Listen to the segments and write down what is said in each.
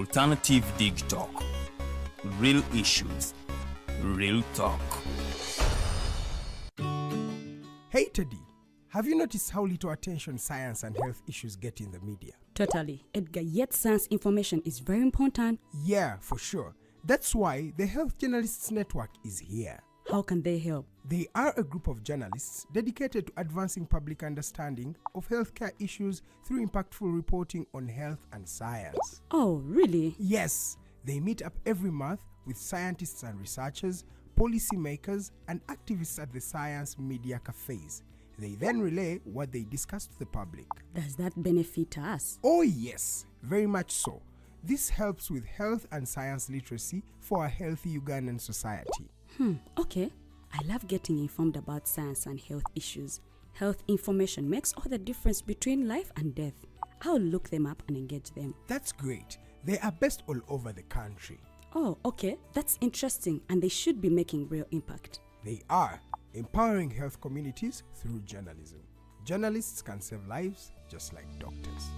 Alternative Dig Talk. Real issues, real talk. Hey Teddy, have you noticed how little attention science and health issues get in the media? Totally, Edgar, yet science information is very important. Yeah, for sure. That's why the Health Journalists Network is here. How can they help? They are a group of journalists dedicated to advancing public understanding of healthcare issues through impactful reporting on health and science. Oh, really? Yes, they meet up every month with scientists and researchers, policymakers, and activists at the science media cafes. They then relay what they discuss to the public. Does that benefit us? Oh yes, very much so. This helps with health and science literacy for a healthy Ugandan society. Okay. I love getting informed about science and health issues. Health information makes all the difference between life and death. I'll look them up and engage them. That's great. They are based all over the country. Oh, okay. That's interesting, and they should be making real impact. They are empowering health communities through journalism. Journalists can save lives just like doctors.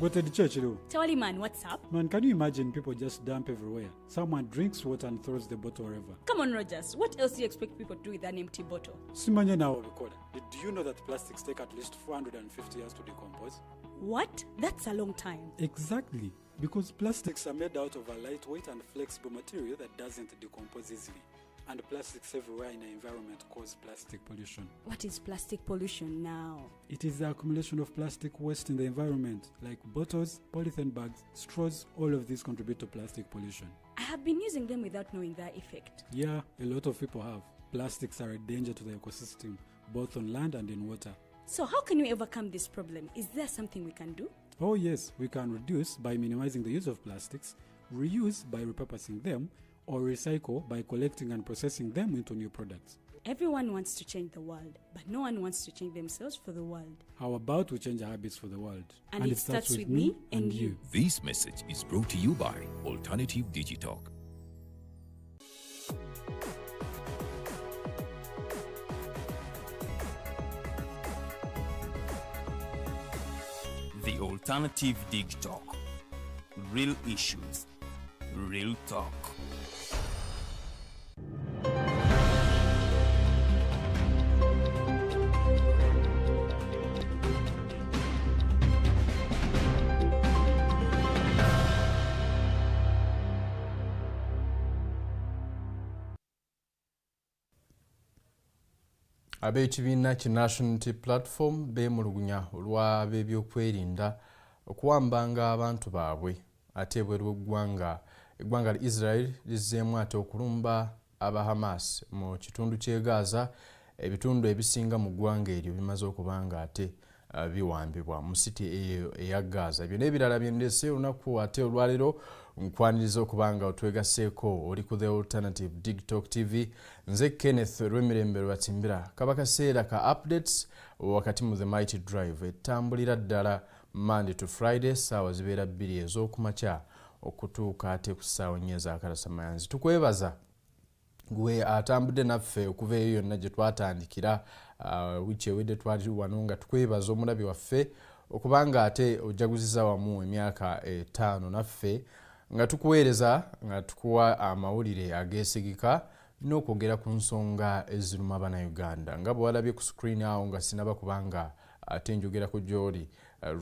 Go to the church, though. Tawali man, what's up? Man, can you imagine people just dump everywhere? Someone drinks water and throws the bottle wherever. Come on, Rogers. What else do you expect people to do with an empty bottle? Simanya now, recorder. Did you know that plastics take at least 450 years to decompose? What? That's a long time. Exactly. Because plastics are made out of a lightweight and flexible material that doesn't decompose easily. And plastics everywhere in the environment cause plastic pollution. What is plastic pollution now? It is the accumulation of plastic waste in the environment, like bottles, polythene bags, straws. All of these contribute to plastic pollution. I have been using them without knowing their effect. Yeah, a lot of people have. Plastics are a danger to the ecosystem, both on land and in water. So how can we overcome this problem? Is there something we can do? Oh yes, we can reduce by minimizing the use of plastics, reuse by repurposing them, or recycle by collecting and processing them into new products. Everyone wants to change the world, but no one wants to change themselves for the world. How about we change our habits for the world? And it starts with me and you. This message is brought to you by Alternative Digitalk. The Alternative Dig Talk. Real issues, real talk. Ab'ekibiina ki National Unity Platform beemulugunya olw'ab'ebyokwerinda okuwambanga abantu baabwe ate ebweru w'eggwanga eggwanga lya Israel lizzeemu ate okulumba aba Hamas mu kitundu ky'e Gaza. Ebitundu ebisinga mu ggwanga eryo bimaze okubanga ate biwambibwa mu siti eyo eya Gaza. Ebyo n'ebirala byendeese olunaku ate olwaleero nkwaniriza okubanga otwegaseeko oli ku The Alternative Digitalk TV. Nze Kenneth Rwemirembe Lwatimbira kaba kaseera ka updates wakati mu The Mighty Drive etambulira ddala Monday to Friday ssaawa zibeera 2 ez'okumakya okutuuka ate ku ssaawa 4 ez'akalasamanzi. Tukwebaza gwe atambudde naffe okuva eyo yonna gye twatandikira wiki ewedde twali wano nga tukwebaza omulabi waffe okubanga ate ojaguziza wamu emyaka 5 naffe nga tukuweereza nga tukuwa amawulire ageesigika n'okwogera ku nsonga eziruma Bannayuganda nga bwe walabye ku screen awo nga sinaba kubanga ate njogera ku gy'oli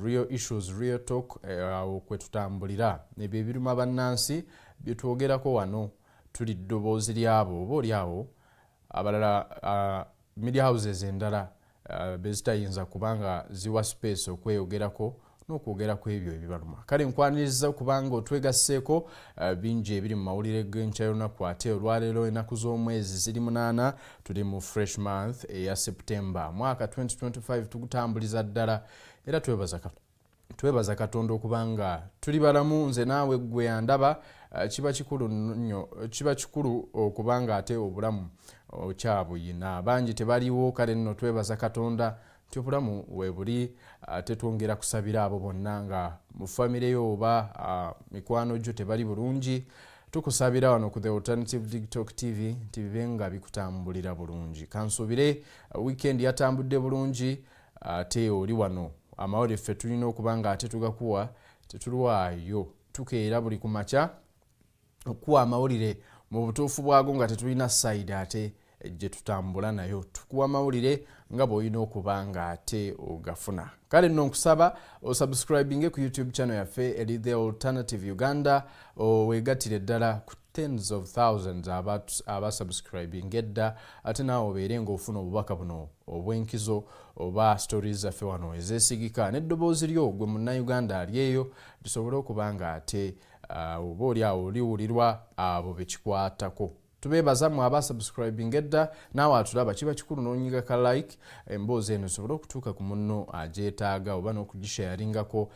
real issues real talk awo kwe tutambulira ebyo ebiruma bannansi bye twogerako wano tuli ddoboozi lyabo oba oli awo abalala media houses endala bezitayinza kubanga ziwa space okweyogerako n'okwogerako ebyo ebibaluma. Kale nkwaniriza kubanga otwegasseeko bingi ebiri mu mawulire g'enkya y'olunaku ate olwaleero ennaku z'omwezi ziri 8 tuli mu fresh month eya September mwaka 2025 tugutambuliza ddala era twebaza Katonda okubanga tuli balamu nze naawe gwe yandaba kiba kikulu nnyo kiba kikulu okubanga ate obulamu okyabuyina bangi tebaliwo kale nno twebaza Katonda nti obulamu webuli ate twongera kusabira abo bonna nga mu famire yo oba mikwano gyo tebali bulungi tukusabira wano ku The Alternative TikTok TV bibe nga bikutambulira bulungi. Kansubire weekend yatambudde bulungi ate oli wano amawulire ffe tulina okuba nga ate tugakuwa tetulwayo tukeera buli ku makya okuwa amawulire mu butuufu bwago nga tetulina side ate gye tutambula nayo tukuwa amawulire nga bw'olina okuba nga ate ogafuna. Kale nno nkusaba osubscribinge ku YouTube channel yaffe eri The Alternative Uganda weegattire ddala ku tens of thousands abasubscribing edda ate naawe obeere ng'ofuna obubaka buno obw'enkizo oba stories zaffe wano ezeesigika n'eddoboozi lyo gwe munnayuganda ali eyo tusobole okuba nga ate oba oli awo oliwulirwa abo bekikwatako. Tubeebaza mmwe abasubscribing edda naawe atulaba kiba kikulu n'onyiga ka like emboozi eno esobole okutuuka ku munno agyetaaga oba n'okugisharingako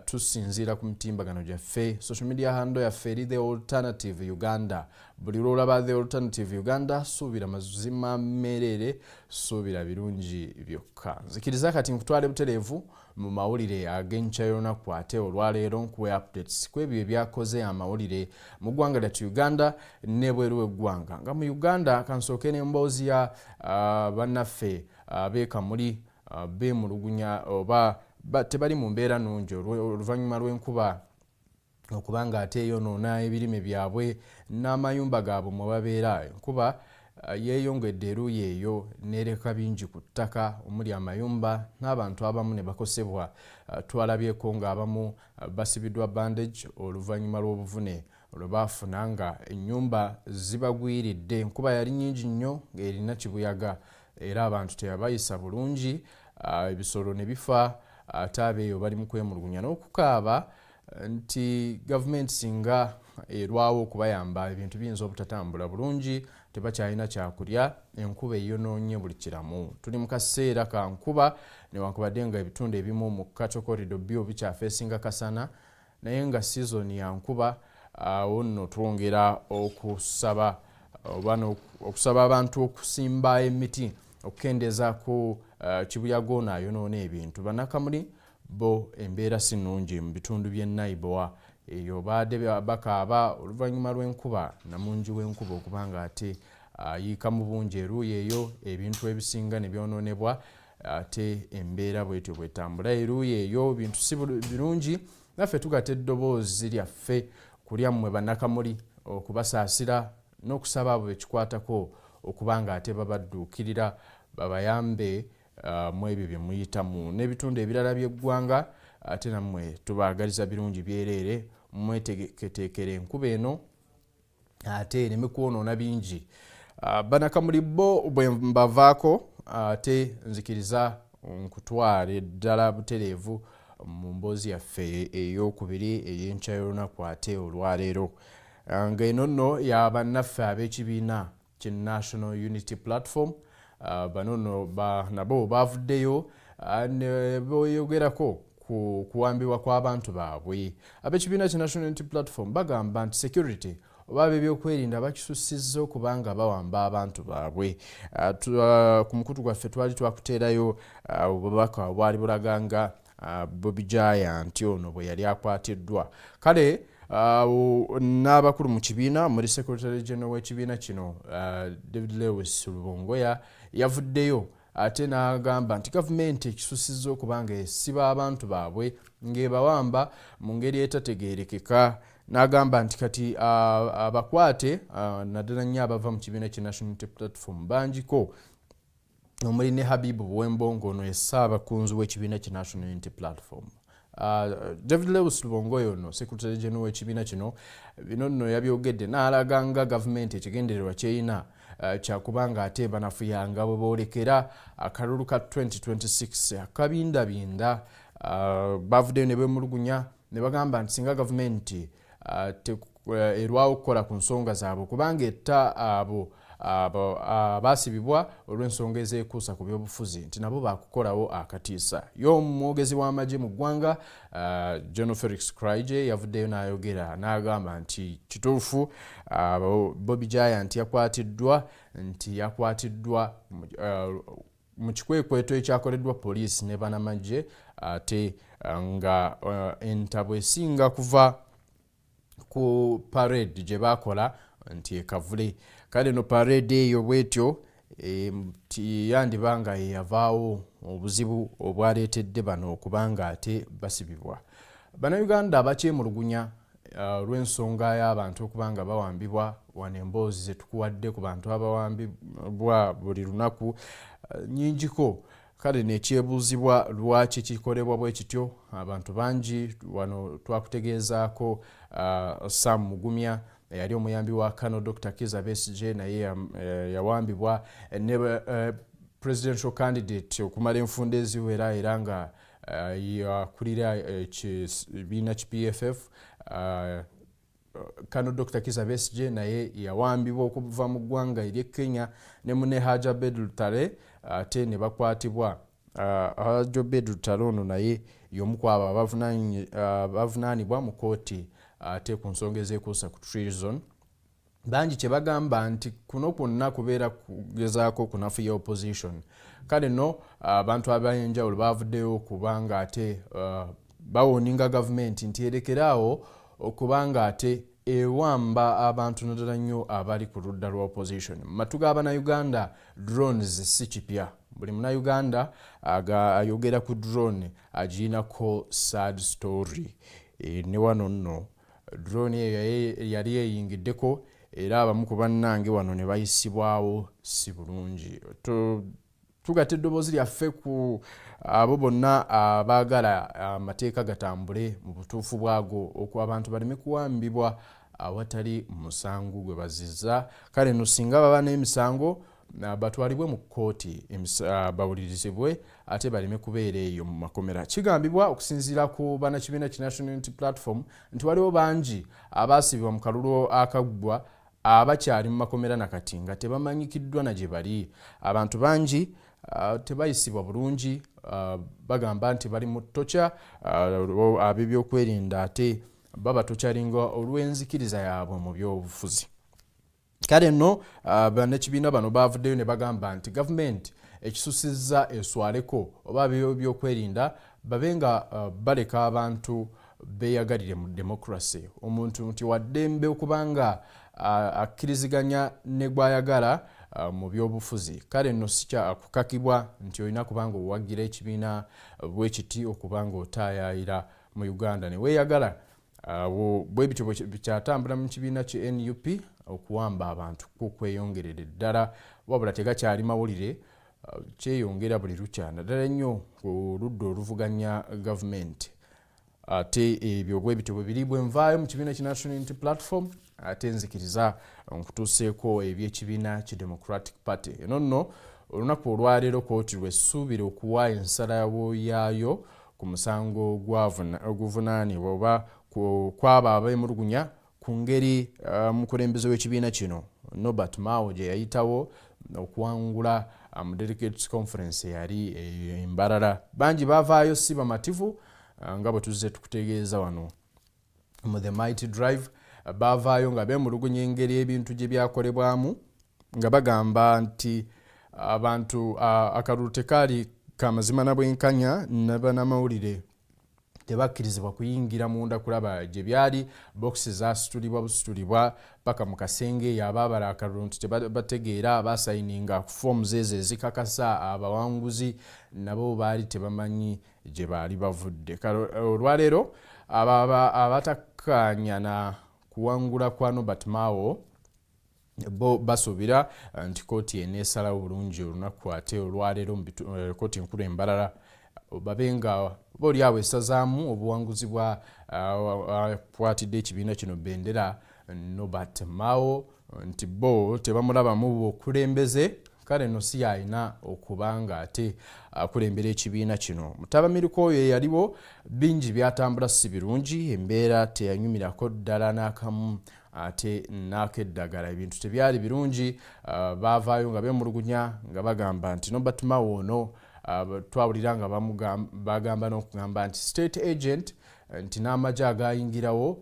tusinziira ku mitimbagano gyaffe. Social media handle yaffe eri The Alternative Uganda. Buli lwolaba The Alternative Uganda suubira mazima mmerere suubira birungi byokka. Nzikiriza kati nkutwale butereevu mu mawulire ag'enkya y'olunaku ate olwaleero nkuwe updates ku ebyo ebyakoze amawulire mu ggwanga lyattu Uganda n'ebweru w'eggwanga. Nga mu Uganda kansooke n'emboozi ya bannaffe beekamuli beemulugunya oba tebali mu mbeera nnungi oluvannyuma lw'enkuba okubanga ate eyonoona ebirime byabwe n'amayumba gaabwe mwe babeera. Enkuba yeeyongedde eruuyi eyo n'ereka bingi ku ttaka omuli amayumba n'abantu abamu ne bakosebwa. Twalabyeko ng'abamu basibiddwa bandage oluvannyuma lw'obuvune olwe baafuna nga ennyumba zibagwiridde. Enkuba yali nnyingi nnyo ng'erina kibuyaga era abantu teyabayisa bulungi, ebisolo ne bifa ate abeeyo bali mu kwemulugunya n'okukaaba nti gavumenti singa erwawo okubayamba ebintu biyinza obutatambula bulungi, tebakyalina kyakulya, enkuba eyonoonye buli kiramu. Tuli mu kaseera ka nkuba newankubadde nga ebitundu ebimu mu katokorido byo bikyafeesinga kasana naye nga sizoni ya nkuba. Awo nno twongera okusaba abantu okusimba emiti okukendeeza ku kibuyaga ono ayonoona ebintu. Bannakamuli bo embeera si nnungi mu bitundu by'e Naibowa eyo baadde bakaaba oluvannyuma lw'enkuba namungi w'enkuba okubanga ate ayiika mu bungi eruuyi eyo ebintu ebisinga ne byonoonebwa ate embeera bwetyo bwetambula eruuyi eyo bintu si birungi. Naffe tugatta eddoboozi lyaffe kulyammwe bannakamuli okubasaasira n'okusaba abo bekikwatako okubanga ate babadduukirira babayambe mu ebyo bye muyitamu n'ebitundu ebirala by'eggwanga. Ate nammwe tubaagaliza birungi byereere mwetegeketeekera enkuba eno ate ereme kwonoona bingi. Bannakamuli bo bwe mbavaako ate nzikiriza nkutwale ddala butereevu mu mboozi yaffe ey'okubiri ey'enkya y'olunaku ate olwaleero nga eno nno ya bannaffe ab'ekibiina ki National Unity Platform. Bano nno nabo baavuddeyo ne boyogerako ku kuwambibwa kw'abantu baabwe. Ab'ekibiina ki National Unity Platform bagamba nti security oba ab'ebyokwerinda bakisussizza okubanga bawamba abantu baabwe. Ku mukutu gwaffe twali twakuteerayo obubaka obwali bulaganga Bobi Giant ono bwe yali akwatiddwa. Kale n'abakulu mu kibiina muri Secretary General w'ekibiina kino David Lewis Lubongoya yavuddeyo ate n'agamba nti gavumenti ekisussizza okubanga esiba abantu baabwe ng'ebawamba mu ngeri etategeerekeka. N'agamba nti kati abakwate naddala nnyo abava mu kibiina ki National Unity Platform bangiko omuli ne Habibu Buwembongo ono ye Ssaabakunzi w'ekibiina ki National Unity Platform. David Lewis Lubongoya ono Secretary General w'ekibiina kino bino nno yabyogedde n'alaga nga gavumenti ekigendererwa kyeyina kyakubanga ate banafuyanga bwe boolekera akalulu ka 2026 akabindabinda. Bavuddeyo ne beemulugunya ne bagamba nti singa gavumenti erwawo okukola ku nsonga zaabwe kubanga etta abo abaasibibwa olw'ensonga ezeekuusa ku byobufuzi nti nabo baakukolawo akatiisa. Y'omwogezi w'amagye mu ggwanga General Felix Kraije yavuddeyo n'ayogera n'agamba nti kituufu Bobi Giant yakwatiddwa mu kikwekweto ekyakoleddwa poliisi ne bannamagye ate nga entabwe esinga kuva ku parade gye bakola nti ekavule. Kale no parade eyo bwetyo yandibanga yavaawo obuzibu obwaleetedde bano okubanga ate basibibwa. Bannayuganda abakyemulugunya olw'ensonga y'abantu okubanga bawambibwa wano emboozi zetukuwadde ku bantu abawambibwa buli lunaku nnyingiko. Kale nekyebuuzibwa lwaki kikolebwa bwe kityo. Abantu bangi wano twakutegeezaako Sam Mugumya yali omuyambi wa Kano Dr. Kizza Besigye naye yawambibwa ne presidential candidate okumala enfunda eziwera era nga yakulira ekibiina PFF Kano Dr. Kizza Besigye naye yawambibwa okuva mu ggwanga ery'e Kenya ne munne Hajji Abed Lutale ate ne bakwatibwa. Hajji Abed Lutale ono naye y'omu ku abo abavunaanibwa mu kooti ate ku nsonga ezekuusa ku treason. Bangi kye bagamba nti kuno kwonna kubeera kugezaako kunafuya opposition. Kale no abantu ab'enjawulo baavuddeyo okubanga ate bawoninga gavumenti nti erekeraawo okubanga ate ewamba abantu naddala nnyo abali ku ludda lwa opposition. Matu g'Abannayuganda drones si kipya. Buli Munnayuganda ayogera ku drone agiinako sad story. Ne wano nno drone eyo yali eyingiddeko era abamu ku bannange wano ne bayisibwawo si bulungi. Tugatta eddoboozi lyaffe ku abo bonna abaagala amateeka gatambule mu butuufu bwago abantu baleme kuwambibwa awatali musango gwe bazizza. Kale no singa baba n'emisango batwalibwe mu kkooti bawulirizibwe ate baleme kubeera eyo mu makomera. Kigambibwa okusinziira ku bannakibiina ki National Unity Platform nti waliwo bangi abaasibibwa mu kalulu akaggwa abakyali mu makomera nakati nga tebamanyikiddwa na gye bali. Abantu bangi tebayisibwa bulungi, bagamba nti bali mu ttokya ab'ebyokwerinda ate babatokyalinga olw'enzikiriza yaabwe mu byobufuzi. Kale nno bannakibiina bano baavuddeyo ne bagamba nti gavumenti ekisusizza eswaleko oba ab'ebyokwerinda babe nga baleka abantu beeyagalire mu demokrasi. Omuntu nti waddembe okubanga akkiriziganya ne gwayagala mu byobufuzi. Kale nno si kya kukakibwa nti olina kubanga owagira ekibiina bwe kiti okubanga otaayayira mu Uganda ne weeyagala. Bwe bityo bikyatambula mu kibiina ki NUP okuwamba abantu kweyongerera ddala wabula tegakyali mawulire kyeyongera buli lukya naddala nnyo ku ludda oluvuganya gavumenti. Ate ebyo bwe bityo bwe biri bwe nvaayo mu kibiina ki National Unity Platform ate nzikiriza nkutuuseeko eby'ekibiina ki Democratic Party. Eno nno olunaku olwaleero kkooti lw'essuubira okuwa ensalawo yaayo ku musango oguvunaanibwa oba kwabo abeemulugunya ku ngeri mukulembeze w'ekibiina kino Norbert Mao gye yayitawo okuwangula mu Delegates Conference eyali Mbarara. Bangi baavaayo si bamativu nga bwe tuzze tukutegeeza wano mu The Mighty Drive. Baavaayo nga beemulugunya engeri ebintu gye byakolebwamu nga bagamba nti abantu akalulu tekaali kamazima na bwenkanya n'abannamawulire tebakkirizibwa kuyingira munda kulaba gye byali. Bokisi zasitulibwa busitulibwa paka mu kasenge abaabala akalulu nti tebategeera basayininga ku foomu ezo ezikakasa abawanguzi nabo baali tebamanyi gye baali bavudde. Olwaleero abatakkaanya na kuwangula kwa Norbert Mao bo basuubira nti kkooti eneesalawo bulungi olunaku ate olwaleero mu kkooti enkulu Embarara babe nga boolyawo esazaamu obuwanguzi bwakwatidde ekibiina kino bendera Norbert Mao nti bo tebamulabamu bukulembeze. Kale no si alina okubanga ate akulembera ekibiina kino. Mutabamiruka oyo yaliwo bingi byatambula si birungi, embeera teyanyumirako ddala n'akamu ate n'akeddagala ebintu tebyali birungi. Baavaayo nga beemulugunya nga bagamba nti Norbert Mao ono twawulira nga bagamba n'okugamba nti state agent nti n'amagye agayingirawo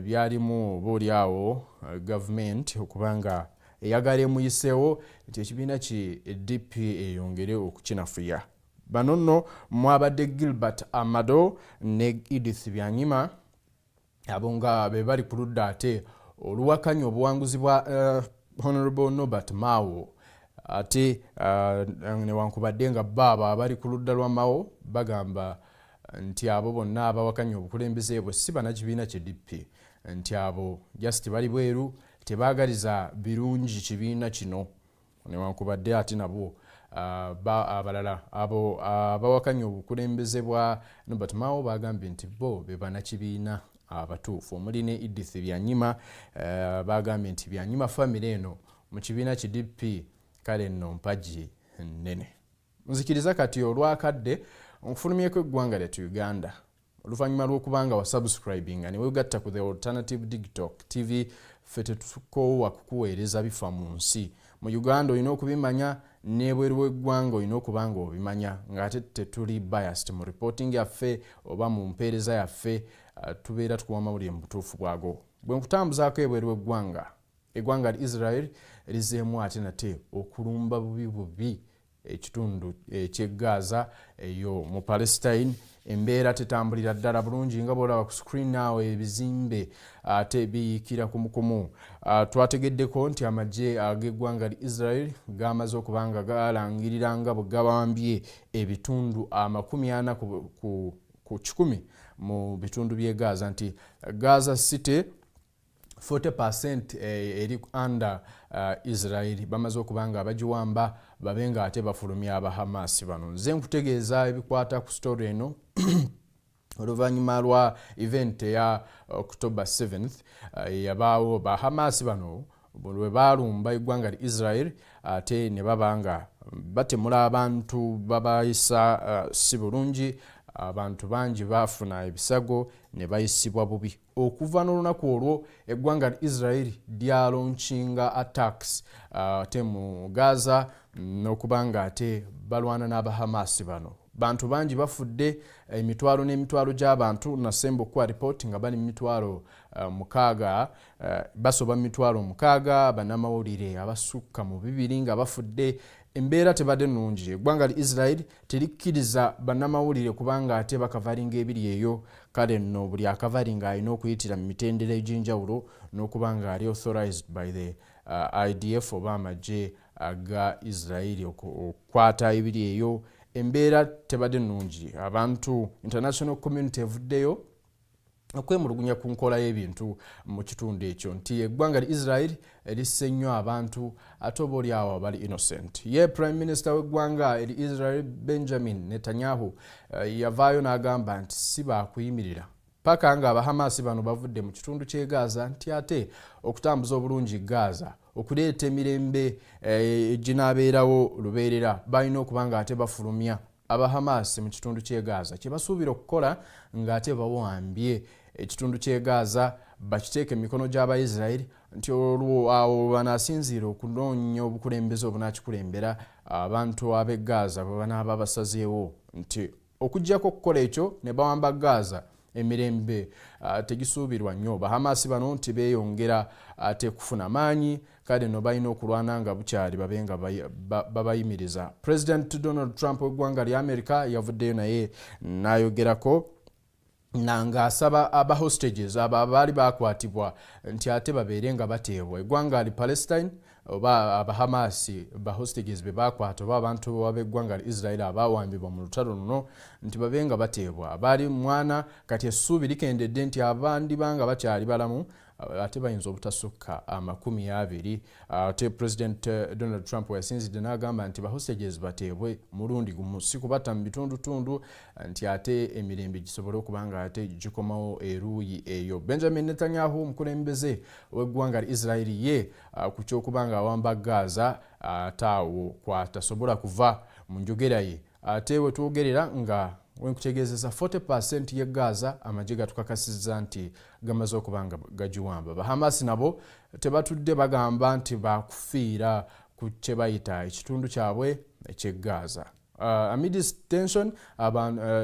byalimu boolyawo gavumenti okubanga eyagala emuyiseewo nti ekibiina ki DP eyongere okukinafuya. Bano nno mwabadde Gilbert Amado ne Edith Byanyima abo nga be bali ku ludda ate oluwakanya obuwanguzi bwa Honorable Norbert Mao ate newankubadde nga baba abali ku ludda lwa Mao bagamba nti abo bonna abawakanya obukulembeze bwe si bannakibiina kye DP nti abo just bali bweru tebaagaliza birungi kibiina kino newankubadde ate nabo abalala abo abawakanya obukulembeze bwa Norbert Mao bagambye nti bo be bannakibiina abatuufu omuli ne Edith Byanyima bagambye nti Byanyima family eno mu kibiina ki DP kale nno mpagi nnene. Nzikiriza kati olwakadde okufulumyeko eggwanga lyattu Uganda oluvannyuma lw'okubanga wasubscribinga ne weegatta ku The Alternative Digital TV ffe tetukoowa kukuweereza bifa mu nsi. Mu Uganda olina okubimanya n'ebweru w'eggwanga olina okuba nga obimanya ng'ate tetuli biased mu reporting yaffe oba mu mpeereza yaffe tubeera tukuwa amawulire mu butuufu bwago. Bwe nkutambuzaako ebweru w'eggwanga eggwanga Israel lizeemu ate nate okulumba bubi ekitundu eky'e Gaza eyo mu Palestine. Embeera tetambulira ddala bulungi nga bw'olaba ku screen awo ebizimbe ate biyiikira kumukumu. Twategeddeko nti amagye ag'eggwanga Israel gamaze okuba nga galangirira nga bwe gabambye ebitundu 40 ku 100 mu bitundu by'e Gaza nti Gaza City 40% eri under Israel bamaze okuba nga abagiwamba babe nga ate bafulumya aba Hamas bano. Nze nkutegeeza ebikwata ku story eno oluvannyuma lwa event ya October 7th yabaawo ba Hamas bano bwe balumba eggwanga Israel ate ne baba nga batemula abantu babayisa si bulungi. Abantu bangi bafuna ebisago ne bayisibwa bubi. Okuva n'olunaku olwo eggwanga Israel lyalaunchinga attacks ate mu Gaza n'okuba nga ate balwana n'aba Hamas bano. Bantu bangi bafudde emitwalo n'emitwalo gy'abantu nasemba okuwa report nga bali mitwalo 6 basoba mitwalo 6 bannamawulire abasukka mu 2 nga bafudde. Embeera tebadde nnungi. Eggwanga Israel terikkiriza bannamawulire kubanga ate bakavalinga ebiri eyo kale nno buli akavalinga alina okuyitira mu mitendera egy'enjawulo n'okuba nga ali authorized by the IDF oba amagye aga Israel okukwata ebiri eyo. Embeera tebadde nnungi. Abantu international community evuddeyo okwemulugunya ku nkola y'ebintu mu kitundu ekyo nti eggwanga Israel lisse nnyo abantu ate oba oli awo abali innocent. Ye Prime Minister w'eggwanga Israel Benjamin Netanyahu yavaayo n'agamba nti si baakuyimirira paka nga aba Hamas bano bavudde mu kitundu ky'e Gaza nti ate okutambuza obulungi Gaza okuleeta emirembe ginaabeerawo lubeerera balina okuba nga ate bafulumya aba Hamas mu kitundu ky'e Gaza kye basuubira okukola ng'ate bawambye ekitundu ky'e Gaza bakiteeke emikono gy'Abaisirairi nti olwo awo banaasinziira okunoonya obukulembeze obunaakikulembera abantu ab'e Gaza bwe banaaba basazeewo nti okuggyako okukola ekyo ne bawamba Gaza emirembe tegisuubirwa nnyo. Bahamasi bano nti beeyongera ate kufuna maanyi kale no balina okulwana nga bukyali babe nga babayimiriza. President Donald Trump w'eggwanga lya America yavuddeyo naye n'ayogerako nanga asaba aba hostages abaali bakwatibwa nti ate babeere nga bateebwa. Eggwanga li Palestine oba aba Hamasi ba hostages be bakwata oba abantu ab'eggwanga li Israel abawambibwa mu lutalo luno nti babe nga bateebwa. Abaali mwana kati essuubi likendedde nti abandi banga bakyali balamu ate bayinza obutasukka 20. Ate President Donald Trump yasinzidde n'agamba nti ba hostages bateebwe mulundi gumu si kubata mu bitundutundu nti ate emirembe gisobole okuba nga ate gikomawo eruuyi eyo. Benjamin Netanyahu omukulembeze w'eggwanga li Israel ye ku ky'okuba nga awamba Gaza ataawo kwatasobola kuva mu njogera ye ate we twogerera nga wenkutegeezeza 40% ye Gaza amagye gatukakasizza nti gamaze okuba nga gagiwamba. Bahamasi nabo tebatudde bagamba nti bakufiira ku kye bayita ekitundu kyabwe eky'e Gaza. Amidst tension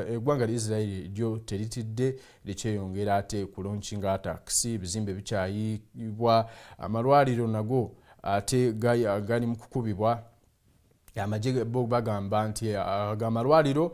eggwanga li Israel lyo teritidde likyeyongera ate kulaunchinga attacks bizimbe bikyayibwa amalwaliro nago ate gali mu kukubibwa. Amagye bo bagamba nti amalwaliro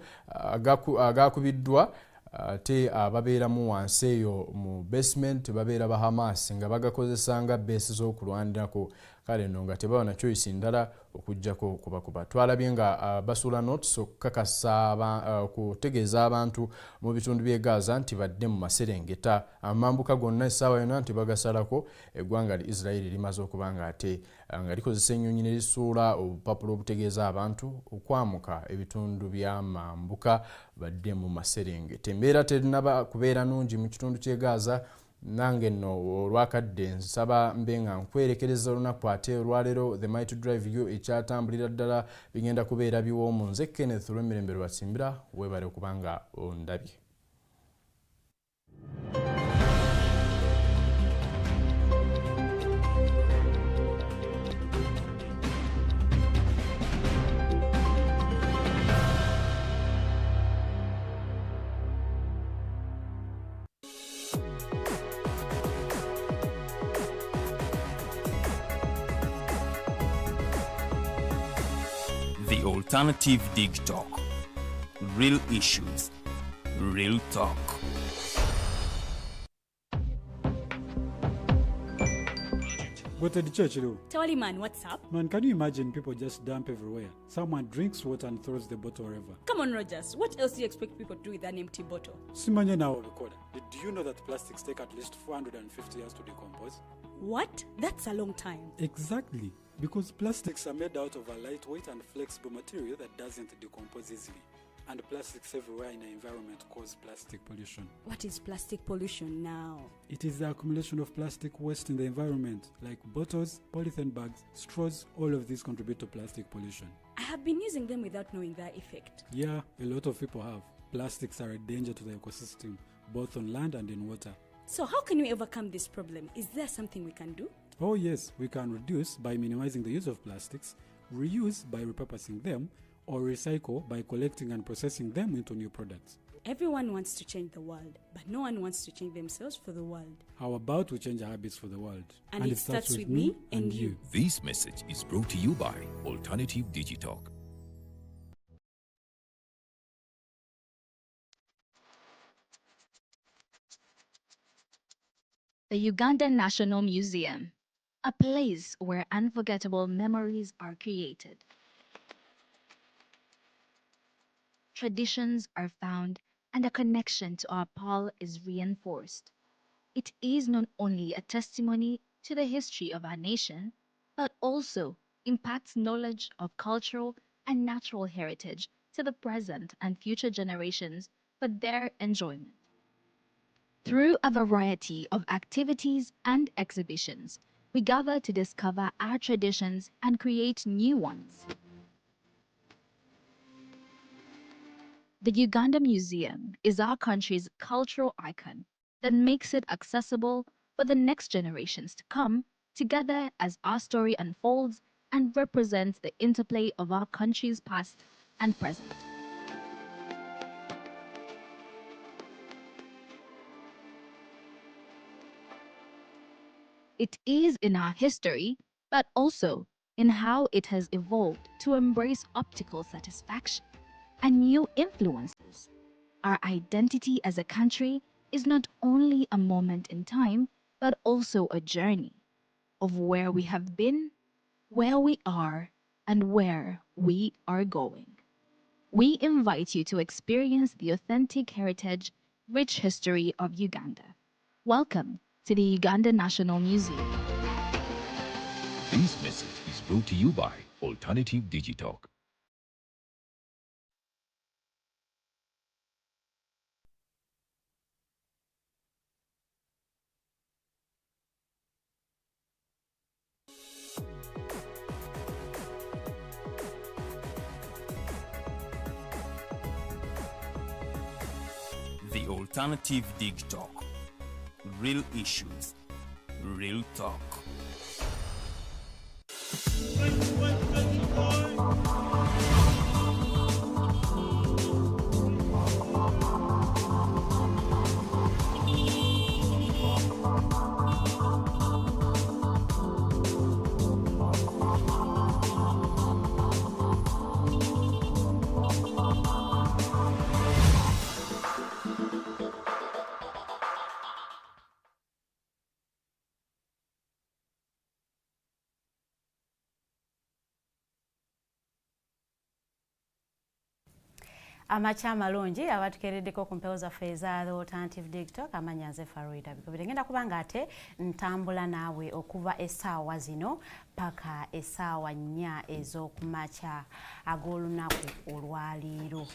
agakubiddwa ate ababeeramu wansi eyo mu basement babeera ba Hamas nga bagakozesa nga base z'okulwanirako. Kale nno nga tebaba na choice ndala okujjako kubakuba. Twalabye nga basula notes okukakasa kutegeeza abantu mu bitundu by'e Gaza nti badde mu maserengeta amambuka gonna essaawa yonna nti bagasalako eggwanga li Israel limaze okuba nga ate nga likozesa ennyonyi ne lisuula obupapula obutegeeza abantu okwamuka ebitundu by'amambuka badde mu maserengeta. Embeera terinaba kubeera nnungi mu kitundu ky'e Gaza. Nange nno olwakadde nsaba mbe nga nkwerekereza olunaku ate olwaleero the might drive you ekyatambulira ddala bigenda kubeera biwoomu. Nze Kenneth olw'emirembe lwasimbira weebale okubanga ondabye. The Alternative Dig Talk. Real issues, real talk. What at the church, though? Tawali man, what's up? Man, can you imagine people just dump everywhere? Someone drinks water and throws the bottle wherever. Come on, Rogers. What else do you expect people to do with an empty bottle? Simanya now, recorder. Did you know that plastics take at least 450 years to decompose? What? That's a long time. Exactly. Because plastics are made out of a lightweight and flexible material that doesn't decompose easily. And plastics everywhere in the environment cause plastic pollution. What is plastic pollution now? It is the accumulation of plastic waste in the environment, like bottles, polythene bags, straws. All of these contribute to plastic pollution. I have been using them without knowing their effect. Yeah, a lot of people have. Plastics are a danger to the ecosystem, both on land and in water. So how can we overcome this problem? Is there something we can do? Oh yes, we can reduce by minimizing the use of plastics, reuse by repurposing them, or recycle by collecting and processing them into new products. Everyone wants to change the world, but no one wants to change themselves for the world. How about we change our habits for the world? And it starts with me and you. This message is brought to you by Alternative Digitalk. The Ugandan National Museum, a place where unforgettable memories are created. Traditions are found and a connection to our Pearl is reinforced. It is not only a testimony to the history of our nation, but also impacts knowledge of cultural and natural heritage to the present and future generations for their enjoyment. Through a variety of activities and exhibitions, we gather to discover our traditions and create new ones. The Uganda Museum is our country's cultural icon that makes it accessible for the next generations to come together as our story unfolds and represents the interplay of our country's past and present. It is in our history, but also in how it has evolved to embrace optical satisfaction and new influences. Our identity as a country is not only a moment in time, but also a journey of where we have been, where we are, and where we are going. We invite you to experience the authentic heritage, rich history of Uganda. Welcome to the Uganda National Museum. This message is brought to you by Alternative Digitalk. The Alternative Dig Talk. Real issues, real talk. Amacha amalungi abatukereddeko ku mpewo zaffe eza The Alternative Digital amanya nze Faridah Bikobere. Ngenda kubanga ate ntambula naawe okuva essaawa zino paka essaawa 4 ez'okumakya ag'olunaku olwaleero.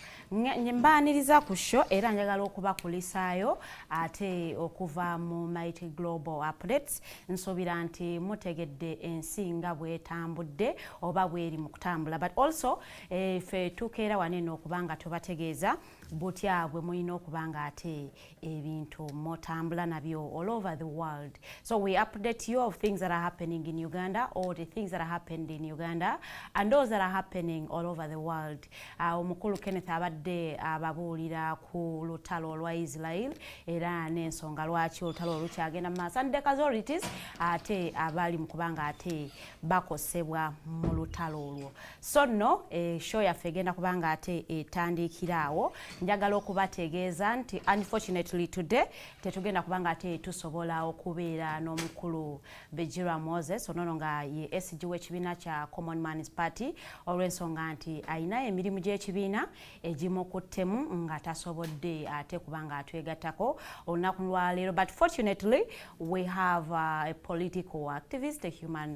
Mbaaniriza ku show era njagala okubakulisaayo ate okuva mu Mighty Global Updates. Nsuubira nti mutegedde ensi nga bw'etambudde oba bw'eri mu kutambula, but also ffe tukeera wanene okubanga tubategeeza butya bwe mulina okubanga ate ebintu mutambula nabyo all over the world. So we update you of things that are happening in Uganda, or the things that are happened in Uganda and those that are happening all over the world. Omukulu Kenneth abadde ababuulira ku lutalo lwa Israel era n'ensonga lwaki olutalo olukyagenda mu maaso, and the casualties ate abali mu kubanga ate bakosebwa mu lutalo olwo. So no show yaffe egenda kubanga ate etandikiraawo. Njagala okubategeeza nti unfortunately today tetugenda kubanga ate tusobola okubeera n'omukulu Bejira Moses onono nga ye SG w'ekibiina kya Common Man's Party olw'ensonga nti ayina emirimu gy'ekibiina egimukuttemu nga tasobodde ate kubanga atwegattako olunaku lwaleero. But fortunately we have a political activist, a human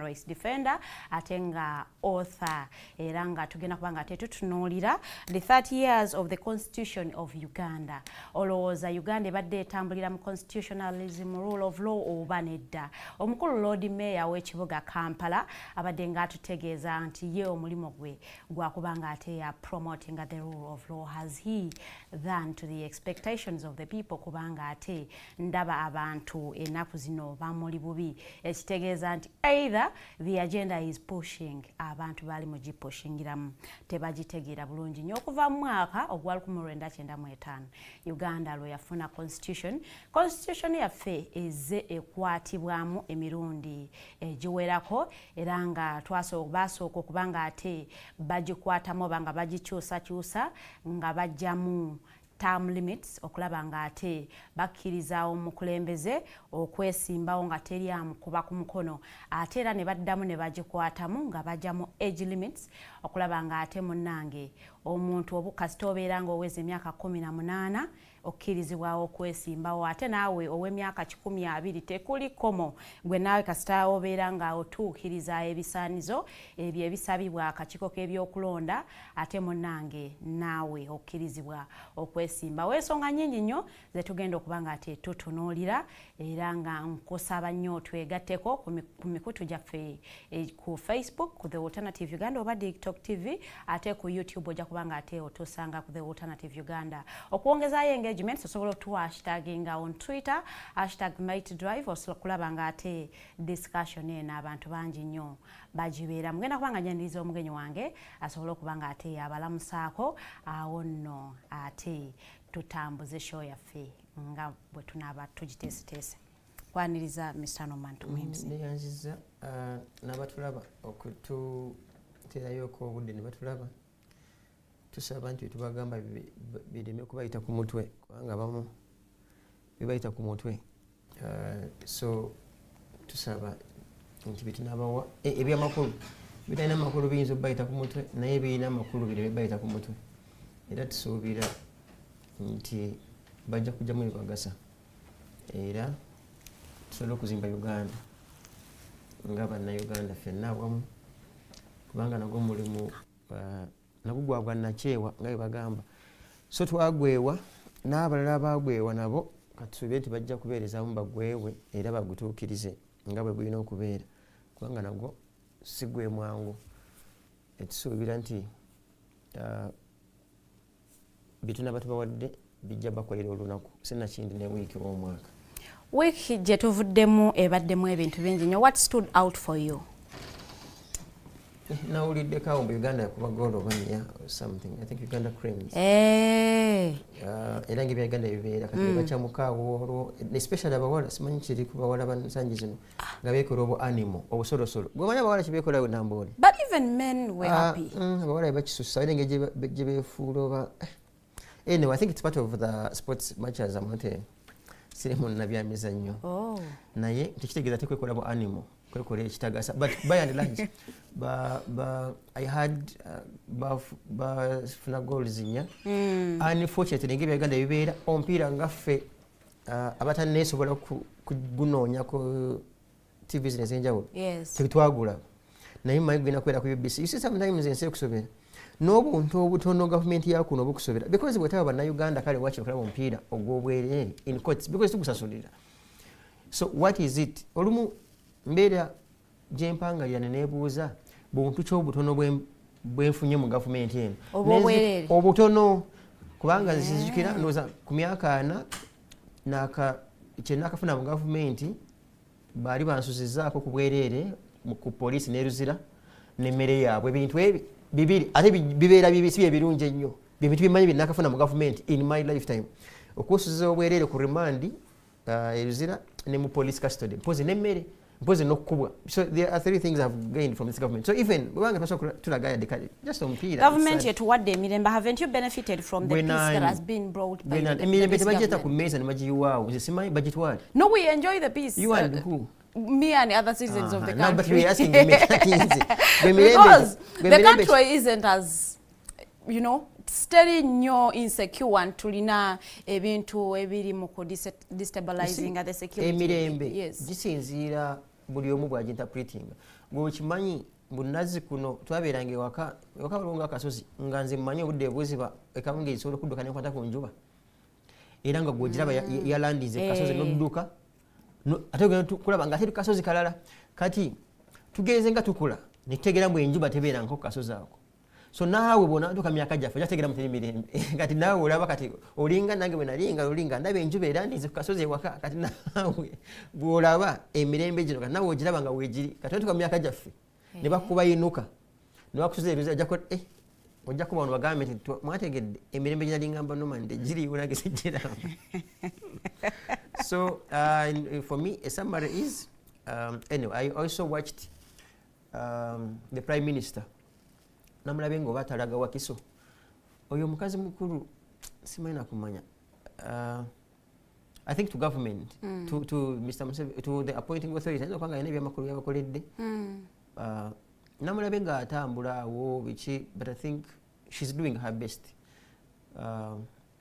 rights defender ate nga author era nga tugenda kubanga ate tutunuulira the 30 years of the Constitution of Uganda. Olowooza Uganda ebadde etambulira mu constitutionalism, rule of law oba nedda? Omukulu Lord Mayor w'ekibuga Kampala abadde nga atutegeeza nti ye omulimu gwe gwakubanga ate ya promoting the rule of law. Has he done to the expectations of the people? Kubanga ate ndaba abantu ennaku zino bamuli bubi, ekitegeeza nti either the agenda is pushing abantu bali mu gipushingiramu tebagitegeera bulungi nnyo. Okuva mu mwaka ogwa 1995 Uganda lwe yafuna constitution yaffe eze ekwatibwamu emirundi egiwerako era nga basooka okubanga ate bagikwatamu banga bagikyusakyusa nga bajjamu term limits okulaba nga ate bakkiriza omukulembeze okwesimbawo nga teri amukuba ku mukono, ate era ne baddamu ne bagikwatamu nga bajjamu age limits okulaba nga ate munnange omuntu obukasita obeera nga oweza emyaka 18 okkirizibwawo okwesimbawo, ate naawe ow'emyaka 12 tekuli komo gwe naawe kasita obeera nga otuukiriza ebisaanizo ebyo ebisabibwa akakiiko k'ebyokulonda ate munnange naawe okkirizibwa okwesimbawo. Ensonga nnyingi nnyo ze tugenda okubanga ate tutunuulira era nga nkusaba nnyo twegatteko ku mikutu gyaffe ku Facebook ku The Alternative Uganda oba TikTok TV, ate ku YouTube ojja kubanga ate otusanga ku The Alternative Uganda. Okwongezaayo engagement osobola otuhashtaginga on Twitter #MightDrive okulaba nga ate discussion eno abantu bangi nnyo bagibeera. Mugenda kubanga njaniriza omugenyi wange asobola okubanga ate abalamusaako awo nno ate tutambuze show yaffe nga bwe tunaaba tugiteeseteese. Kwaniriza Mr. Norman Tunuhimbise. Neyanziza n'abatulaba okututeerayoko obudde ne batulaba. Tusaba nti tubagamba bireme kubayita ku mutwe kubanga bamu bibayita ku mutwe. So tusaba nti bitunabawa ebyamakulu bitalina amakulu biyinza okubayita ku mutwe naye birina amakulu bireme bayita ku mutwe, era tusuubira nti bajja kujjamu ebibagasa era tusobola okuzimba Uganda nga bannayuganda ffenna awamu kubanga nagwo mulimu nagwo gwagwa nakyewa nga bwe bagamba. So twagwewa n'abalala bagwewa nabo katusuubire nti bajja kubeerezaamu bagwewe era bagutuukirize nga bwe gulina okubeera kubanga nagwo si gwe mwangu. Tusuubira nti bituna batubawadde bijja bakolera olunaku sinakindi ne wiiki w'omwaka. Wiiki gye tuvuddemu ebaddemu ebintu bingi nnyo. What stood out for you? Nawuliddeko awo mbu Uganda yakuba goal oba nnya or something. I think Uganda creams. Era ng'ebya Uganda bibeera kati bakyamuka awo olwo especially abawala simanyi kiri ku bawala bansangi zino nga beekola obu animal obusolosolo. Gwe manyi abawala kibeekola Nambole. But even men were happy. Abawala bakisusa era ng'egye beefuula oba. Anyway, I think it's part of the sports matches amate sirimu na byamizannyo. Naye tekitegeeza tekwekola bu animal. kwekole kitagasa but by and large I had bafuna goals nya unfortunately ngebya Uganda bibeera omupiira ngaffe abatanesobola kugunoonya ku TVs nezenjawulo tebitwagula naye mmanyi genda kwera ku UBC. You see sometimes ensi okusobera n'obuntu obutono government yakuno obukusobera because bwetaba bannayuganda kale wakino kulaba omupiira ogw'obwereere in courts because tugusasulira. So what is it? Olumu mbeera gyempangalira neneebuuza buntu ky'obutono bwenfunye mu gavumenti eno obutono kubanga nzijukira ndowooza ku myaka ana kyenakafuna mu gavumenti baali bansuzizaako ku bwereere ku poliisi neruzira nemmere yaabwe ebintu ebi bibiri ate bibeera bibi si bye birungi ennyo bintu bimanyi byenakafuna mu gavumenti in my lifetime okusuziza obwereere ku remand eruzira ne mu police custody mpozi nemmere mpozi n'okukubwa. So there are 3 things I've gained from this government. So even bwanga tasobola tulagaya dekade just omupiira government yetuwadde emirembe. Haven't you benefited from the peace that has been brought by the emirembe tebagiyeta ku mmeeza ne bagiyiwaawo nze simanyi bagitwale. No, we enjoy the peace. You and who? Me and the other citizens of the country. No, but we're asking me because the country isn't as, you know, steady nnyo insecure tulina ebintu ebiri mu destabilizing the security. Emirembe gisinziira buli omu bw'aginterpreting. Ng'okimanyi bunazi kuno twabeeranga ewaka olonga akasozi nga nze mmanyi obudde buziba ekawunga esobola okudduka nekwata ku njuba era nga gw'ogiraba yalandinze kasozi n'odduka ate ogenda kulaba nga ate tukasozi kalala kati tugenze nga tukula ne tutegeera mbu enjuba tebeerangako ku kasozi ako. So naawe bw'onatuuka myaka gyaffe kyategeera muteri mirembe kati naawe olaba kati olinga nange bwe nalinga olinga ndaba enjuba erandinze ku kasozi ewaka kati naawe bw'olaba emirembe gino kati naawe ogiraba nga weegiri kati otuuka myaka gyaffe ne bakuba yinuka ne bakusuza eruzi ojja kuba wano bagambe nti mwategedde emirembe ginalingamba nomande giriwo nange sijjiraba. So for me a summary is anyway I also watched the Prime Minister namulabe ng'oba talaga Wakiso oyo mukazi mukulu simanyi nakumanya I think to government to Mr. Museveni to the appointing authorities ayinza okubanga yina ebyamakulu byabakoledde namulabe ng'atambula awo biki but I think she's doing her best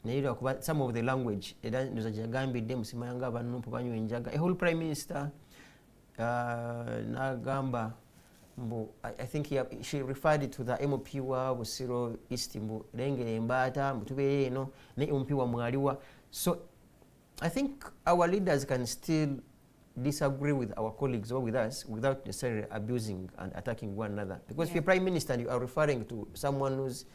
naye lwakuba some of the language era ndoza gyagambidde musimanya nga abanumpu banywa enjaga a whole Prime Minister n'agamba mbu I think she referred to the MOP wa Busiro East mbu lengera embaata mbu tubeere eno ne MOP wa mwaliwa. So I think our leaders can still disagree with our colleagues or with us without necessarily abusing and attacking one another. Because if you're Prime Minister and you are referring to someone who's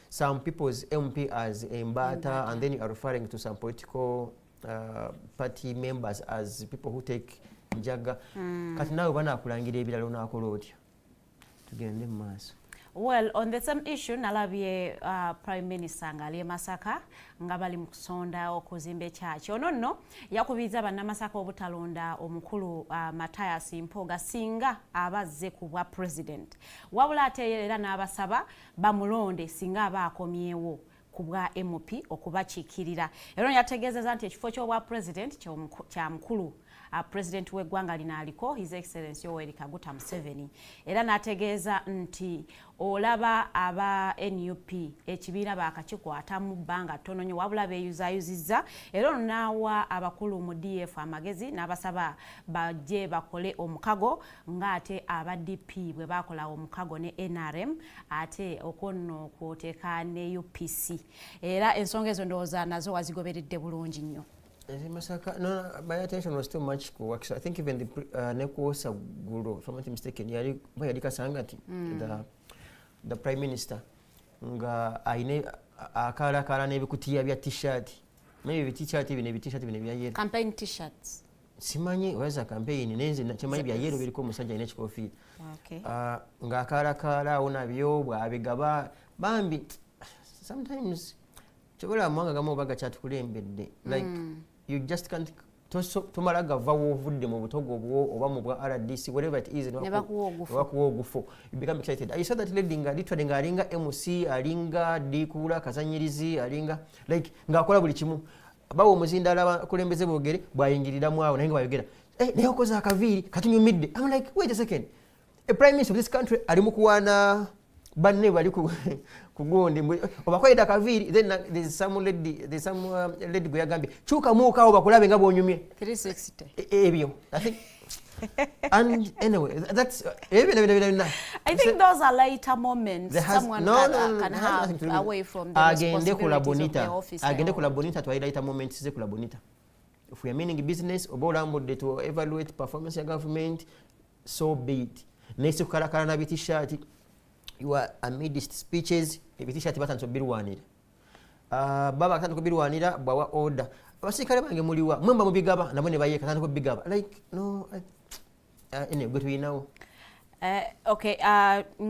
some people's MP as Mbata and then you are referring to some political party members as people who take njaga kati nawe banakulangira ebirala onaakola otyo tugende mu maaso. Well, on the same issue, nalabye Prime Minister ngali Masaka nga bali mu kusonda okuzimba ekyaki. Ono nno yakubiza bannamasaka obutalonda omukulu Mathias Mpoga singa abazze ku bwa president. Wabula ate era n'abasaba bamulonde singa abakomyewo ku bwa MOP okubakiikirira. Era yategeezezza nti ekifo ky'obwa president kya mukulu president w'eggwanga lino aliko His Excellency Yoweri Kaguta Museveni. Era n'ategeeza nti olaba aba NUP ekibiina baakakikwata mu bbanga ttono nnyo wabula beeyuzaayuzizza. Era n'awa abakulu mu DF amagezi n'abasaba bajje bakole omukago ng'ate aba DP bwe baakola omukago ne NRM ate okonno kwoteeka ne UPC. Era ensonga ezo ndowooza nazo wazigoberedde bulungi nnyo. Masaka, no, my attention was too much to work. So I think even the Neko Saguro, if I'm not mistaken, Yadika Sangati, the Prime Minister, nga aine akara kara nebi kutia bya t-shirt. Maybe t-shirt even t-shirt even bya yellow. Campaign t-shirts. Simanyi weza campaign nenze na chama bya yellow biliko musajja ine chikofi. Okay. Nga akara kara ona byo bwabigaba bambi sometimes chobola mwanga gamo baga chatukulembedde like you just can't tomala gava wovudde mu butogo bwo oba mu bwa RDC whatever it is nebakuwa ogufo you become excited. I saw that lady nga litwade nga alinga MC alinga dikula kazanyirizi alinga like ngakola buli kimu bawo muzindala kulembeze bogere bwayingirira mwawo nange bayogera naye okoze akaviiri katunyumidde. I'm like, wait a second, a prime minister of this country ali mukuwaana banne bali kugondi obakolera akaviiri, then there's some lady gwe yagambye kyuka muukawo bakulabe nga bwonyumye 360 ebyo. I think and anyway, that's I think those are later moments someone can have away from the responsibilities of the office. Agende kula bonita to later moments ze kula bonita. If we are meaning business oba olambudde to evaluate performance ya government, so be it. Nesi kukalakala na bitishati, you are amidst speeches, bitishati batanso birwanira. Baba katandika birwanira bwawa order. Abasirikale bange muliwa mwemba mubigaba nabone baye katandika bigaba. Like no, anyway, good we know. Okay,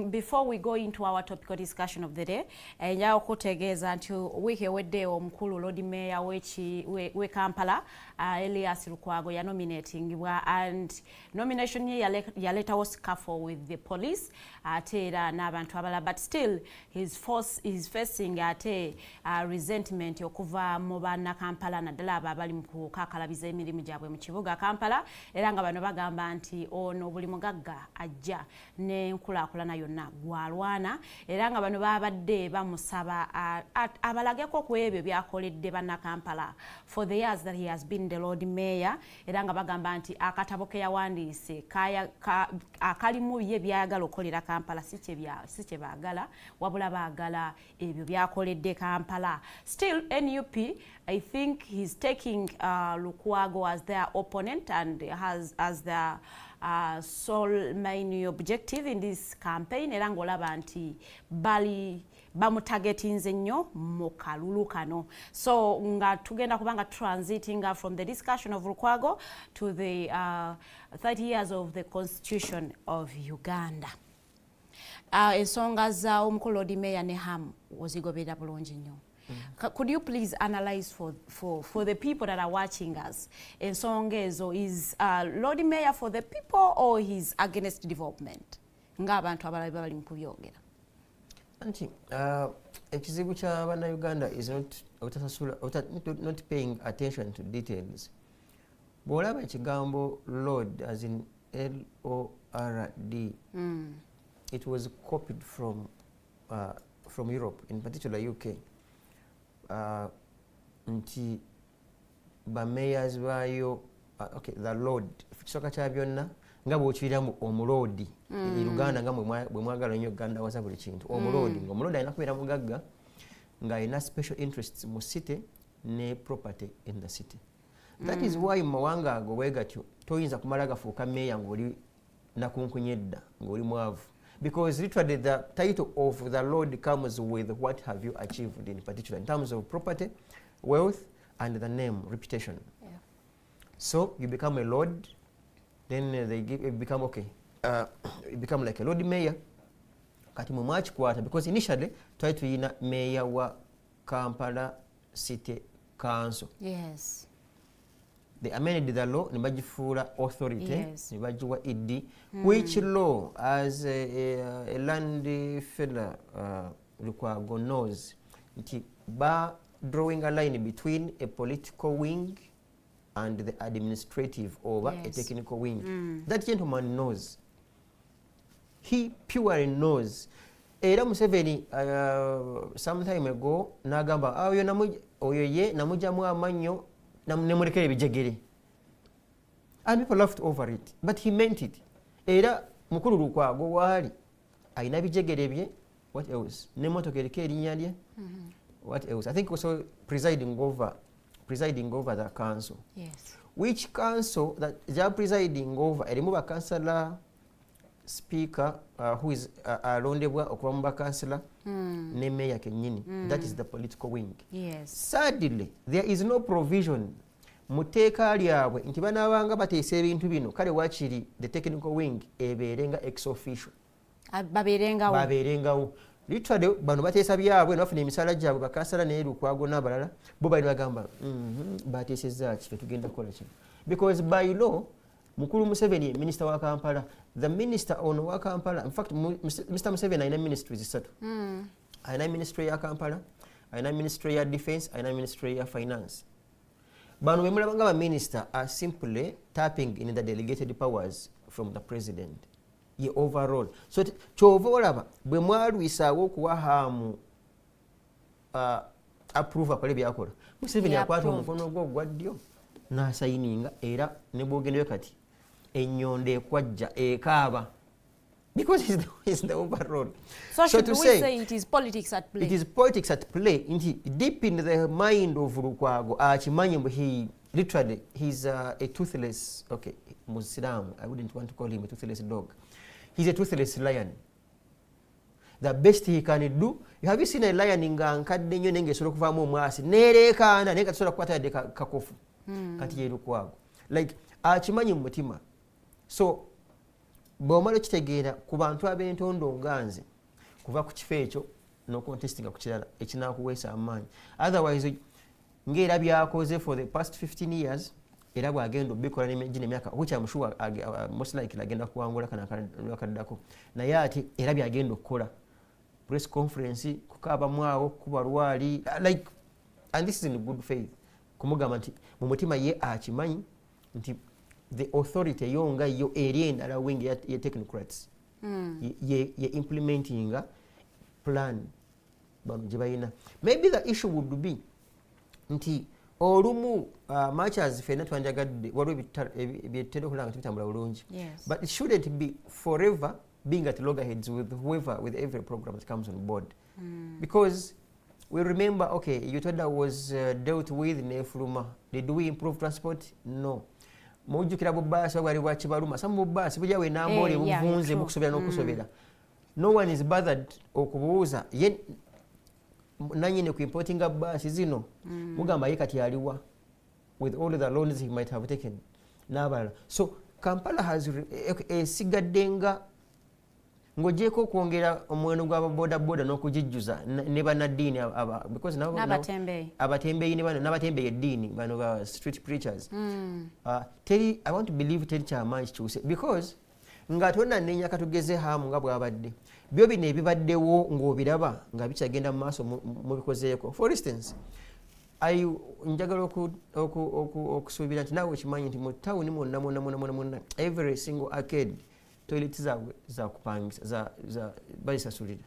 before we go into our topical discussion of the day, njao kutegeeza nti wiki ewedde omukulu Lord Mayor we Kampala Elias Lukwago ya nominatingibwa, and nomination ye yaletawo scuffle with the police ate era n'abantu abalala, but still he's facing ate resentment okuva mu banna Kampala naddala abo abali mu kukakalabiza emirimu gyabwe mu kibuga Kampala, era nga bano bagamba nti ono buli mugagga ajja ne nkulaakulana yonna gwalwana, era nga bano babadde bamusaba abalageko ku ebyo byakoledde banna Kampala for the years that he has been the Lord Mayor, era nga bagamba nti akatabo ke yawandiise akalimu ye byayagala okukolera Kampala si kye baagala, wabula baagala ebyo byakoledde Kampala. Still NUP, I think he's taking Lukwago as their opponent and has as their sole main objective in this campaign, era ng'olaba nti bali bamutagetinze nnyo mu kalulu kano. So nga tugenda kubanga transiting from the discussion of Lukwago to the 30 years of the Constitution of Uganda. Ensonga za omukulu Lord Mayor ne Ham ozigoberera bulungi nnyo. Could you please analyze for the people that are watching us? Ensonga ezo, is Lord Mayor for the people or he's against development? Nga abantu abalala bali mu kubyogera. Anti ekizibu kya bannayuganda is not paying attention to details. Bw'olaba ekigambo Lord as in L-O-R-D, it was copied from Europe, in particular UK. Nti ba mayors bayo okay, the Lord kisoka kya byonna nga bw'okiramu omulodi Uganda nga bwe mwagala nnyo Uganda wasa buli kintu omulodi ng'omulodi alina kubeera mugagga ng'alina special interests mu city ne property in the city. That is why mu mawanga ago bwegatyo toyinza kumala gafuuka meya ng'oli nakunkunyedda ng'oli mwavu, because literally the title of the Lord comes with what have you achieved in particular in terms of property, wealth, and the name, reputation. Yeah. So you become a Lord, then you become okay. You become like a Lord Mayor. Kati mu March quarter, because initially try to ina Mayor wa Kampala City Council. Yes. They amended the law, Nibajifuula Authority, yes. Nibajiwa ED, which law, as a land fella Lukwago knows, by drawing a line between a political wing and the administrative over a technical wing. That gentleman knows. He purely knows. Era Museveni some time ago nagamba oyo ye namujamu amanyo nemulekere bijegere, and people laughed over it, but he meant it. Era mukulu Lukwago waali alina bijegere bye, what else, nemotoka eriko erinnya lye, what else, I think also presiding over the council. Yes. Which council that they are presiding over erimu bakansala speaker who is alondebwa okuba mu bakansala ne meya kennyini. That is the political wing. Yes. Sadly, there is no provision mu teeka lyabwe nti banaabanga bateesa ebintu bino kale wakiri the technical wing ebeerenga ex officio. Babeerengawo. Literally bano bateesa byabwe nabafuna emisaala gyabwe bakansala ne Lukwago n'abalala bo bali bagamba bateesezza ki tugenda kukola kino, because by law Mukulu Museveni, Minister wa Kampala, the Minister on wa Kampala, in fact, Mr. Museveni aina ministries isatu. Aina ministry ya Kampala, aina ministry ya defense, aina ministry ya finance. bano bemulaba nga minister are simply tapping in the delegated powers from the president ye overall. So kyova olaba bwe mwalwisaawo okuwa haamu approve akole byakola, Museveni akwata omukono gwo ogwa ddyo n'asayininga, era ne bwogendeyo kati ennyonda ekwajja ekaaba, because he's the overall. So should we say it is politics at play? It is politics at play. Deep in the mind of Lukwago, he literally, he's a toothless, okay, Muslim. I wouldn't want to call him a toothless dog. He's a toothless lion. The best he can do, have you seen a lion in Gankade Nenge Sorokuvamu Masi, Nere Kana, Neka Sorakwata de Kakofu, Kati Lukwago. Like Archimanyi Mutima. So, bw'omala okitegeera ku bantu ab'entondo nganze kuva ku kifo ekyo n'okontestinga ku kirala ekinaakuweesa amaanyi, otherwise ng'era byakoze for the past 15 years era bw'agenda obikola n'emyaka emyaka which I'm sure most likely agenda kuwangula kanakaddako, naye ate era byagenda okukola press conference kukaabamu awo kuba lwali like, and this is in good faith, kumugamba nti mu mutima ye akimanyi nti the authority yonga yo eri endala wing ya technocrats ye implementing a plan bano gye balina. Maybe the issue would be nti olumu much as fena twanjagadde waliwo byetera okulaba nga tubitambula bulungi, but it shouldn't be forever being at loggerheads with whoever, with every program that comes on board, because we remember, okay, Utoda was dealt with in Efuluma. Did we improve transport? No. Mujukira bubasi wali wachibaluma, some bubasi bujja we nambole buvunze bukusobera n'okusobera. No one is bothered okubuuza ye nanyine ku importing bus zino mugamba ye kati aliwa with all the loans he might have taken n'abalala. So Kampala has esigaddenga ng'ogyeko okwongera omuwendo gw'ababodaboda n'okugijjuza ne bannaddiini because abatembeeyi n'abatembeeyi eddiini bano ba street preachers. I want to believe teri kyamaanyi kikyuse because nga tonnanneenya katugeze haamu nga bw'abadde byo bino ebibaddewo ng'obiraba nga bikyagenda mu maaso mubikozeeko. For instance, njagala okusuubira nti naawe okimanyi nti mu tawuni mwonna every single arcade toilets za kupangisa bazisasulira.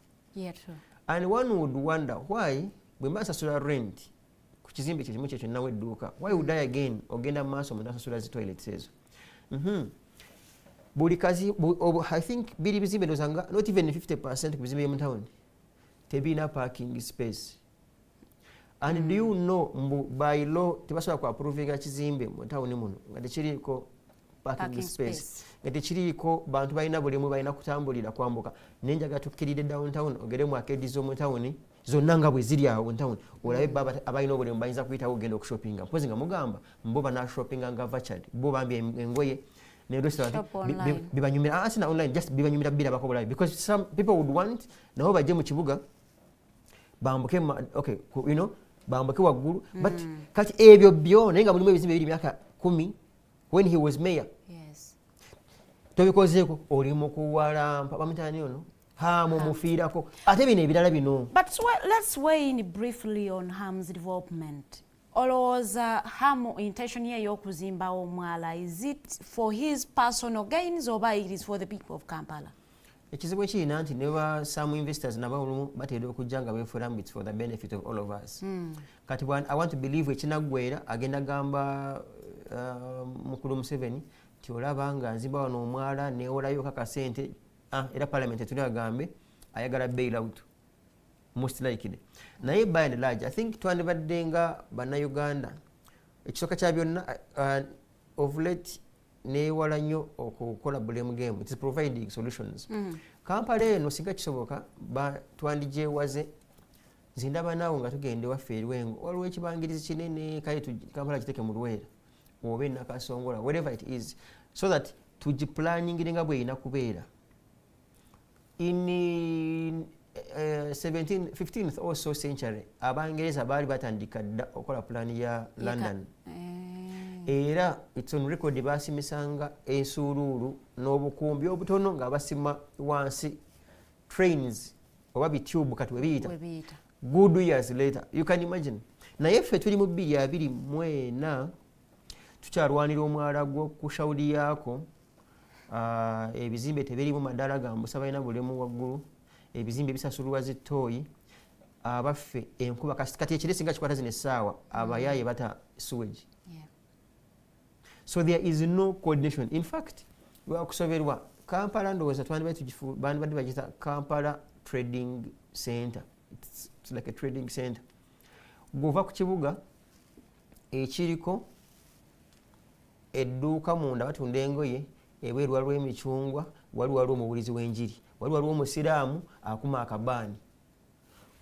And one would wonder why bwe mbasasula rent ku kizimbe kyekimu kyekyo nawe edduuka, why would I again ogenda mu maaso munasasula zi toilets ezo? Buli kazi I think biri bizimbe ndozanga not even 50% ku bizimbe by'omu town tebirina parking space. And do you know by law tebasobola ku approvinga kizimbe mu town muno nga tekiriiko parking space, nga tekiriiko bantu balina bulimu balina kutambulira kwambuka. Nenjaga tukkirire downtown ogere mu arcade z'omu town zonna nga bwe ziri awo mu town olabe abalina obulimu bayinza kuyitawo ogenda okushoppinga mpozi nga mugamba mbo banashoppinga nga virtually bo bambi engoye ne restaurant bibanyumira asina online just bibanyumira birabako bulabi because some people would want nabo bajje mu kibuga bambuke okay you know bambuke waggulu but kati ebyo byo naye nga mulimu ebizimbe biri myaka 10 when he was mayor. Yes. Tobikozeeko oli mu kuwalampa bamutani ono haamu mufiirako ate bino ebirala bino. But let's weigh in briefly on Ham's development. Olowooza Hamu intention ye y'okuzimba omwala, is it for his personal gains or it is for the people of Kampala? Ekizibu ekirina nti ne ba some investors nabo olumu batera okujja nga beefulamu it's for the benefit of all of us. Kati I want to believe ekinaggwera agenda gamba mukulu Museveni ti olaba nga nzimba wano omwala neewolayo kakasente era parliament etuli agambe ayagala bail out most likely. Naye by and large I think twandibadde nga bannayuganda ekisooka kya byonna of late neewala nnyo okukola blame game, it is providing solutions. Kampala eno singa kisoboka twandijeewaze zindaba naawe nga tugende waffe erwengo waliwo ekibangirizi kinene kale Kampala kiteke mu Lwera oba Nakasongola wherever it is so that tugiplaningire nga bweyina kubeera. In 15th or so century abangereza baali batandika dda okola plan ya London. Era it's on record basimisanga ensuuluulu n'obukumbi obutono nga basima wansi trains oba bitube kati webiyita good years later you can imagine. Naye ffe tuli mu 2024 tukyalwanira omwala gw'okushawudi yaako ebizimbe tebirimu maddaala gambusa balina bulemu waggulu ebizimbe bisasulwa zitooyi abaffe enkuba kati ekire singa kikwata zino essaawa abayaaye bata sewage. So there is no coordination. In fact, lwakusoberwa Kampala ndowooza bandibadde bagiyita Kampala Trading Center. It's like a trading center. Bw'ova ku kibuga ekiriko edduuka munda batunda engoye ebweru waliwo emicungwa waliwo omubulizi w'enjiri waliwo omusiraamu akuma akabaani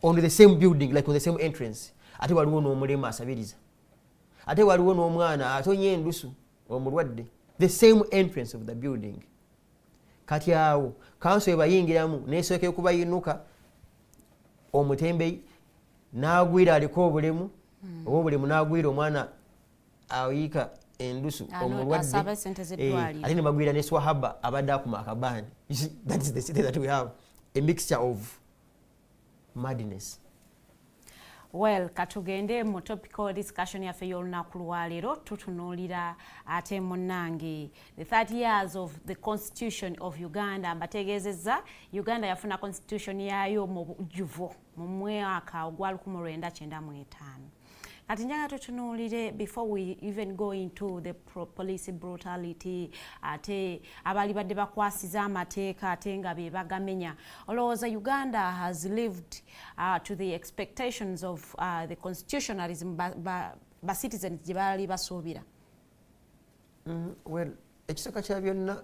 on the same building, like on the same entrance. Ate waliwo n'omulema asabiriza ate waliwo n'omwana atonye endusu omulwadde, the same entrance of the building. Kati awo kanso ebayingiramu nesooka okubayinuka omutembeyi n'agwira aliko obulemu oba obulemu n'agwira omwana ayiika endusu omulwadde ate ne bagwira ne swahaba abadde akuma akabaani. That is the city that we have, a mixture of madness. Well, katugende mu topical discussion yaffe y'olunaku lwaleero tutunuulira ate munnange the 30 years of the constitution of Uganda. Mbategeezezza Uganda yafuna constitution yaayo mu bujjuvu mu mwaka ogwa 1995. Kati njagala tutunuulire before we even go into the police brutality ate abali badde bakwasiza amateeka ate nga be bagamenya. Olowooza Uganda has lived to the expectations of the constitutionalism ba citizens gye baali basuubira? Well, ekisaka kya byonna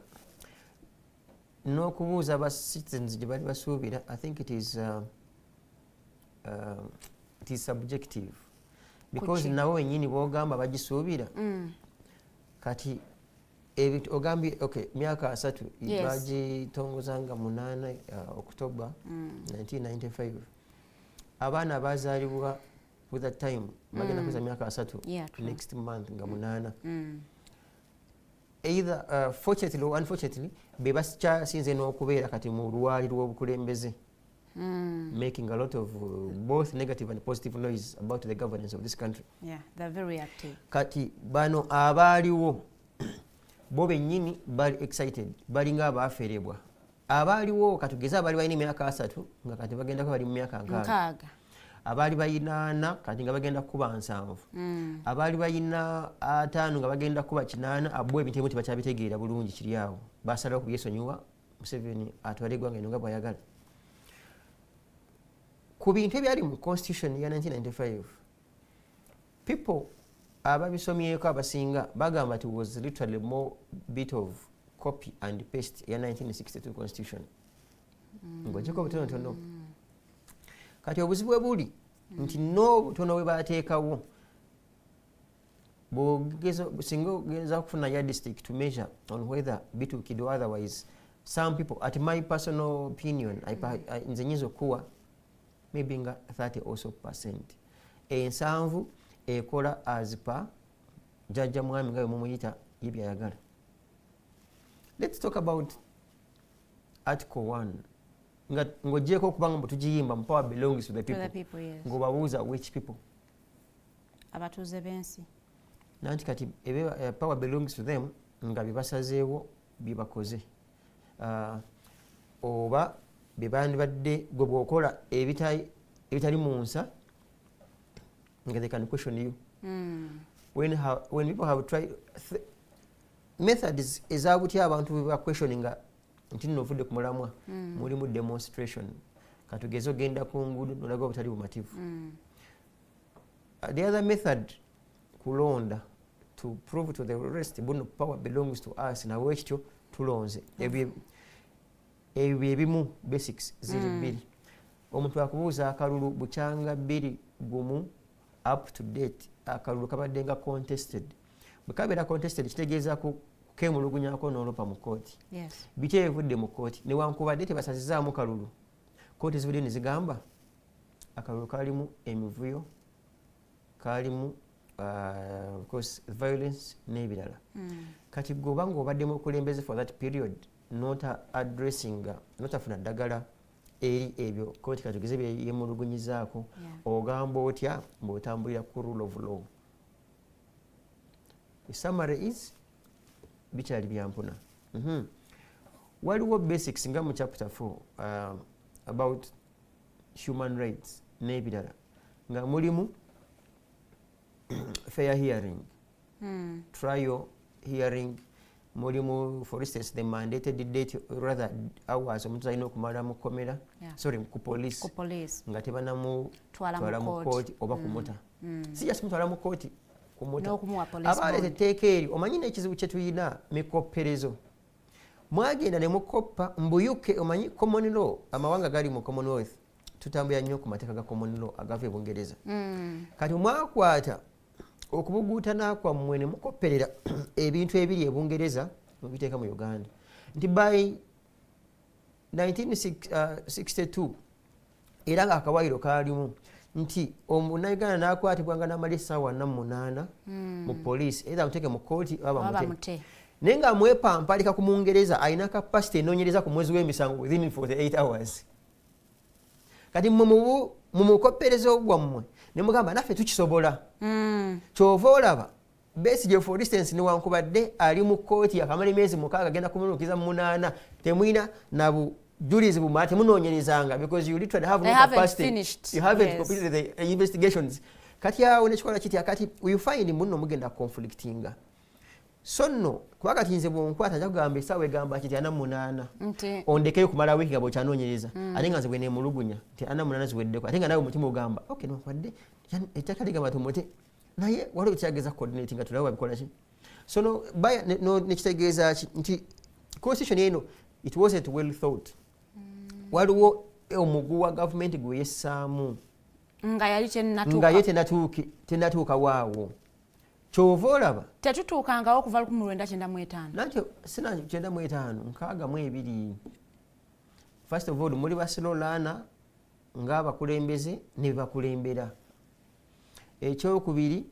n'okubuuza ba citizens gye baali basuubira, I think it is subjective. Because nawe nyini bwogamba bagisuubira kati ogambye okay myaka 3 bagitongozanga 8 October 1995 abaana bazaalibwa with that time bagenda kuza myaka 3 next month nga 8 either fortunately or unfortunately be bakyasinze n'okubeera kati mu lwali lw'obukulembeze. Making a lot of both negative and positive noise about the governance of this country. Yeah, they're very active. Kati bano abaaliwo bo bennyini bali excited, balinga abaaferebwa. Abaaliwo katugeza abali balina emyaka 3 nga kati bagenda ko bali mu myaka 6. Abaali balina 4 kati nga bagenda kuba 7. Abaali balina 5 nga bagenda kuba 8 abwe ebintu tebakyabitegeera bulungi kiri awo. Basalawo kubyesonyiwa Museveni atwale eggwanga eno nga bw'ayagala. Ku bintu ebyali mu constitution ya 1995 people ababisomyeko abasinga bagamba it was literally more bit of copy and paste ya 1962 constitution. Ngojeko butonotono kati obuzibu bwe buli nti n'obutono bwe bateekawo singa ogenza kufuna ya district to measure on whether bitukidde or otherwise. Some people, at my personal opinion, nze nyinza okuwa maybe nga 30 also %. Ensanvu ekola as per jajja mwami nga mumuyita yebyayagala. Let's talk about Article 1. Ng'ogyeko okubanga tugiyimba power belongs to the people. Yes. Ng'obabuuza which people? Abatuuze b'ensi. Nanti kati power belongs to them nga bibasazeewo bibakoze. Oba bebandibadde gwe bw'okola ebitali mu nsa nga they can question you. When people have tried methods ezabutya abantu bwe ba questioninga nti nno ovudde ku mulamwa mulimu demonstration katugeze ogenda ku nguudo nolaga obutali bumativu. The other method kulonda to prove to the rest buno power belongs to us na wekityo tulonze ebyo ebimu basics ziri bbiri. Omuntu akubuuza akalulu bukyanga 2 gumu up to date akalulu kabadde nga contested. Bwe kabeera contested kitegeeza kemulugunyako n'olopa mu kooti. Biki ebivudde mu kooti newankubadde tebasazizaamu kalulu kooti zibudde ne zigamba akalulu kalimu emivuyo kalimu of course violence n'ebirala. Kati gwe oba ng'obaddemu okulembeze for that period not addressing not afuna ddagala eri ebyo kooti katugeze byemulugunyizaako ogamba otya bw'otambulira ku rule of law. The summary is bikyali byampuna. Waliwo basics nga mu chapter 4 about human rights n'ebirala nga mulimu fair hearing, trial hearing, mulimu for instance the mandated date rather hours omuntu alina okumala mu komera sorry ku police nga tebanamutwala mu kooti oba kumuta si just mutwala mu kooti kumuta abaleeta etteeka eri omanyi n'ekizibu kye tulina mikopperezo mwagenda ne mukoppa mbuyuke omanyi common law amawanga gali mu commonwealth tutambula nnyo ku mateeka ga common law agava e Bungereza kati mwakwata okubuguutana kwammwe ne mukopperera ebintu ebiri e Bungereza mubiteeka mu Uganda nti by 1962 era nga akawaayiro kaalimu nti omunnayuganda n'akwatibwanga n'amala essaawa 48 mu poliisi era muteeke mu kooti aba mute naye nga mwepampalika ku Mungereza alina kapasite enoonyereza ku mwezi w'emisango within 48 hours kati mu mukoppereza ogwammwe ne mugamba naffe tukisobola kyova olaba Besigye for instance newankubadde ali mu kooti akamala emyezi 6 agenda kumulukiza mu 8 temwina na bujulizi bumala temunoonyerezanga because you literally have no capacity, you haven't completed the investigations kati awo nekikola kitya kati you find muno mugenda conflictinga so nno kuba kati nze bwonkwata nja kugamba essaawa egamba kiti 48 ondekeyo kumala wiiki nga bwokyanoonyereza ate nga nze bwe neemulugunya nti 48 ziweddeko ate nga nawe omutima ogamba okay newankubadde ettaka ligamba tumute naye waliwo kyageza coordinate nga tulawe babikola ki so no nekitegeeza nti constitution eno it wasn't well thought waliwo omugu wa government gwe yessaamu nga yali ye tenatuuka waawo kyova olaba tetutuukangawo okuva 1995 nakyo sina 95 62 first of all muli basilolana ng'abakulembeze ne bakulembera ekyokubiri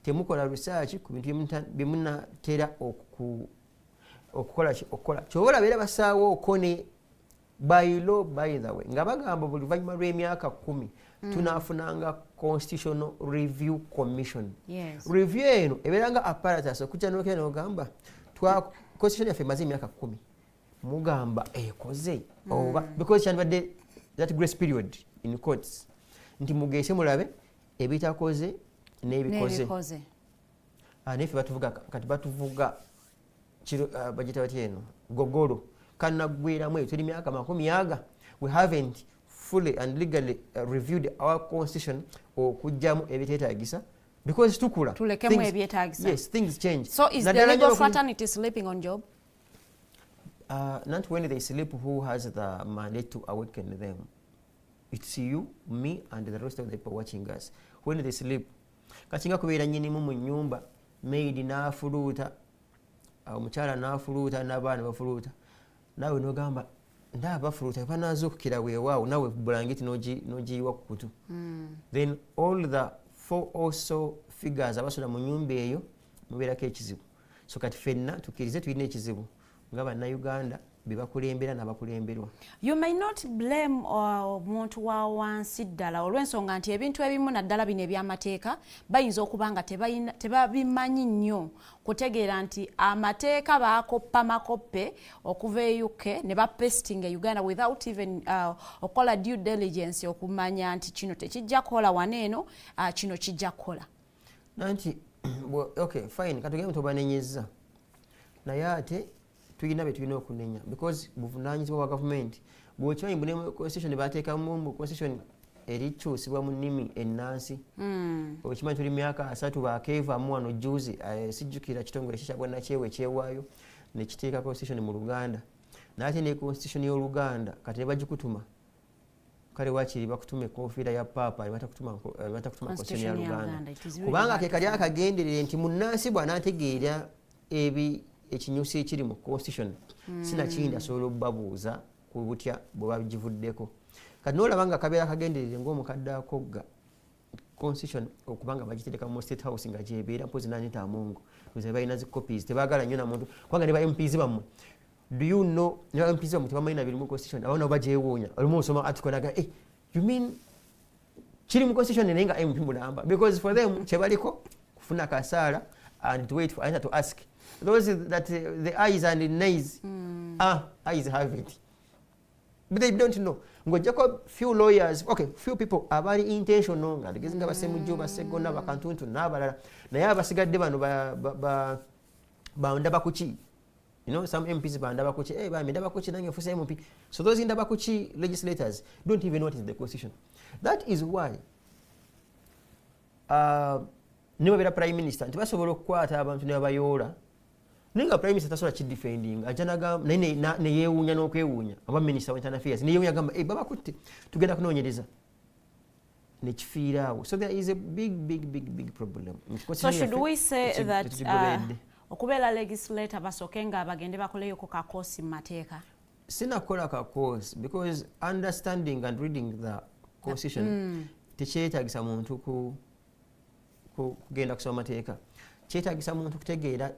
temukola research ku bintu byemunatera okukola kyova olaba era basaawo okone by law by the way nga bagamba buli luvannyuma lw'emyaka 10 tunafunanga constitutional review commission review eno ebeera nga apparatus okujja n'ogamba constitution yaffe emaze emyaka 10 mugamba ekoze oba because kyandibadde that grace period in courts nti mugeese mulabe ebitakoze n'ebikoze nefe batuvuga kati batuvuga bagita bati eno gogolo kanagwiramu tuli myaka 10 we haven't fully and legally reviewed our constitution okujjamu ebiteetaagisa because tukula tulekemu ebyetaagisa yes things change so is the legal fraternity sleeping on job not when they sleep who has the mandate to awaken them it's you me and the rest of the people watching us when they sleep kakinga kubeera nnyinimu mu nnyumba maid n'afuluuta omukyala n'afuluuta n'abaana bafuluuta naawe n'ogamba ndabafuluuta banazuukukira weewaawo naawe bulangiti n'ogiyiwa ku kutu then all the 4 also figures abasula mu nnyumba eyo mubeerako ekizibu so kati ffenna tukkirize tulina ekizibu nga bannayuganda bebakulembera n'abakulemberwa. You may not blame omuntu wa wansi ddala olw'ensonga nti ebintu ebimu naddala bino eby'amateeka bayinza okuba nga tebabimanyi nnyo kutegeera nti amateeka baakoppa makoppe okuva e UK ne bapestinga e Uganda without even okola due diligence okumanya nti kino tekijja kukola waneeno kino kijja kukola. Nanti okay fine katugende tobanenyeza naye ate tuyina betulina okunenya because buvunaanyizibwa bwa government bw'okimanyi bune constitution bateekamu mu constitution erikyusibwa mu nnimi ennansi okimanyi tuli myaka 3 bakeevaamu wano juzi sijjukira kitongole kikyabwa nakyewa ekyewaayo nekiteeka constitution mu Luganda naye ate ne constitution y'Oluganda kati ne bagikutuma kale wakiri bakutume konfiira ya papa batakutuma constitution ya Luganda kubanga ke kali akagenderere nti munnansi bw'anaategeera ekinyusi ekiri mu constitution sina kindi asobola okubabuuza ku butya bwe bagivuddeko kati n'olaba nga kabeera kagenderere ng'omukadde akogga constitution okubanga bagitereka mu state house nga gyebeera mpozi n'anita amungu ze balina zi copies tebaagala nnyo na muntu kubanga ne ba MPs bammwe do you know ne ba MPs bammwe tebamanyi na biri mu constitution abaana bagyewuunya olumu osoma article naga you mean kiri mu constitution naye nga MP mulamba because for them kye baliko kufuna kasaala and to wait for answer to ask. Those that the eyes and the nays, eyes have it. But they don't know. Ngojako few lawyers, okay, few people are very intentional nga tegezinga basemujjo basegona bakantuntu n'abalala naye abasigadde bano bandaba kuki. You know, some MPs bandaba kuki, ndaba kuki nange nfuse MP. So those ndaba kuki legislators don't even know what is the constitution. That is why niba bera prime minister nti basobola okukwata abantu ne babayoola ninga prime minister tasobola kidefending ajanaga ne yeewuunya n'okwewuunya aba minister of internal affairs ne yeewuunya gamba baba kutte tugenda kunoonyereza ne kifiiraawo. So there is a big problem. So should we say that okubeera legislator basooke nga bagende bakoleyo ku kakoosi mu mateeka? Sinakola kakoosi because understanding and reading the constitution tekyetagisa muntu kugenda kusoma mateeka, kyetagisa muntu kutegeera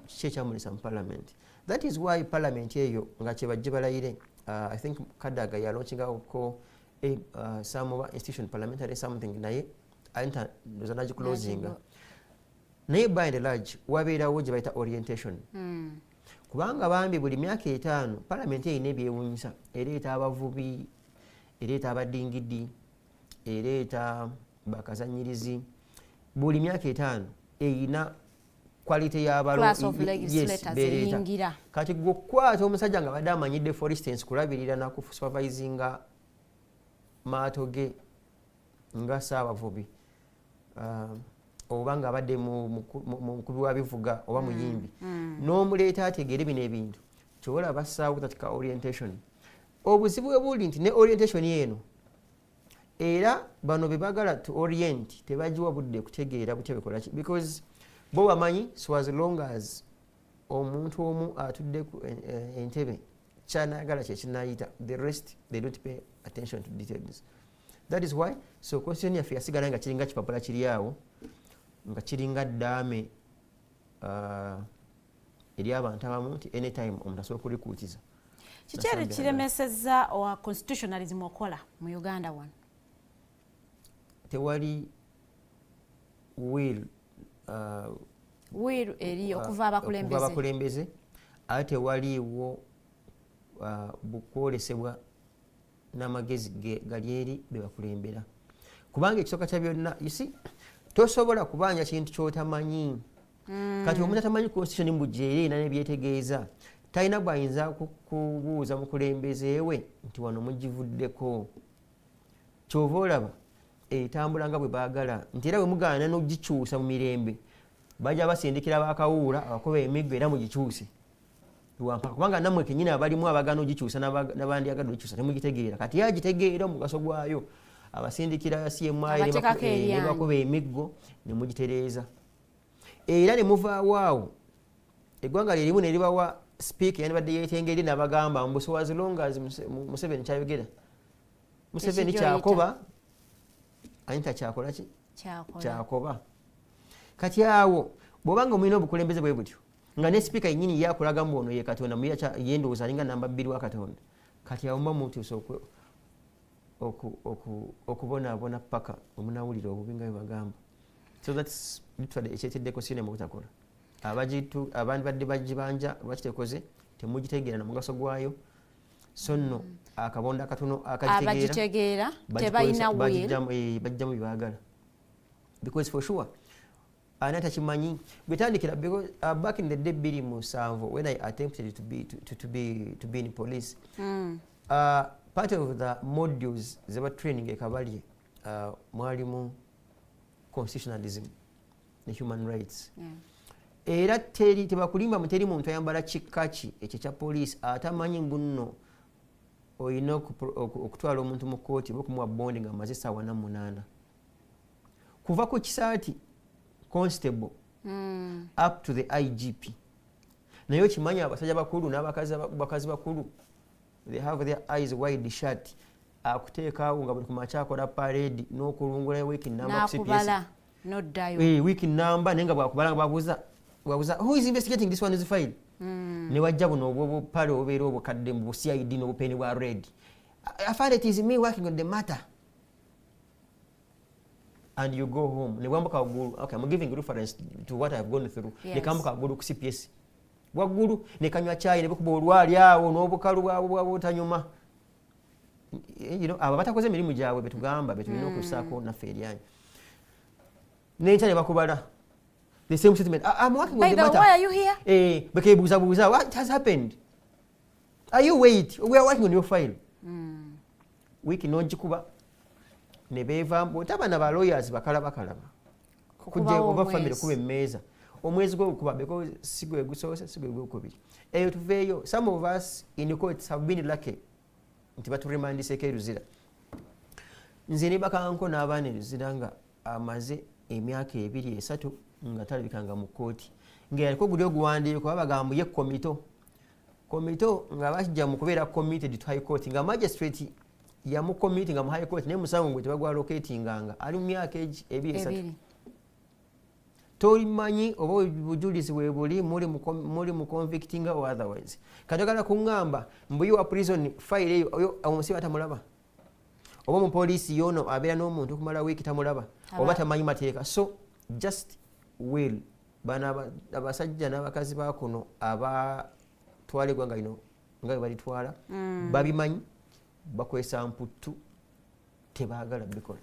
kiki ekyamulisa mu parliament. That is why parliament eyo nga kyebajje balayire, I think Kadaga yalaunchingako some of institution parliamentary something naye anta ndoza closing naye by and large wabeerawo gye bayita orientation kubanga bambi buli myaka 5 parliament eyina ebyewuunyisa, ereeta abavubi, ereeta abadingidi, ereeta bakazanyirizi. Buli myaka 5 eyina quality y'abalongo. Kati gwokwata omusajja nga badde amanyidde for instance kulabirira nakusupervisinga maato ge nga saabavubi oba nga badde mukubi wa bivuga oba muyimbi n'omuleeta ategeere bino ebintu kyobola bassaawo tatika orientation. Obuzibu bwe buli nti ne orientation eno era bano bebagala to orient tebajiwa budde kutegeera butya bikola ki because bo bamanyi so as long as omuntu omu atudde ku entebe kyanagala kyekinayita the rest they don't pay attention to details. That is why so constitution yaffe yasigala nga kiringa kipapula kiri awo nga kiringa ddaame eri abantu abamu nti anytime omuntu asobola okulikuutiza. Kiki kiremesezza owa constitutionalism okola mu Uganda wano? Tewali will eri okuva abakulembeze ate waliwo bukwolesebwa n'amagezi gali eri bebakulembera kubanga ekisooka kya byonna isi tosobola kubanja kintu kyotamanyi kati omuntu atamanyi constitution mbujeeri n'ebyetegeeza talina bwayinza kubuuza mukulembeze we nti wano mugivuddeko kyova olaba etambula nga bwe baagala nti era bwe mugaana n'ogikyusa mu mirembe bajja basindikira bakawuula abakuba emiggo era mugikyuse lwampaka kubanga nammwe kennyini abalimu abagaana ogikyusa n'abandyagadde ogikyusa temugitegeera kati yagitegeera omugaso gwayo abasindikira CMI ne bakuba emiggo ne mugitereeza era ne muvaawo awo eggwanga lyerimu ne libawa speaker yandibadde yeetengeri n'abagamba mbuso as long as Museveni kyayogera Museveni kyakoba ayinta kyakola ki kyakoba. Kati awo bw'obanga omulina obukulembeze bwe butyo nga ne speaker yennyini yakulaga mbu ono ye Katonda yendowooza alinga namba 2 wa Katonda kati awo mba mutuusa okubonaabona paka omunawulira obubi nga bwebagamba. So that's literally ekyeteddeko sinema obutakola abantu badde bagibanja lwakitekoze temugitegeera na mugaso gwayo so nno akabonda akatono akagitegeera tebalina bajjamu byebagala because for sure anata kimanyi gwetandikira because back in the day 2007 when I attempted to be in police part of the modules zeba training ekabalye mwalimu constitutionalism ne human rights era tebakulimba muteri muntu ayambala kikaki ekyo kya police atamanyi mbuno oyina okutwala omuntu mu kooti okumuwa bondi nga amaze essaawa 8 kuva ku kisaati constable up to the IGP naye okimanyi abasajja bakulu n'abakazi bakulu they have their eyes wide shut akuteekaawo nga buli kumakya akola parade n'okulungula week number week number naye nga bwakubala nga babuuza who is investigating this one is file ne wajja buno obupale obubeera obukadde mu CID n'obupeni bwa red I find it is me working on the matter and you go home ne wambuka waggulu, okay, I'm giving reference to what I've gone through. Ne kambuka waggulu ku CPS waggulu ne kanywa chai ne bukuba olwali awo n'obukalu bwabwe butanyuma. Abo batakoze emirimu gyabwe betugamba betulina okusaako naffe eryanyi n'enkya ne bakubala the same statement. I'm working on the matter. Why are you here? Bekebuuzabuuza, what has happened? Are you wait? We are working on your file. Wiki n'ogikuba ne beevambu tabana ba lawyers bakalaba kujja oba family kuba emmeeza omwezi gw'okuba because sigwe gusoose sigwe gw'okubiri eyo tuveeyo. Some of us in courts have been lucky nti baturemandiseko eruzira. Nze ne bakanko n'abaana eruzira nga amaze emyaka 2-3 nga talabikanga mu kooti ng'aliko guli oguwandiiko babagamba ye komito nga bajja mu kubeera committed to high court nga magistrate yamu committee nga mu high court naye musango gwe tebagwa locatinganga ali mu myaka 2-3. Tolimanyi oba obujulizi bwe buli muli mu convictinga or otherwise. Katagala kuŋŋamba mbuyi wa prison file eyo omusibe atamulaba oba mu poliisi yono abeera n'omuntu okumala wiiki tamulaba oba tamanyi mateeka. So just will bana abasajja n'abakazi ba kuno abatwala eggwanga lino nga bwe balitwala babimanyi bakwesa mputtu tebaagala bikola.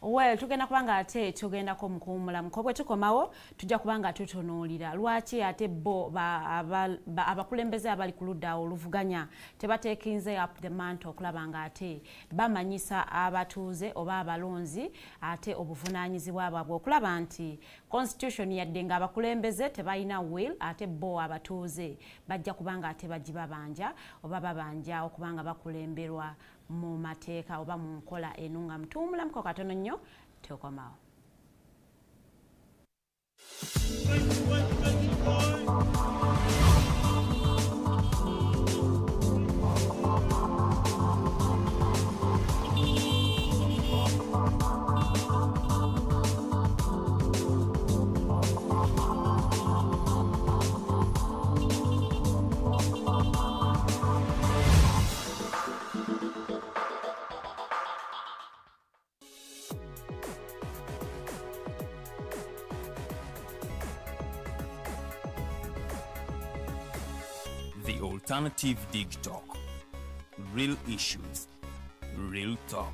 Well, tugenda kubanga ate tugendako mu kuwummulamu ko bwe tukomawo tujja kubanga tutunuulira lwaki ate bo abakulembeze abali ku ludda oluvuganya tebateekinze up the mantle okulaba nga ate bamanyisa abatuuze oba abalonzi ate obuvunaanyizibwa bwabwe okulaba nti constitution yadde nga abakulembeze tebalina will ate bo abatuuze bajja kubanga ate bagibabanja oba babanja okubanga bakulemberwa mu mateeka oba mu nkola enunga mutuwummulamuko katono nnyo tukomawo. The Alternative Dig Talk. Real issues, real talk.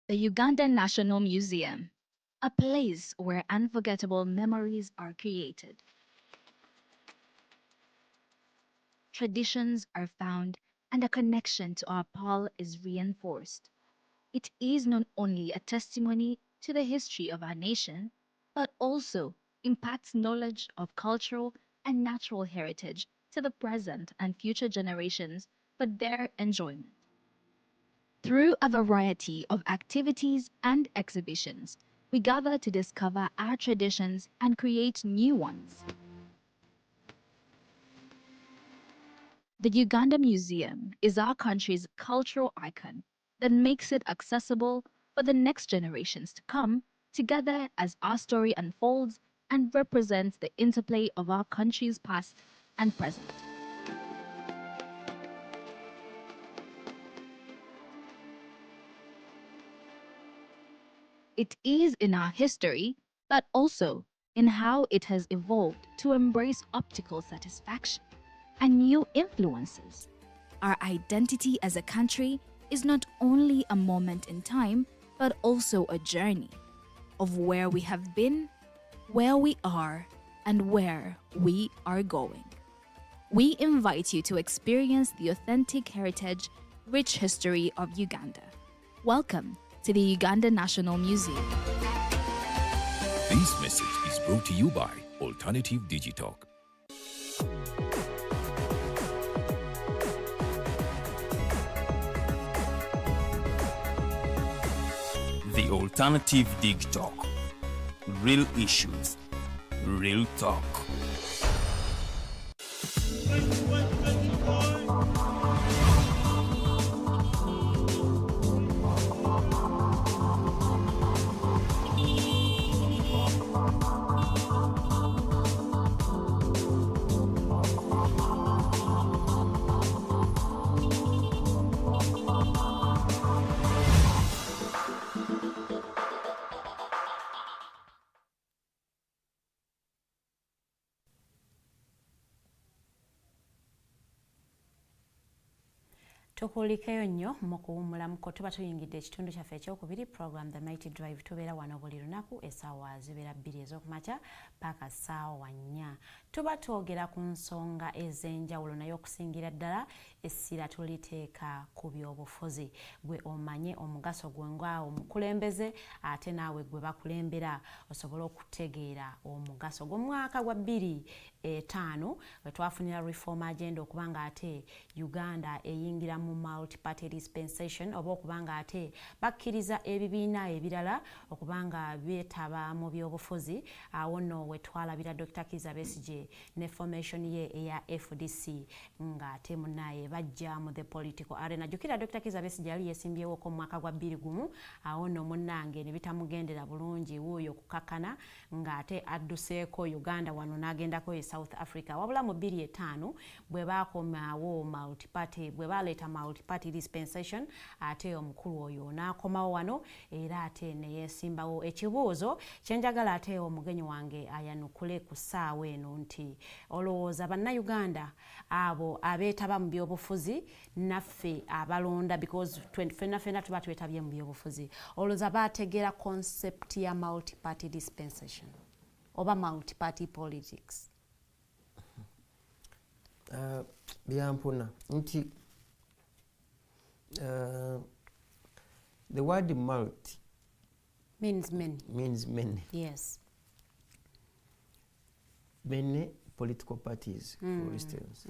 The Ugandan National Museum, a place where unforgettable memories are created. Traditions are found and a connection to our Pearl is reinforced. It is not only a testimony to the history of our nation, but also impacts knowledge of cultural and natural heritage to the present and future generations for their enjoyment. Through a variety of activities and exhibitions, we gather to discover our traditions and create new ones. The Uganda Museum is our country's cultural icon that makes it accessible for the next generations to come together as our story unfolds and represents the interplay of our country's past and present. It is in our history, but also in how it has evolved to embrace optical satisfaction and new influences. Our identity as a country is not only a moment in time, but also a journey of where we have been, where we are, and where we are going. We invite you to experience the authentic heritage, rich history of Uganda. Welcome to the Uganda National Museum. This message is brought to you by Alternative Digitalk. The Alternative Dig Talk. Real issues, real talk. tukulikeyo nnyo mu kuwummulamuko tuba tuyingidde ekitundu kyaffe ekyokubiri program The Mighty Drive tubeera wano buli lunaku essaawa zibeera 2 ez'okumakya paka ssaawa 4 tuba twogera ku nsonga ez'enjawulo naye okusingira ddala essira tuliteeka ku byobufuzi gwe omanye omugaso gwe nga omukulembeze ate naawe gwe bakulembera osobola okutegeera omugaso gw'omwaka gwa 2005 we twafunira reform agenda okubanga ate Uganda eyingira mu multi-party dispensation oba okubanga ate bakkiriza ebibiina ebirala okubanga beetaba mu byobufuzi awo nno we twalabira Dr. Kizza Besigye ne formation ye eya FDC nga ate munaye bajja mu the political arena. Jukira Dr. Kizza Besigye yali yesimbyewo ko mwaka gwa 2021 awo nno munnange ne bitamugendera bulungi wuuyo kukakana nga ate adduseeko Uganda wano n'agendako e South Africa wabula mu 2005 bwe bakomawo multi-party bwe baleeta multi-party dispensation ate omukulu oyo n'akomawo wano era ate ne yesimbawo ekibuuzo kyenjagala ate omugenyi wange ayanukule ku ssaawa eno nti olowooza bannayuganda abo abeetaba mu byobufuzi naffe abalonda because ffenna tuba twetabye mu byobufuzi olowooza baategeera concept ya multi-party dispensation oba multi-party politics? Byampuna nti the word multi means many. Means many. Yes. Many political parties, for instance.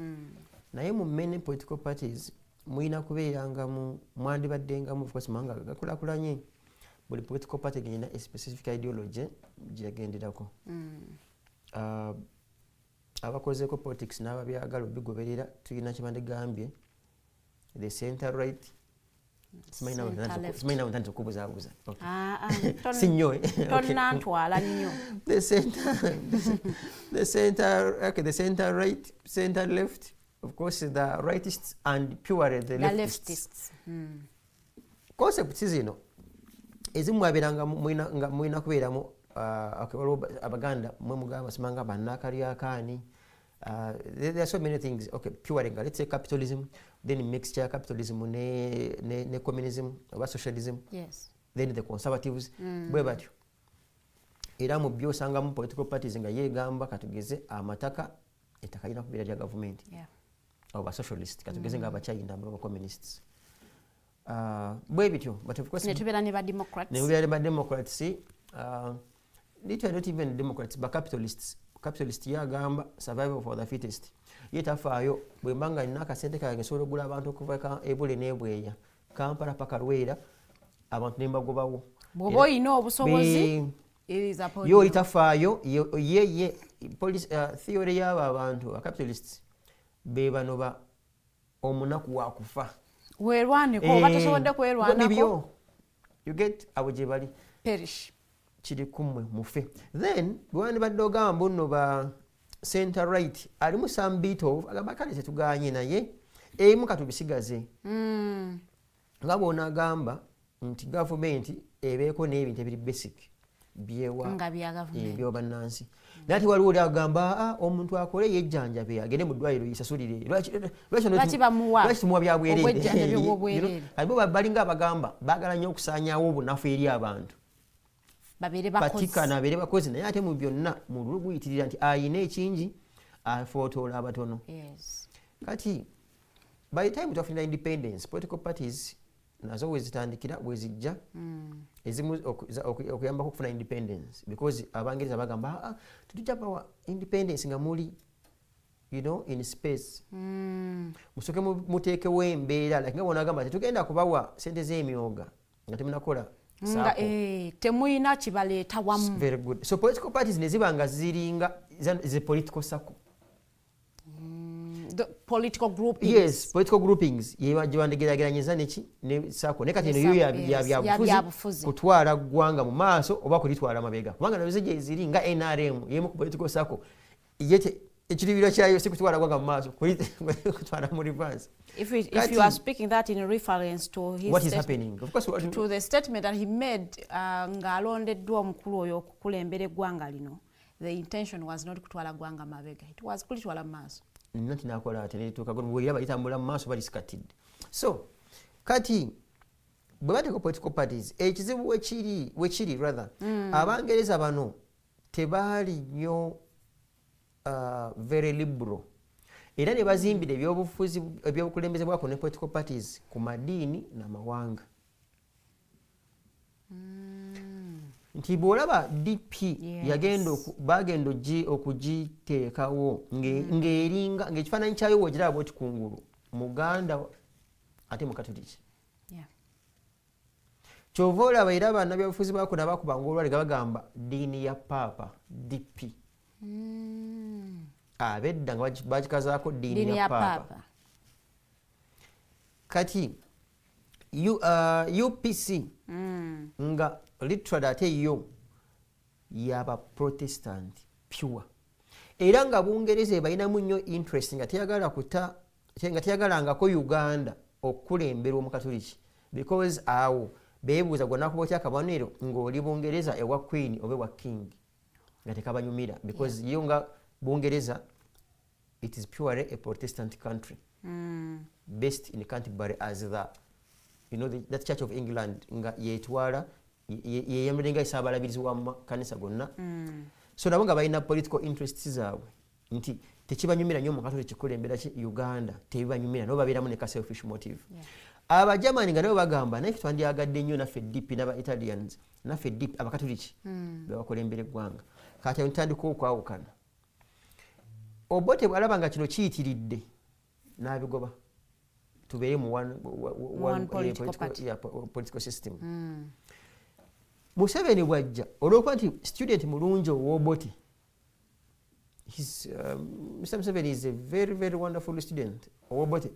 Naye mu many political parties muyina kubeerangamu mwandibaddengamu of course manga gakulakulanye buli political party genda a specific ideology gyegenderako. Abakozeko politics n'ababyagala obigoberera tulina kye bandigambye the center right simaina wantandika okubuzaabuza sinyo tonnantwala nnyo the center right, center left, of course the rightists and purely the leftists. Concepts zino ezimu mwabeeranga mulina kubeeramu abaganda mwe mugamba simanga bannakaryakaani. There are so many things. Okay, pure, let's say capitalism, then mixture capitalism, ne communism, or socialism. Yes. Then the conservatives. Bwe batyo. Era mu byosanga mu political parties nga yegamba katugeze amataka ettaka lina kubeera lya government. Yeah. Oba socialist katugeze nga abachayina aba communists. Bwe bityo, but of course ne tubeera ne ba democrats. Ne tubeera ne ba democrats. Not even democrats, but capitalists. Capitalist yagamba survival for the fittest. Yetafaayo bwe mbanga nina akasente kange nsobola okugula abantu okuva ebule n'ebweya Kampala paka Lwera abantu ne mbagobawo. Bw'oba olina obusobozi yo litafaayo ye theory y'abo abantu capitalists be bano ba omunaku wa kufa. Weerwaneko oba tosobodde kwerwanako. You get abo gye bali. Perish. Chiri kumwe mufe. Then bwani badde ogamba nno ba center right alimu some bit of agamba kale tetuganye naye emu katubisigaze. Nga bona agamba nti government ebeeko n'ebintu ebiri basic byewa nga bya government ebyo bannansi. Nati waliwo oli agamba omuntu akole yejjanjabe agende mu ddwaliro yisasulire lwaki bamuwa bya bwerere. Abo balinga abagamba baagala nnyo okusaanyaawo obunafu eri abantu. Patikana babere bakozi naye ate mu byonna mu lulu guyitirira nti ayina ekingi afootola abatono. Yes. Kati by the time tufunira independence political parties nazo wezitandikira wezijja ezimu okuyambako okufuna independence because abangereza bagamba tutujja bawa independence nga muli in space. Musoke muteekewo embeera like nga bonagamba tetugenda kubawa sente z'emyoga nga temunakola nga temuyina kibaleeta wamu. Very good. So political parties nezibanga ziringa the political circle. The political groupings. Yes, political groupings. Yebandegeraganyeza neki ne circle. Ne kati eno byabufuzi kutwala ggwanga mu maaso oba kulitwala mabega. Kubanga nazo zije ziringa NRM yemu ku political circle. Yete ekiribiro kyayo si kutwala ggwanga mu maaso kutwala mu reverse. If you are speaking that in reference to his what is happening, of course, to the statement that he made ng'alondeddwa omukulu oyo okukulembera eggwanga lino, the intention was not kutwala ggwanga mabega, it was kulitwala mu maaso. Nati nakola ate ne tuka bwe yaba itambula mu maaso bali skatid. So kati bwe bateeka political parties ekizibu wekiri rather abangereza bano tebaali nnyo very liberal era ne bazimbira ebyobufuzi ebyobukulembezebwako ne political parties ku madiini n'amawanga nti bw'olaba DP bagenda okugiteekawo ng'eringa ng'ekifaananyi kyayo woogiraba bwoti kungulu muganda ate mukatoliki kyova olaba era bannabyabufuzi baako nabakubanga olwale nga bagamba diini ya paapa DP abedda nga bagikazaako diini ya paapa kati UPC nga literally ate yo yaba protestant pure era nga bungereza balinamu nnyo interest nga teyagalangako Uganda okukulembera omukatoliki because awo beebuuza gonna kuba otya akabonero ng'oli bungereza ewa queen oba ewa king nga tekabanyumira because yo nga bungereza it is purely a protestant country based in Canterbury as the that Church of England nga yetwala yeyemberenga isabalabirizi wa makanisa gonna so nabo nga balina political interests zaabwe nti tekibanyumira nnyo mukatoliki kulembera ki Uganda tebibanyumira nabo babeeramu ne ka selfish motive Abajamani nga nabo bagamba naffe twandyagadde nnyo naffe DP n'aba Italians naffe DP abakatoliki bebakulembera eggwanga kati ntandika okwawukana Obote bw'alaba nga kino kiyitiridde n'abigoba tubeere mu one political system Museveni bwajja olw'okuba nti student mulungi ow'Obote Mr. Museveni is a very very wonderful student ow'Obote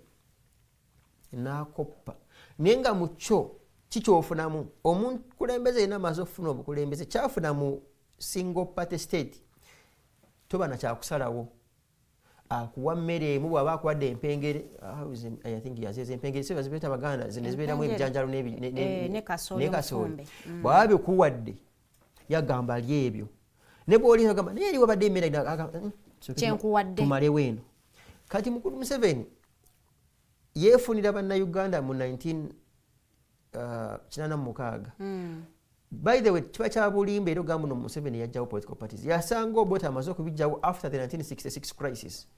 n'akoppa naye nga mu kyo kikyofunamu omukulembeze yenna amaze okufuna obukulembeze kyafuna mu single party state toba na kyakusalawo akuwa mmere emu bw'aba akuwadde empengere I think yazeza empengere so bazibeta baganda zino zibeeramu ebijanjalo ne kasooli bw'aba bikuwadde yagamba ali ebyo ne bw'oli agamba naye eri wabadde emmere kyenkuwadde tumalewo eno kati mukulu Museveni yeefunira bannayuganda mu 1986 by the way kiba kya bulimba era ogamba no Museveni yajjawo political parties yasanga Obote amaze okubijjawo after the 1966 crisis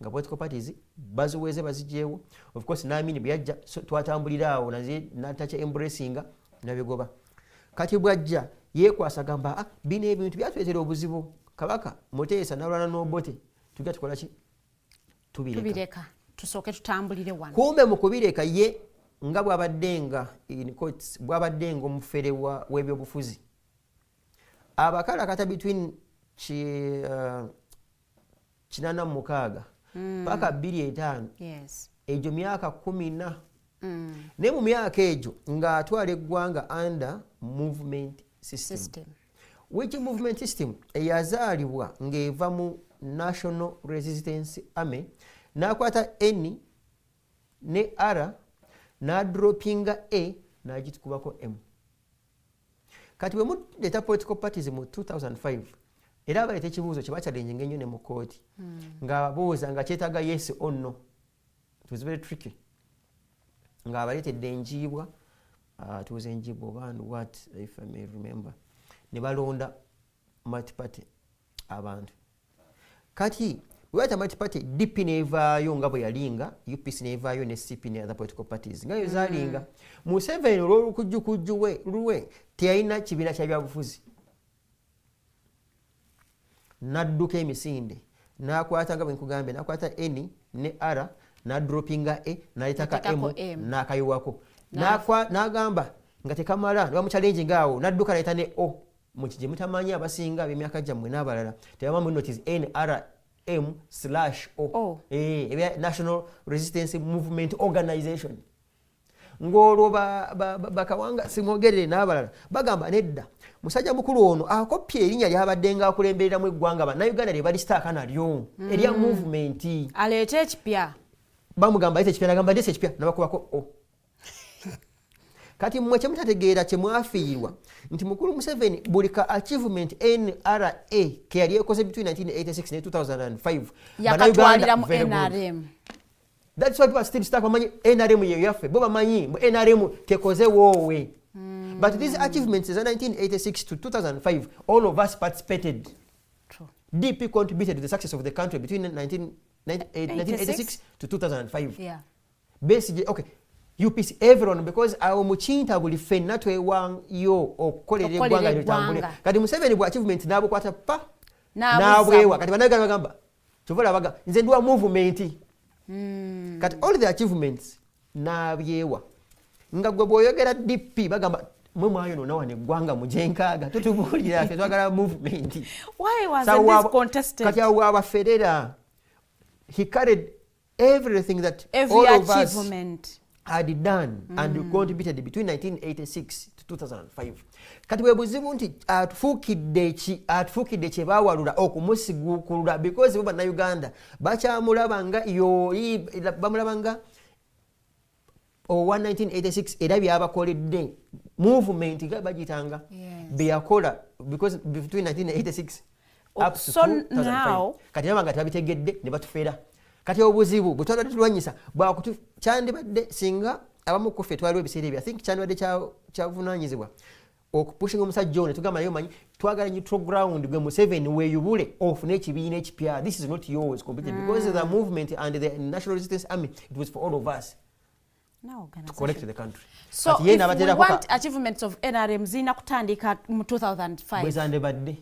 nga political parties baziweze bazigyewo of course naamini bweyajja twatambulira awo naye natacha embracinga nabigoba kati bwajja yeekwasa gamba bino ebintu byatuleetera obuzibu kabaka Muteesa nalwana n'Obote tujja tukola ki tubireka tusooke tutambulire wano kumbe mu kubireka ye nga bw'abaddenga bw'abaddenga omufere w'ebyobufuzi abakalakata between 86 paka 25 egyo myaka 14 naye mu myaka egyo ng'atwala eggwanga under movement system which movement system eyazaalibwa ng'eva mu National Resistance Army n'akwata N ne R n'adropinga A n'agitukubako M kati bwe muleeta political parties mu 2005 era abaleeta ekibuuzo kye bakyalenjenga ennyo ne mu kooti ng'ababuuza nga kyetaaga yes or no it was very tricky ng'abaleetedde enjiibwa tuuze enjiibwa oba and what if I may remember ne balonda multiparty abantu kati weta multiparty DP nevaayo nga bwe yalinga UPC nevaayo ne CP ne other political parties nga yo zalinga Museveni olw'olukujjukujju luwe teyalina kibiina kya byabufuzi n'adduka emisinde n'akwata nga bwe nkugambye n'akwata N ne R n'adropinga E n'aleetaka M n'akayiwako n'agamba nga tekamala ne bamuchallenge ngaawo n'adduka n'aleeta ne O mu kigye mutamanyi abasinga ab'emyaka gyammwe n'abalala tebabamu notice NRM/O National Resistance Movement Organization ng'olwo bakawanga simwogerere n'abalala bagamba nedda musajja mukulu ono akopye erinnya ly'abaddenga akulembereramu eggwanga bannayuganda lye balisitaaka nalyo erya movement aleete ekipya bamugamba aleete ekipya nagamba ndeese ekipya nabakubako O kati mmwe kyemutategeera kyemwafiirwa nti mukulu Museveni buli ka achievement NRA ke yali ekoze between 1986 ne 2005 yakatwalira mu NRM That's why people are still stuck bamanyi NRM ye yaffe bo bamanyi NRM tekoze wowe. But these achievements is 1986 to 2005 all of us participated. True. DP contributed to the success of the country between 1986 to 2005. Yeah. Basically, okay, UPC everyone because awo muchinta buli fenna twewanyo okukolera eggwanga litambule. Kati Museveni bwa achievement nabo kwata pa nabwewa kati banaga bagamba tuvola baga nze ndwa movement. Kati all the achievements nabyewa nga gwe boyogera DP bagamba mwe mwayo nona wane gwanga mujenkaga tutubulira fe twagala movement. Why wasn't this contested? Kati awa federa he carried everything that every all of achievement us had done and contributed between 1986 to 2005. Kati webuzibu nti atufukidde kye bawalula okumusigukulula because bo Bannayuganda bakyamulabanga bamulabanga 1986 era byabakoledde movement nga bagitanga byakola because between 1986 up to 2005 kati nabanga tabitegedde ne batufera. Kati obuzibu butwala tulwanyisa bwakutu kyandibadde singa abamu kuffe twaliwo ebiseera ebyo I think kyandibadde kyavunanyizibwa okupushinga omusajja ono tugamba naye omanyi twagala neutral ground gwe Museveni weeyubule ofune ekibiina ekipya. This is not yours completely because the movement and the National Resistance Army it was for all of us to collect the country. So if we want achievements of NRM zina kutandika mu 2005 bwezandibadde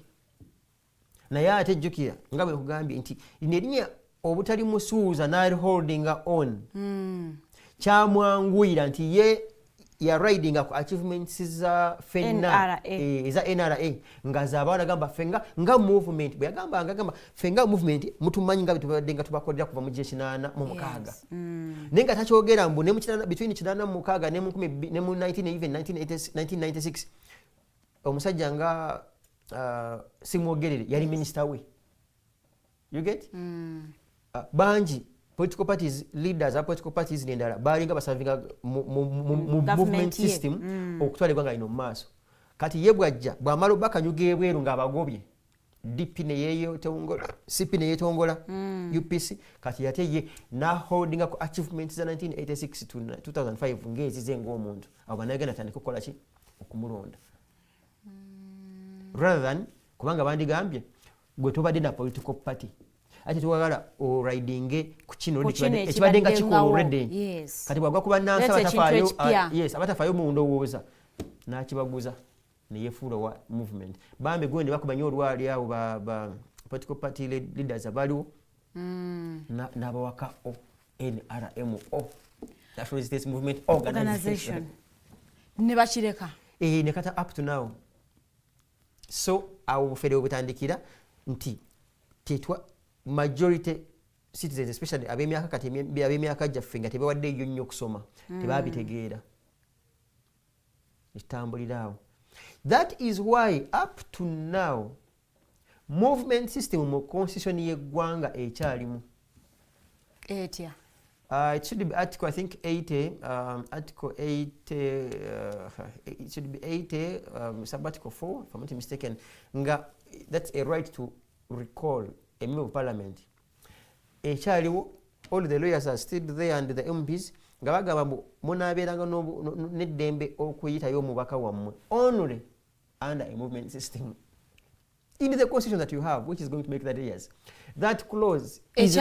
naye ate jjukira nga bwe kugambye nti nerinya obutali musuuza n'ali holdinga on kyamwanguyira nti ye ya riding ku achievements za fenna eza NRA nga zaba nagamba fenga nga movement bwe yagamba fenga movement mutumanyi nga bitubadde nga tubakolera kuva mu 1986 nenga takyogera mbu ne mu between 1986 ne mu 1996 omusajja nga simwogerere yali minister we. You get? Banji political parties leaders of political parties n'endala balinga basavinga movement system okutwala eggwanga lino mu maaso. Kati ye bwajja bwamala bakanyuga ebweru ng'abagobye DP ne yeeyo teongola CP ne yeetongola UPC kati yate ye na holdinga ku achievements za 1986 to 2005 ng'ezize ng'omuntu abo Bannayuganda tandika okukola ki okumulonda rather than kubanga bandigambye gwe tobadde na political party ati tuwagala o riding ku kino ekibadde nga kikola already kati bwagwa kuba nansa batafayo abatafayo mu ndowooza n'akibaguza ne yefuula wa movement bambe gwende bakubanya olwali awo ba political party leaders abaliwo n'abawaka NRM National Resistance Movement Organization ne bakireka ne kata up to now. So awo bufere obutandikira nti tetwa majority citizens especially ab'emyaka kati ab'emyaka gyaffe nga tebawadde eyo nnyo okusoma tebabitegeera ekitambulira awo. That is why up to now movement system mu constitution y'eggwanga ekyalimu etya. It should be article I think 80 article 80 it should be 80 sub-article 4 if I'm not mistaken nga that's a right to recall a member of parliament. Ekyaliwo all the lawyers are still there and the MPs nga bagamba mbu munaabeeranga n'eddembe okuyitayo omubaka wammwe only under a movement system in the constitution that you have which is going to make that years. That clause is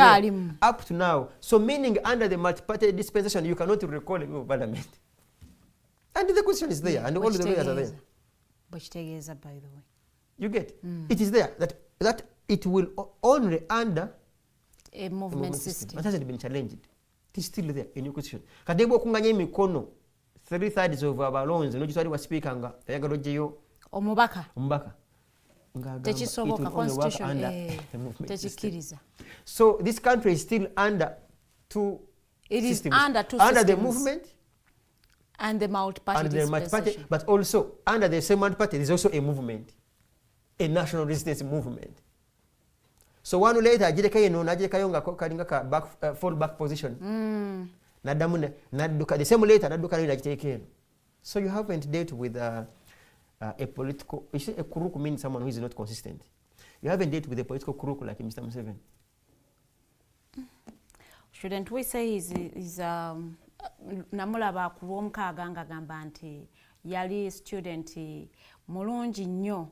up to now. So meaning under the multi-party dispensation you cannot recall a member of parliament. And the constitution is there and all the lawyers are there. By the way. You get? It is there that it will only under a movement system. It hasn't been challenged. It is still there in your constitution. Kadebo kunganya emikono 3/3 of abalonzi no kitwali wa speaker nga yagalo jeyo omubaka tekisoboka constitution tekikiriza. So this country is still under two systems. Under the movement and the multi-party, but also under the same multi-party there is also a movement, a national resistance movement. So one later ajirekayo no najirekayo nga kalinga ka fall back position nadamu naduka the same later naduka no najiteekeno. So you haven't dealt with a political, you see, a kuruku means someone who is not consistent. You haven't dealt with a political kuruku like Mr. Museveni. Shouldn't we say he's namulaba ku lw'omukaaga nga gamba nti yali student mulungi nnyo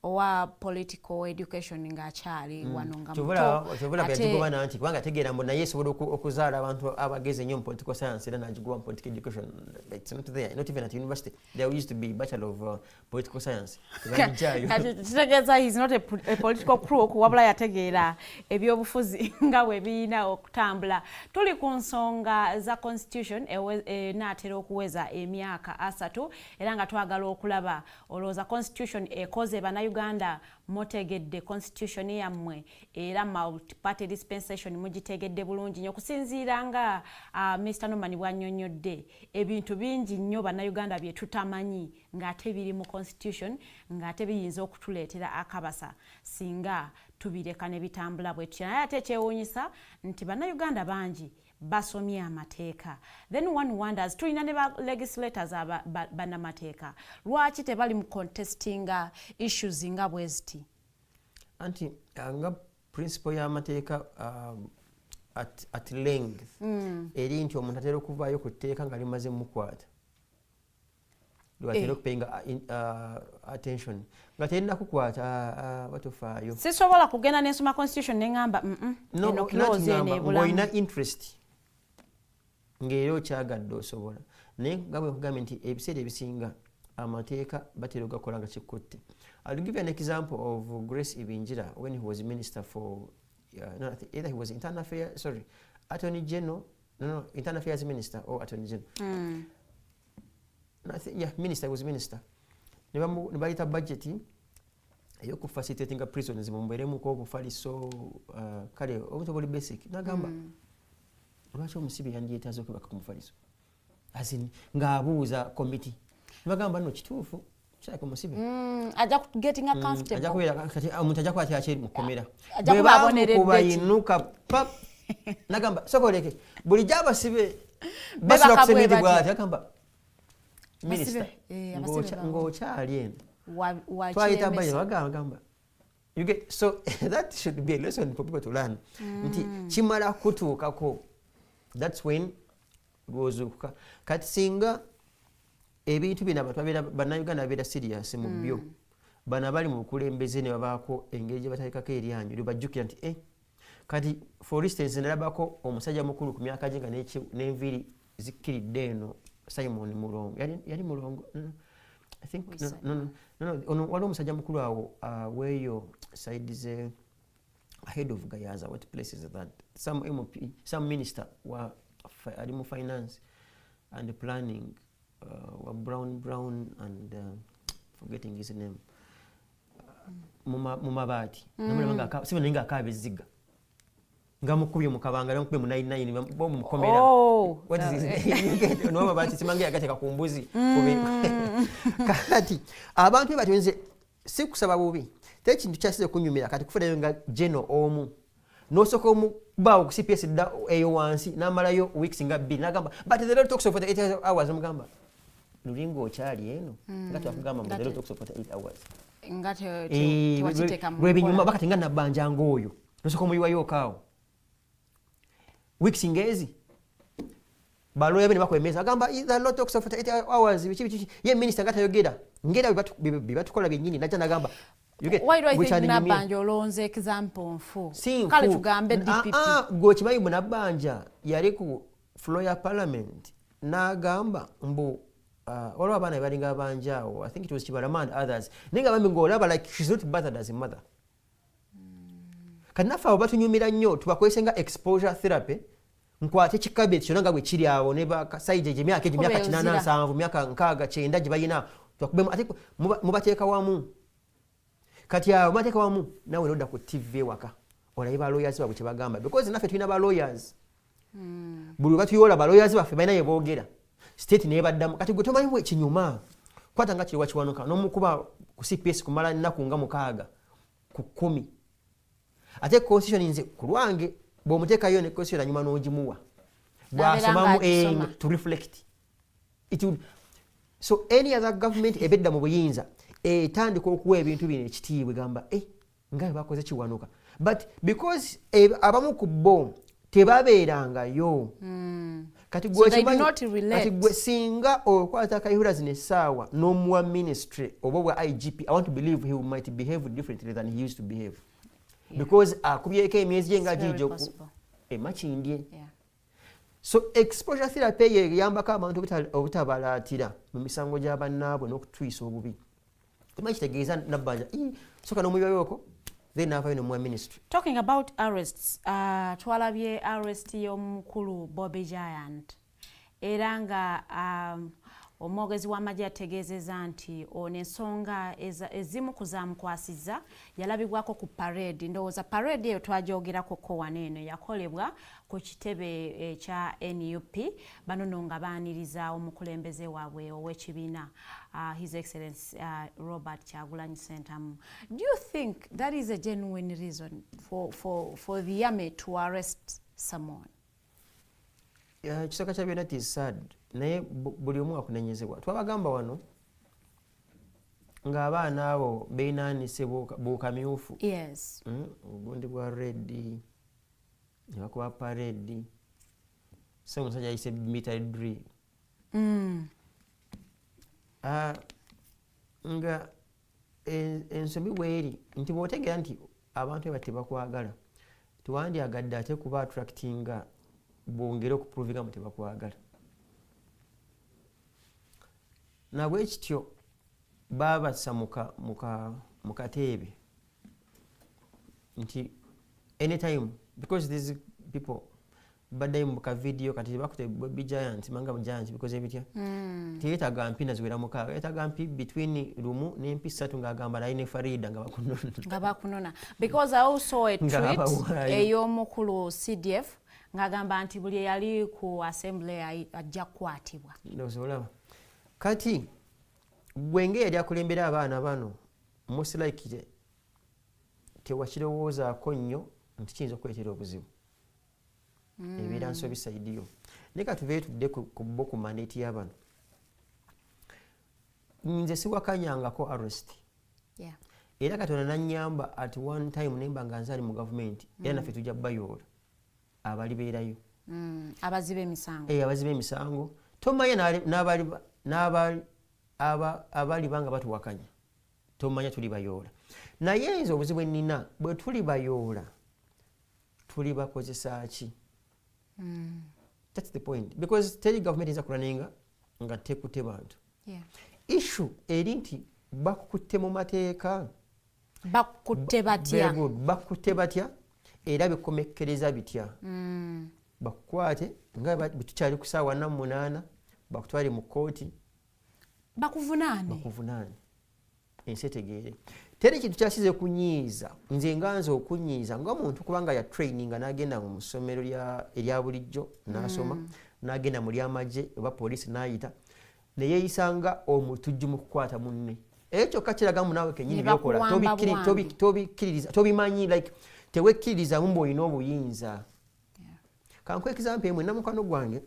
owa political education ng'akyali wano nga muto ate nti kubanga tegeera mbu naye esobola okuzaala abantu abageze ennyo mu political science era n'agiguwa mu political education. It's not there, not even at university. There used to be Bachelor of Political Science. Kitegeeza he's not a political crook, wabula yategeera ebyobufuzi nga bwe birina okutambula. Tuli ku nsonga za constitution enaatera okuweza emyaka 3 era nga twagala okulaba olowooza constitution ekoze Bannayuganda motegedde constitution yammwe era multi-party dispensation mugitegedde bulungi nnyo okusinziira nga Mr. Norman bwannyonnyodde ebintu bingi nnyo Bannayuganda bye tutamanyi ng'ate biri mu constitution ng'ate biyinza okutuleetera akabasa singa tubireka ne bitambula bwetyo. Naye ate ekyewuunyisa nti Bannayuganda bangi basomye amateeka. Then one wonders, tulina ne ba legislators bannamateeka lwaki tebali mu contestinga issues nga bweziti? Anti nga principle y'amateeka at length eri nti omuntu atera okuvaayo ku tteeka nga limaze mukwata lwatera okupenga attention nga terina kukwata watofaayo. Sisobola kugenda n'ensoma constitution ne ngamba eno clause eno ebulamu. Ng'olina interest ng'era okyagadde osobola naye nga bwe nkugambye nti ebiseera ebisinga amateeka batera okugakola nga kikutte. I'll give you an example of Grace Ibingira when he was minister for either he was internal affairs, attorney general, internal affairs minister or attorney general. Minister, he was minister. Ne bayita budget eyoku facilitating prisons mumberemu ko obufaliso kale obuntu buli basic nagamba lwaki omusibe yandyetaaza okubaka ku mufaliso azin ng'abuuza committee nibagamba no kituufu kyako musibe ajja getting comfortable ajja kubeera kati omuntu ajja kwatira akiri mukomera bwe bamukubayinuka pap nagamba sokoleke buli gyabasibe basula kusementi bwati agamba minister ng'okyali eno twayita baye bagamba you get so that should be a lesson for people to learn nti kimala kutuukako that's when lwozuukuka kati singa ebintu bino abantu Bannayuganda babeera serious mu byo bano abali mu bukulembeze ne babaako engeri gye batalekako eryanyu libajjukira nti kati for instance nalabako omusajja mukulu ku myaka gye nga n'enviiri zikkiridde eno Simon Mulongo yali Mulongo I think no waliwo omusajja mukulu awo weeyo side ze ahead of Gayaza. What place is that? Some MP, some minister were mu finance and planning Brown and forgetting his name mumabati namulanga sibe ninga akabeziga ngamukubye mukabanga namukubye mu 99 bo mukomera what is this no mabati simange agateka kumbuzi kati abantu batenze sikusaba bubi tekintu kyasize kunyumira kati kufuna nga general omu nosoko omu bawo ku CPS da eyo wansi namalayo weeks nga 2 nagamba but the lot talks of 8 hours mugamba lulingo kyali eno ngati akugamba mu the lot talks of 8 hours ngati twachiteka mu webinyuma bakati nga nabanja ngoyo nosoko muyiwa yokawo weeks ngezi balo yabe bakwemeza agamba the lot talks of 8 hours bichi ye minister ngata yogera ngera bibatukola byenyini najja nagamba why do I think nabanja olonze example mfu kale tugambe DPP go kimayi munabanja yali ku floor ya parliament nagamba mbu olwa bana balinga banjao I think it was Chibaraman others ninga bambi ngolaba like she's not battered as a mother kanafa obatunyumira nnyo tubakwesenga exposure therapy nkwate kikabet kyonanga bwe kiri awo ne ba side je myaka 87 myaka 9 gye bayina twakubemu ate mubateeka wamu kati awo mubateeka wamu nawe noda ku TV waka olayiba lawyers babwe kye bagamba because naffe tulina ba lawyers buli batuyola ba lawyers baffe bayina yeboogera state ne baddamu kati gwe tomanyi bwe kinyuma kwata nga kiri wakiwanuka n'omukuba ku CPS kumala nnaku nga 6 ku 10 ate constitution nze ku lwange bw'omuteekayo ne constitution nyuma n'ogimuwa bw'asomamu to reflect it would so any other government ebedda mu buyinza etandika okuwa ebintu bino ekitiibwe gamba nga bakoze kiwanuka but because abamu ku bo tebabeerangayo. Kati So they do not relate. Kati gwe singa okwata Kayihura zino essaawa n'omuwa ministry oba bwa IGP, I want to believe he might behave differently than he used to behave. Because akubyeko emyezi gye nga gijo emakindye. So exposure therapy yeyambako abantu obutabalaatira mu misango gy'abannaabwe n'okutwisa obubi. Temakitegeeza nabbanja soka n'omuyooyooko then avayo n'omuwa ministry. Talking about arrests, twalabye arrest y'omukulu Bobby Giant era nga omwogezi w'amagye ategeezezza nti ono ensonga ezimu kuzamukwasizza yalabibwako ku parade. Ndowooza parade eyo twagyogerako ko wano eno yakolebwa ku kitebe ekya NUP bano nno nga baaniriza omukulembeze waabwe ow'ekibiina His Excellency Robert Kyagulanyi Ssentamu. Do you think that is a genuine reason for the army to arrest someone? Kisaka kya byonna is sad. Naye buli omu akunenyezebwa. Twabagamba wano ng'abaana abo beenaanise buukamyufu. Yes. Obugundi bwa reddi ne bakuba paredi so omusajja ayise military drill. Nga ensobi bweri nti bw'otegeera nti abantu eba tebakwagala tewandyagadde ate kuba attractinga bwongere okuprovinga mu tebakwagala. Nabwe kityo babassa mu kateebe nti anytime because these people baddayo mu kavidiyo kati bakute Bobby Giant manga mu Giant because ebitya tiyetaaga mpina ziwera mukaaga yetaaga mpi between lumu n'empi 3 ng'agamba naye ne Farida nga bakunona because I also a tweet ey'omukulu CDF ng'agamba nti buli eyali ku assembly ajja kukwatibwa. Olaba kati bwenge yali akulembera abaana bano most likely tewakirowoozaako nnyo nti kiyinza okuleetera obuzibu. Ebiira nsobi saidiyo naye katubeere tudde ku bo ku mandate y'abano. Nze siwakanyangako arrest era Katonda nannyamba at one time nemba nga nzaali mu gavumenti era naffe tujja bayoola abalibeerayo abaziba emisango. Abaziba emisango tomanya abali banga batuwakanya tomanya tuli bayoola naye nze obuzibu ennina bwe tuli bayoola tuli bakozesa ki? That's the point because teri government is akulaninga nga tekute bantu. Issue eri nti bakutte mu mateeka bakutte batya era bikomekkereza bitya. Bakukwate nga tukyali ku ssaawa 48 bakutwale mu kooti bakuvunaane ensi etegeere. Teri kintu kyasize kunyiiza nze nganza okunyiiza ng'omuntu kubanga ya training n'agenda mu ssomero erya bulijjo n'asoma n'agenda mu ly'amagye oba poliisi n'ayita ne yeeyisanga omutujju mu kukwata munne. Ekyo kakiraga munaawe kennyini byokola tobimanyi like tewekkiririza mu mb'olina obuyinza. Kankuwa example emwe namukwano gwange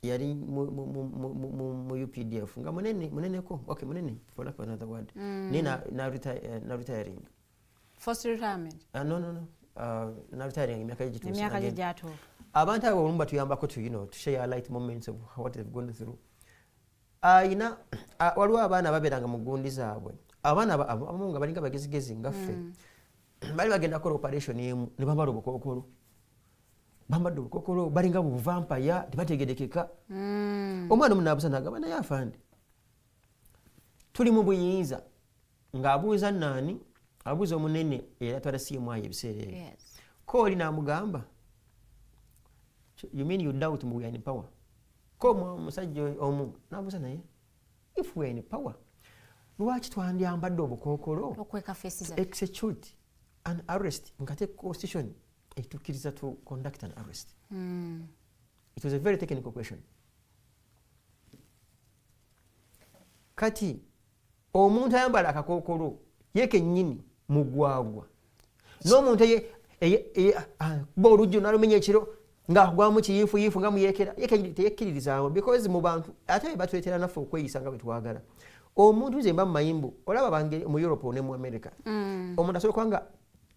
yali mu UPDF nga muneneko munene for lack of another word na retiring first retirement na retiring emyaka gyatuuka. Abantu abo olumu batuyambako to share light moments of what they've gone through. Waliwo abaana babeeranga mu gundi zaabwe abaana abamu nga balinga bagezigezi ngaffe bali bagenda kola operation emu ne bambala obukookolo bambadde obukookolo balinga buvampaya tebategedekeka. Omwana omunaabuza n'agamba naye afande tuli mu buyinza ng'abuuza nnaani abuuza omunene era twala CMI ebiseera ebyo kooli n'amugamba you mean you doubt we are in power? Ko musajja omu n'abuuza naye if we are in power lwaki twandyambadde obukookolo execute an arrest ngate constitution etukkiriza to conduct an arrest. It was a very technical question. Kati omuntu ayambala akakookolo ye kennyini mugwagwa n'omuntu kuba oluggi n'alumenya ekiro ng'akugwamu kiyiifuyiifu nga muyeekera ye kennyini teyekkiririzaamu because mu bantu ate be batuleetera naffe okweyisa nga bwe twagala. Omuntu nze mba mu mayimbu olaba bange mu Europe ne mu America omuntu asobola kuba nga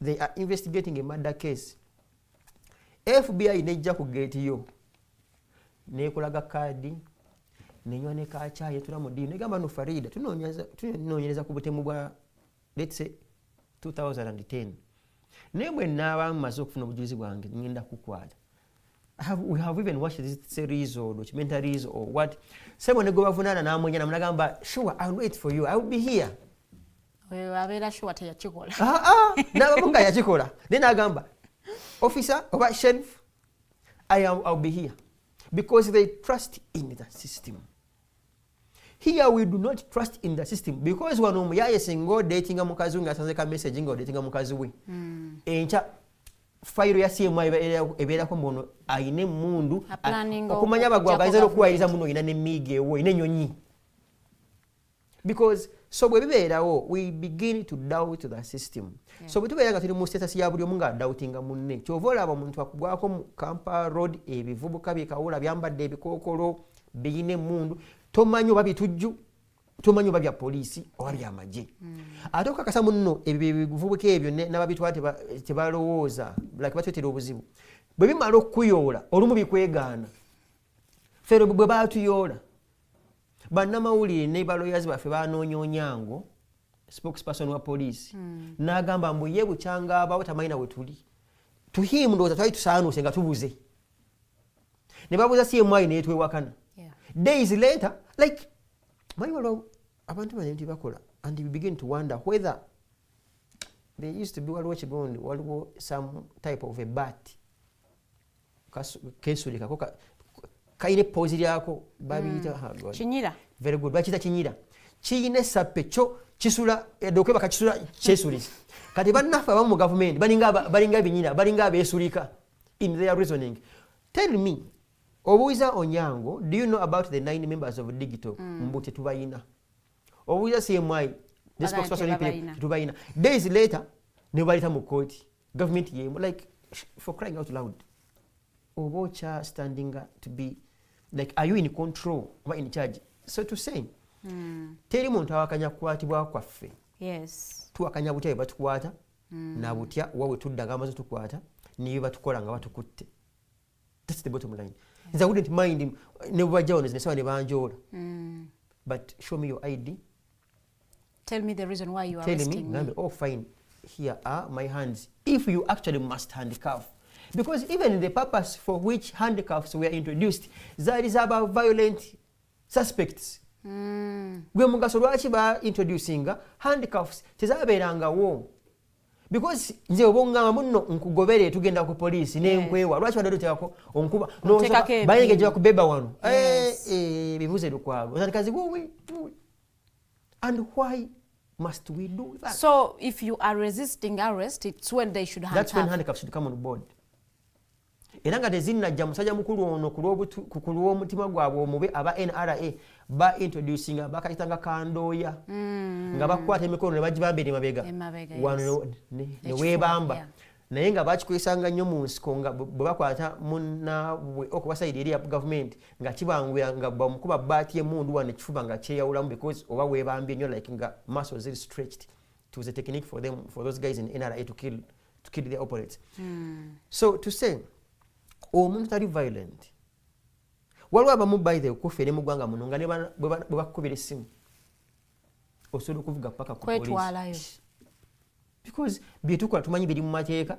they are investigating a murder case FBI nejja ku gate yo nekulaga kaadi nenywa ne kachaayi tula mu dini negamba no Farida tunoonyereza ku butemu bwa let's say 2010 nemwe naaba maze okufuna obujulizi bwange ngenda kukwata we have even watched this series or documentaries or what someone go bavunana namwenya namnagamba sure I'll wait for you I will be here abera sure teyakikola nababunga yakikola then agamba officer oba sheriff I'll be here because they trust in the system. Here we do not trust in the system because wano muyaye singo datinga mukazi nga asanze ka message ngo datinga mukazi we encha file ya CMI ebera ko mbono aine mundu okumanya abagwagaza okuwayiriza muno ina ne mige wo ine nyonyi because so bwe bibeerawo we begin to doubt the system. So bwe tubeera nga tuli mu status ya buli omu nga doubtinga munne kyovola aba muntu akugwako mu Kampala road ebivubuka bikawula byambadde ebikookolo biyine mundu tomanyi oba bitujju tomanyi oba bya poliisi oba byamagye ate okakasa munno ebivubuka ebyo n'ababitwala tebalowooza like batwetera obuzibu bwe bimala okukuyoola olumu bikwegaana fero bwe baatuyoola bannamawulire ne baloyazi baffe banoonya Onyango spokesperson wa poliisi n'agamba mbu ye bukyanga abawo tamanyi nawe tuli tuhimu ndowooza twali tusaanuuse nga tubuze ne babuuza CMI netwewakana days later like mayolo abantu banenti bakola and we begin to wonder whether there used to be waliwo some type of a bat kesulika koka kaine pose lyako babiyita kinyira very good bakita kinyira kiine sappe cho kisula edoke bakakisula chesulisa kati bannafa abamu mu government balinga binyira balinga abesulika in their reasoning. Tell me obuuza Onyango, do you know about the 9 members of digital mbuti tubayina obuuza CMI the spokesperson tubayina days later ne balita mu court government yemu like for crying out loud obocha standing to be like are you in control or in charge so to say teri muntu awakanya kukwatibwa kwaffe tuwakanya butya batukwata na butya wawe tuddaga amaze tukwata niyo batukola nga batukutte. That's the bottom line. I wouldn't mind him never jones ne banjola but show me your ID, tell me the reason why you are arresting me. Oh fine, here are my hands if you actually must handcuff, because even the purpose for which handcuffs were introduced, that is about violent suspects. Gwe mugaso lwaki ba introducing handcuffs tezabeerangawo because nze obongama munno nkugobere tugenda ku police nenkwewa lwaki wadde tuteekako onkuba bayingejewa ku beba wano bibuze lukwago otandikazi wowe and why must we do that? So if you are resisting arrest, it's when they should handcuff. That's when handcuffs should come on board. Era nga tezinnajja musajja mukulu ono ku lw'omutima gwabwe omubi aba NRA ba introducing bakayitanga kandooya nga bakwata emikono ne bagibamba eri mabega wano ne weebamba naye nga bakikwesanga nnyo mu nsiko nga bwe bakwata munnaabwe okuba sayidi eri ya gavumenti nga kibangwira nga bamukuba baati emundu wano ekifuba nga kyeyawulamu because oba weebambye nnyo like nga muscles ziri stretched. It was a technique for them, for those guys in NRA to kill their opponents. So to say omuntu tali violent waliwo abamu by the kufa eri mu ggwanga muno nga bwe bakukubira essimu osobola okuvuga paka ku police because byetukola tumanyi biri mu mateeka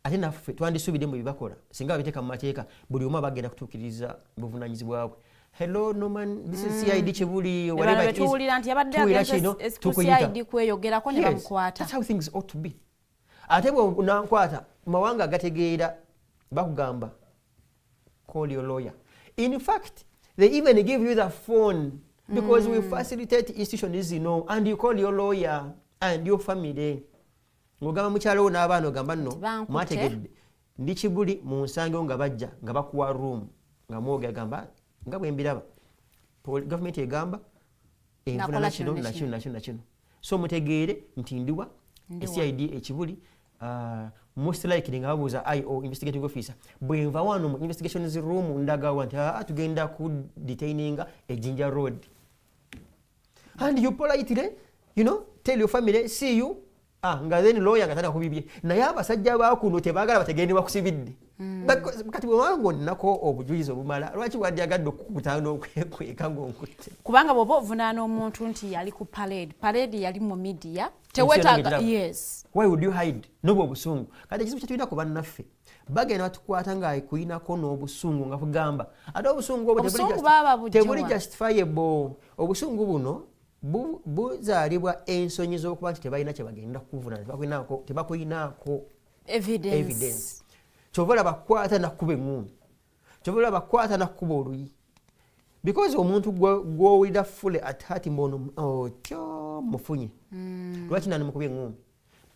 ate naffe twandisuubidde mu bibakola singa babiteeka mu mateeka buli omu abagenda kutuukiriza buvunaanyizibwa bwe. Hello Norman, this is CID Chibuli or whatever it is. Tuwulira nti yabadde ageze ku CID kweyogerako ne bamukwata. That's how things ought to be. Ate bwe nankwata mawanga gategeera bakugamba call your lawyer. In fact, they even give you the phone because we facilitate institutions, you know, and you call your lawyer and your family. Ngogamba mukyalo n'abaana ogamba nno mwategedde ndi Kibuli mu nsange nga bajja nga bakuwa room nga mwoga gamba nga bwe mbiraba government egamba enfuna nakino so mutegeere nti ndiwa CID ekibuli most likely nga babuuza IO investigating officer bwe nva wano mu investigations room ndagawa nti tugenda ku detaininga Jinja Road and you politely, you know, tell your family, see you nga then lawyer nga tana kubibye naye abasajja bakuno tebaagala bategende bakusibidde kati bwewanga onnako obujulizi obumala lwaki wandyagadde okukutana okwekweka ng'onkutte kubanga bw'oba ovunaana omuntu nti yali ku parade yali mu media tewetaaga yes why would you hide n'obwo obusungu kati ekizibu kyetulina ku bannaffe bagenda batukwata ng'akuyinako n'obusungu nga kugamba ate obusungu obwo tebuli justifiable obusungu buno buzaalibwa ensonyi z'okuba nti tebalina kye bagenda kuvuna tebakuyinaako evidence kyova olaba bakwata nakkuba eŋŋumi kyova olaba bakwata nakkuba oluyi because omuntu gw'owulira fule at heart mbono otyo mufunye lwaki nani mukuba eŋŋumi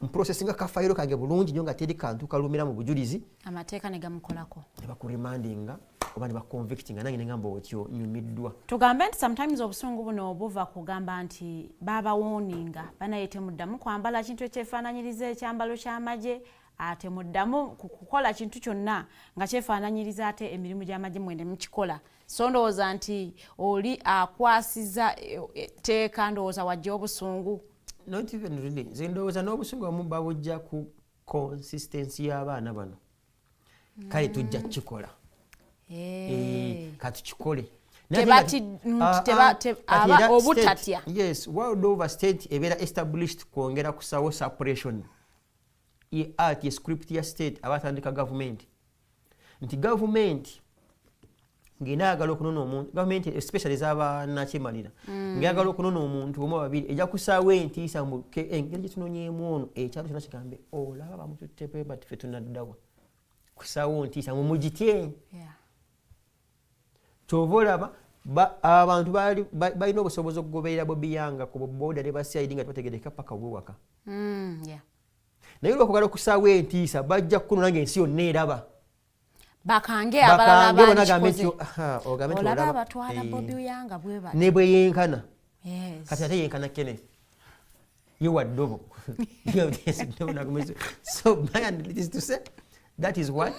mprocessinga kafayiro kange bulungi nnyo nga teri kantu kalumira mu bujulizi amateeka ne gamukolako ne bakuremandinga oba ne baconvictinga nange ne ngamba otyo nyumiddwa tugambe nti sometimes obusungu buno obuva kugamba nti babawoninga banaye temuddamu kwambala kintu ekyefaananyiriza ekyambalo ky'amagye ate muddamu kukola kintu kyonna nga kyefaananyiriza ate emirimu gy'amagye mwene mukikola so ndowooza nti oli akwasiza etteeka ndowooza wajja obusungu not even really nze ndowooza n'obusungu omu babujja ku consistency y'abaana bano kale tujja kukikola katukikole obutatya yes world over state ebeera established kwongera kusawo separation ati script ya state abatandika government nti government ng'enaagala okunona omuntu government especially ez'abanakimalira ng'eyagala okunona omuntu omu babiri ejja kusaawo entiisa engeri gye tunonyeemu ono ekyalo kyonna kigambe olaba bamututte bati ffe tunaddawa kusaawo ntiisa mumugitye kyova olaba abantu balina obusobozi okugoberera bobiyanga ku boboda ne basaidi nga tebategerekeka paka obwewaka naye olwokugala okusaawo entiisa bajja kukunona ng'ensi yonna eraba bakange abalala olaba batwala Bobi Wine bwe bati ne bwe yenkana kati ate yenkana Kenneth ye wa ddobo so my analysis is to say that is what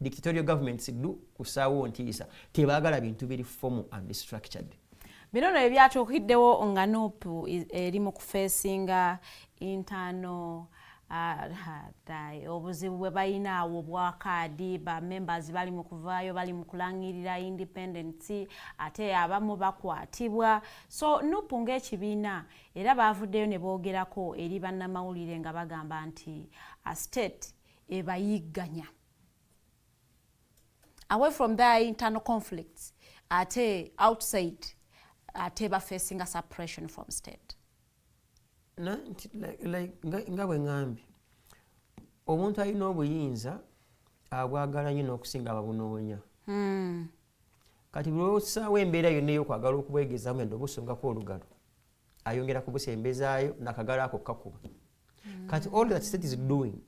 dictatorial governments do kusaawo ntiisa tebaagala bintu biri formal and structured bino no ebyatuukiddewo nga nupu eri mu kufeesinga internal obuzibu bwe balina awo bwa kaadi ba members bali mu kuvaayo bali mu kulangirira independence ate abamu bakwatibwa so nupu ng'ekibiina era baavuddeyo ne boogerako eri bannamawulire nga bagamba nti a state ebayigganya away from their internal conflicts ate outside ate ba facing a suppression from state nga bwe ŋŋambye omuntu alina obuyinza abwagala nnyo n'okusinga ababunoonya kati buli osaawo embeera yonna ey'okwagala okubwegezaamu enda obusongako olugalo ayongera kubusembezaayo n'akagalo ako kakuba kati all that state is doing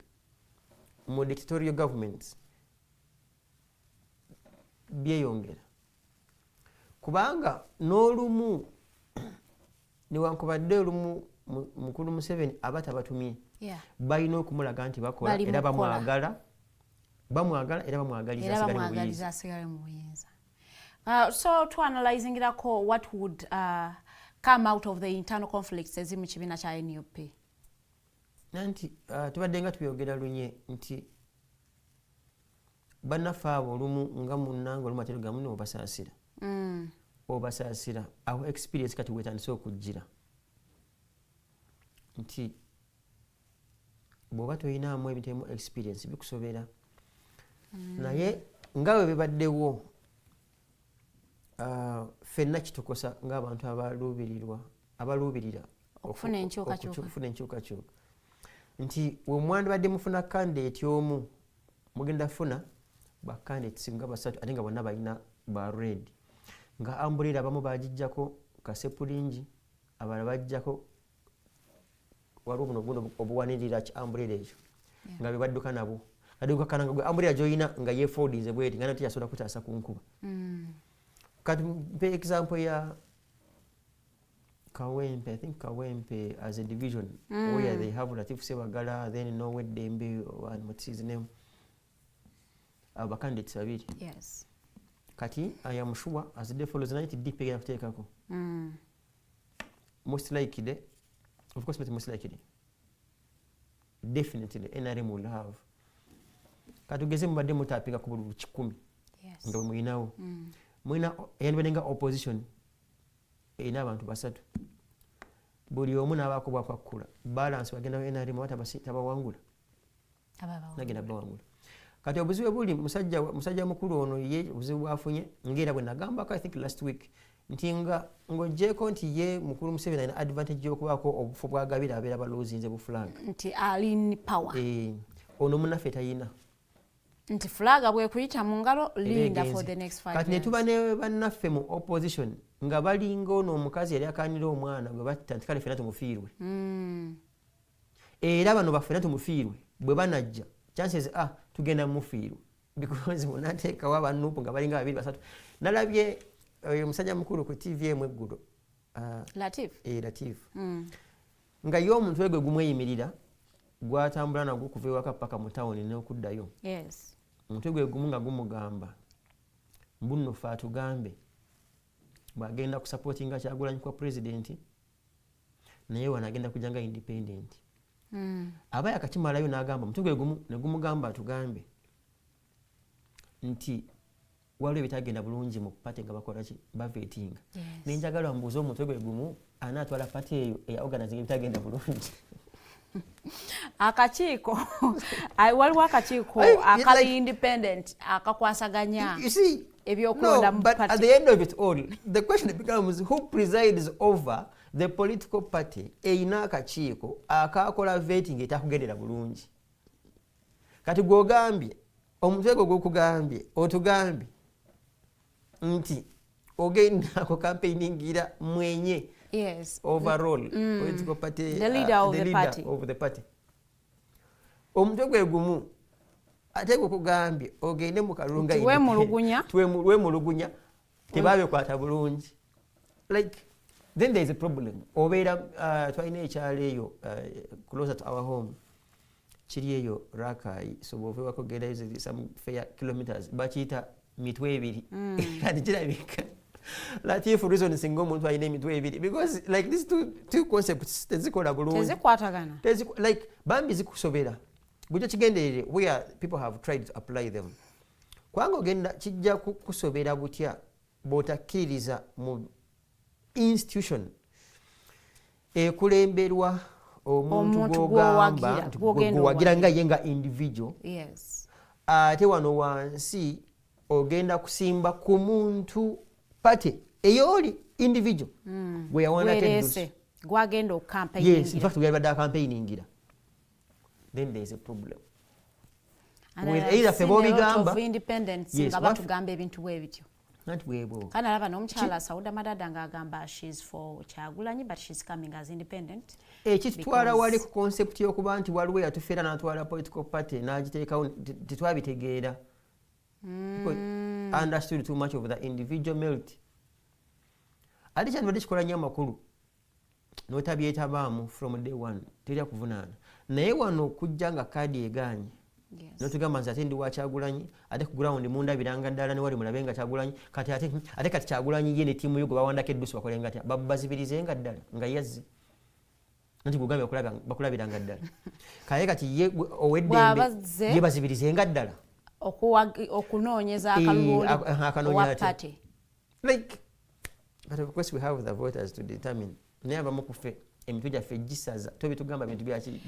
mu dictatorial governments byeyongera kubanga n'olumu newankubadde olumu mukulu Museveni aba tabatumye balina okumulaga nti bakola era bamwagala era bamwagaliza asigale mu buyinza so to analyzing irako what would come out of the internal conflicts ezi mu kibiina kya NUP nanti tubadde nga tubyogera lunye nti bannaffe abo olumu nga munnanga olumu ate lugamu n'obasaasira obasaasira aho experience kati wetandise okujjira nti bw'oba toyinaamu ebitemu experience bikusobera naye nga bwe bibaddewo ffenna kitukosa ng'abantu abaluubirira okufuna enkyukakyuka nti wemwandibadde mufuna candidate omu mugenda funa ba candidates nga basatu ate nga bonna balina ba red nga ambulira abamu bagijjako kasepulingi abalala bagijjako waliwo buno obuwanirira ki ambulira ekyo nga bebadduka nabo addukakananga gwe ambulira gy'olina nga yeefoldinze bweti nga nati yasobola kutaasa ku nkuba kati mpe example ya Kawempe, I think Kawempe as a division where they have Latif Sebagala, then Nowe Dembe, and what's his name? Our candidates are it. Yes. Kati, I am sure as the follows 90 deep again of take most likely, of course, most likely. definitely NRM will have. Katugeze mubadde mutapinga ku bululu 100 nga mwinawo mwina yandibenga opposition ina abantu basatu buli omu n'abaako bwakwakula balance bagenda NRM watabawangula nagenda bawangula kati obuzibu buli musajja mukulu ono ye obuzibu bwafunye ngera bwe nagamba I think last week nti nga ng'ogyeko nti ye mukulu Museveni alina advantage y'okubaako obufu bwagabira abeera baloozinze bufulanga nti ali in power ono munaffe tayina nti fulaga bwe kuyita mu ngalo linda for the next 5 years. Kati ne tuba ne bannaffe mu opposition nga balinga ono omukazi yali akanira omwana gwe batta nti kale ffenna tumufiirwe era bano baffenna tumufiirwe bwe banajja chances tugenda mumufiirwe because munateekawo abanuupu nga balinga 2-3 nalabye oyo musajja mukulu ku TV emu eggulo Latif nga ye omuntu gwe gumweyimirira gwatambula nagwo kuva ewaka paka mu tawuni n'okuddayo omuntu gwe gumu nga gumugamba mbuno fe atugambe bw'agenda kusupportinga Kyagulanyi kwa president naye wanagenda kujanga independent aba yakakimalayo n'agamba omuntu gwe gumu ne gumugamba atugambe nti waliwo ebitagenda bulungi mu pate nga bakola ki bavetinga nenjagala mbuuza omuntu gwe gumu anaatwala pate eyo eyaorganizinga ebitagenda bulungi akakiiko waliwo akakiiko akali independent akakwasaganya ebyokulonda mu party. But at the end of it all, the question becomes who presides over the political party eyina akakiiko akakola vetting etakugendera bulungi. Kati gwogambye omuntu gwe gwokugambye otugambye nti ogenda ako campaigningira mwenye overall political party the leader of the party omuntu gwe gumu ate gwokugambye ogende mu kalunga we mulugunya tebabe kwata bulungi like then there is a problem obeera twalina ekyalo eyo closer to our home kiri eyo Rakai so bw'oveewako genda some fair kilometers bakiyita mitwe ebiri kati kirabika Latif reason single omuntu alina emitwe ebiri because like these two concepts tezikola bulungi tezikwatagana like bambi zikusobera bujja kigenderere where people have tried to apply them kwanga ogenda kijja kusobera butya bw'otakkiririza mu institution ekulemberwa omuntu gw'ogamba gwowagira nga ye nga individual ate wano wansi ogenda kusimba ku muntu pate eyoli individual gwe yawanateddusi gwagenda okucampaigningira. Yes, in fact we have a campaigningira. Then there is a problem. With either febo bigamba of independence nga batugamba ebintu bwe bityo. Not webo. Kana laba n'omukyala Sauda Madada nga agamba she's for Kyagulanyi but she's coming as independent. Kitwala wali ku concept y'okuba nti waliwo yatufera n'atwala political party n'agiteekawo tetwabitegeera. People understood too much of the individual merit. Ate kyandibadde kikola nnyo amakulu n'otabyetabaamu from day one terya kuvunaana naye wano okujja nga kaadi eganye n'otugamba nti ate ndi wa Kyagulanyi ate ku ground mundabiranga ddala ne wali mulabe nga Kyagulanyi kati ate kati Kyagulanyi ye ne ttiimu yo gwe bawandako eddusi bakolenga atya bazibirizenga ddala nga yazze nti gugambe bakulabiranga ddala kaye kati ye oweddembe ye bazibirizenga ddala okunoonyeza akalulu wa party. Like, but of course we have the voters to determine. Never mukufe emitwe gyaffe gisaza tobitugamba bintu byaki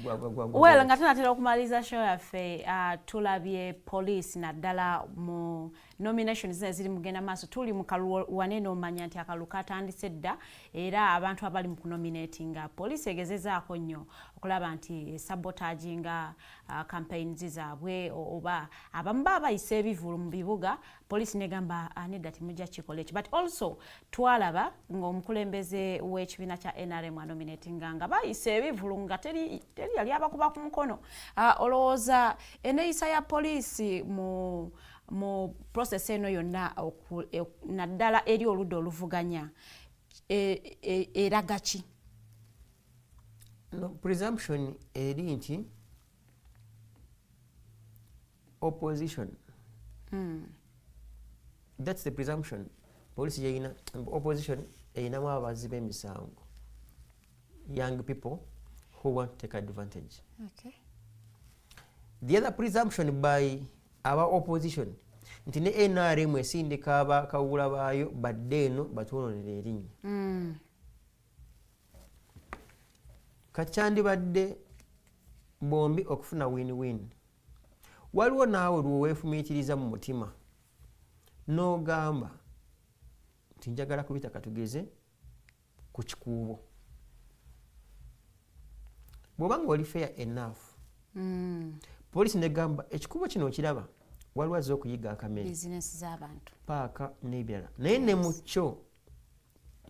well nga tunatera okumaliza show yaffe tulabye police naddala mu nominations ziri mugenda maaso tuli mu kalulu wanene omanya nti akalu katandise dda era abantu abali mu kunominatinga police egezezaako nnyo okulaba nti sabotaginga campaigns zaabwe oba abamu babayise ebivulu mu bibuga police negamba nedda timujja kikola ekyo but also twalaba ng'omukulembeze w'ekibiina kya NRM nominatinga nga bayise ebivulu nga teri yali abakuba ku mukono olowooza eneeyisa ya police mu process eno yonna naddala eri oludda oluvuganya eraga ki? No, presumption eri nti opposition that's the presumption police yeyina opposition eyinamu abazi b'emisango young people who want to take advantage. Okay. the other presumption by our opposition nti ne NRM esindika abakawula baayo badde eno batwononera erinnya kati kyandibadde bombi okufuna win-win. Waliwo naawe lweweefumiitiriza mu mutima n'ogamba nti njagala kubita katugeze ku kikuubo. Bw'obanga oli fair enough poliisi negamba ekikuubo kino okiraba waliwo azze okuyiga akamere business z'abantu paaka n'ebirala naye ne mu kyo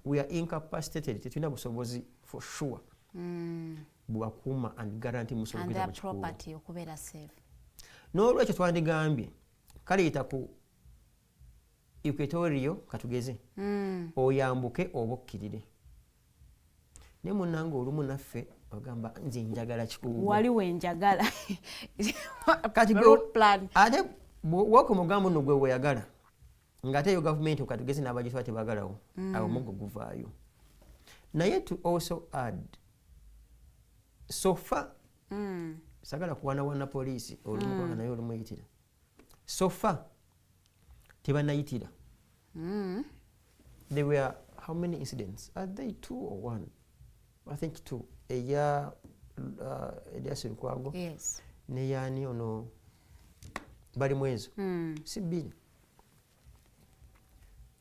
we are incapacitated tetulina busobozi for sure bwakuuma and guarantee musobola okuyita mu kikuubo property okubeera safe. N'olwekyo twandigambye kale yita ku Equatorio katugeze oyambuke oba okkirire. Ne munnange olumu naffe ogamba nze njagala kikuubo waliwo enjagala kati plan ate wako mugambo nno gwe weyagala ng'ate yo gavumenti okatugeze n'abagitwala tebaagalawo awo mugo guvaayo. Naye to also add so far sagala kuwanawana poliisi olumu naye olumuyitira so far tebanayitira. There were how many incidents? Are they 2 or 1? I think 2. Eya Elias Lukwago. Yes. Neyani ono bali mwezo. Si bbiri.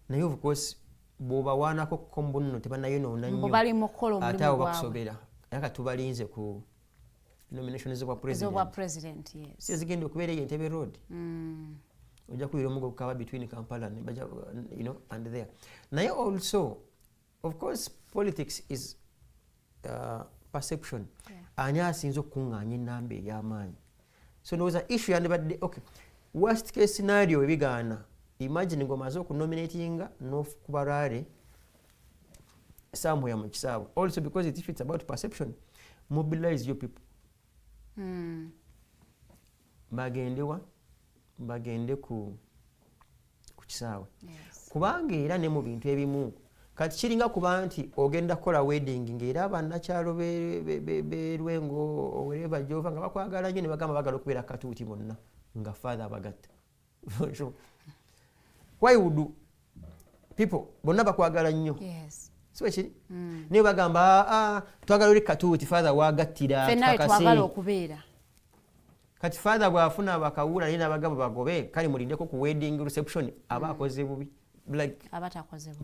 Naye of course bw'oba waanako kombo nno tebanayonona nnyo. Bali mukolo mulimu ate awo bakusobera. Yaka tubalinze ku nominations z'obwa president. Yes. Sizigenda okubeera Entebbe Road. Ojja kuwira omugo gukaba between Kampala and and there. Naye also of course politics is perception. Ani asinza okukungaanya ennamba ey'amaanyi. So ndowooza issue yandibadde okay worst case scenario ebigaana imagine ng'omaze okunominatinga n'okuba rare somewhere mu kisaawe. Also because if it's about perception mobilize your people. Bagende ku kisaawe. Kubanga era ne mu bintu ebimu kati kiringa kuba nti ogenda kukola wedding ng'era abannakyalo b'Lwengo wherever gy'ova nga bakwagala nnyo ne bagamba bagala okubeera katuuti bonna nga father abagatta. Why would people bonna bakwagala nnyo? Yes. So ekiri naye bagamba twagala oli katuuti father wagattira twagala okubeera. Kati father bw'afuna bakawula naye n'abagamba bagobe kale mulindeko ku wedding reception aba akoze bubi. Like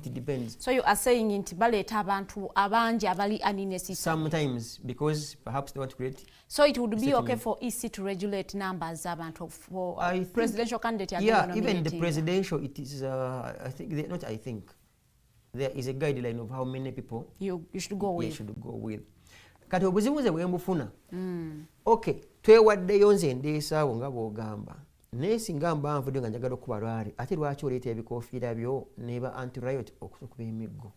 it depends. So you are saying nti baleeta abantu abangi abali unnecessary. Sometimes because perhaps they want to create. So it would be okay for EC to regulate numbers abantu for presidential candidate. Yeah, even the presidential it is I think there is a guideline of how many people you should go with. You should go with. Kati obuzibuze bwembufuna. Okay, twewaddeyo nze ndeesaawo nga bw'ogamba. Naye singa mba nvudde nga njagala okuba lwali ate lwaki oleeta ebikoofiira byo neba anti-riot okuba emiggo?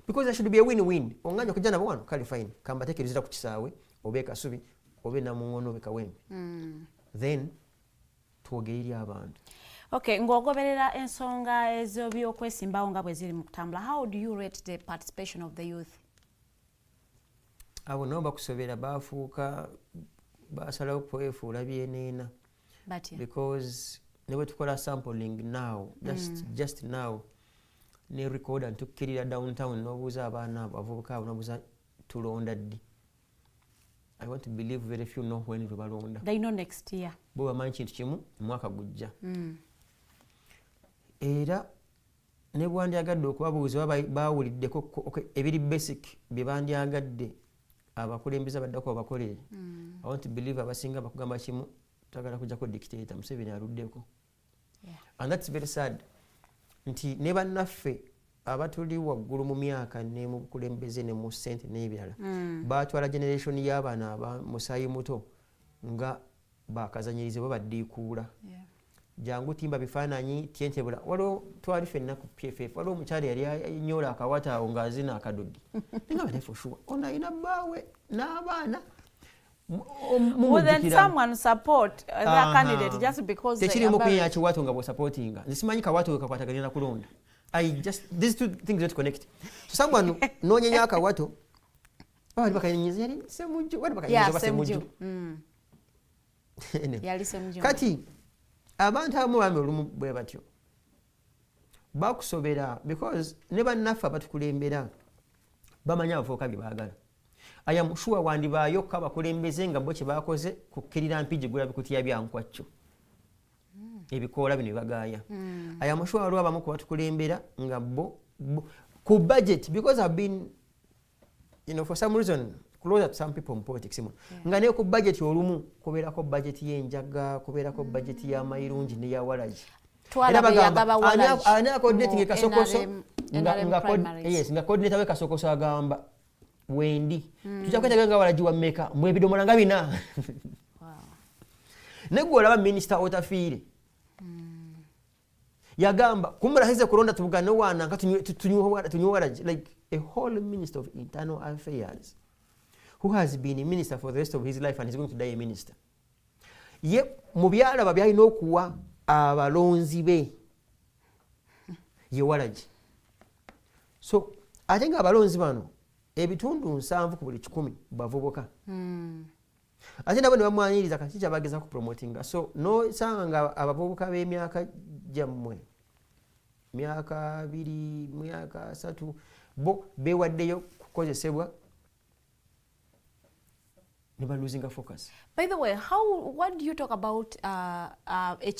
Because there should be a win-win. Onganya okujja nabo wano kale fine kambateekerezera ku kisaawe oba ekasubi oba namuŋono oba kawempe. Then twogere eri abantu. Okay, ng'ogoberera ensonga ez'ebyokwesimbawo nga bwe ziri mu kutambula, how do you rate the participation of the youth? Abo nabo bakusobera baafuuka basalawo kwefuula byeneena. Because ne bwe tukola sampling now just now ne record and tukkirira downtown n'obuuza abaana abo abavubuka abo n'obuuza tulonda ddi. I want to believe very few know when we balonda. They know next year. Bo bamanyi kintu kimu mwaka gujja. Era ne bwandyagadde okubabuuza baawuliddeko ebiri basic bye bandyagadde abakulembeza baddako bakolere. I want to believe abasinga bakugamba kimu tagala kujjako dictator Museveni aluddeko. And that's very sad. Nti ne bannaffe abatuli waggulu mu myaka ne mu bukulembeze ne mu ssente n'ebirala baatwala generation y'abaana aba musaayi muto nga bakazanyirize bo baddiikuula. Jangu timba bifaananyi tyentebula waliwo twali ffenna ku PFF waliwo omukyala yali anyola akawata awo ng'azina akadodi nga bane for sure ono alina bbaawe n'abaana. Well, then someone support their candidate just because they are tekirimu kweya kiwato nga bw'osupportinga nsimanyi kawato kakwataganira kulonda. These two things don't connect. So someone nonyenya akawato bali bakanyinyiza yali semujju wali bakanyinyiza basemujju. kati abantu abamu bami olumu bwe batyo bakusobera because ne bannaffe abatukulembera bamanya abavubuka bye baagala. I am sure wandibaayo ko abakulembeze nga bo kye baakoze kukkirira mpigi gula bikutiya byankwacyo ebikoola bino bibagaaya. I am sure waliwo abamu ku batukulembera nga bo ku budget because I've been for some reason close to some people in politics nga ne ku budget olumu kubeerako budget y'enjaga kubeerako budget y'amayirungi n'eyawalagi ani akoordinating kasokoso nga coordinator we kasokoso agamba wendi tujja kwetaaga nga walagi wa mmeka mbwe ebidomola nga bina negwe olaba minisita otafiire yagamba kumulahize kulonda tubugane wana nga tunywe walagi like a whole minister of internal affairs who has been a minister for the rest of his life and is going to die a minister. Ye mu byalaba byalina okuwa abalonzi be ye walagi. So ate nga abalonzi bano ebitundu 7 ku buli 100 bavubuka. Ate nabo ne bamwaniriza kati kyabageza ku promotinga. So no sanga abavubuka b'emyaka jammwe myaka 2 myaka 3 bo bewaddeyo kukozesebwa never losing a focus. By the way, what do you talk about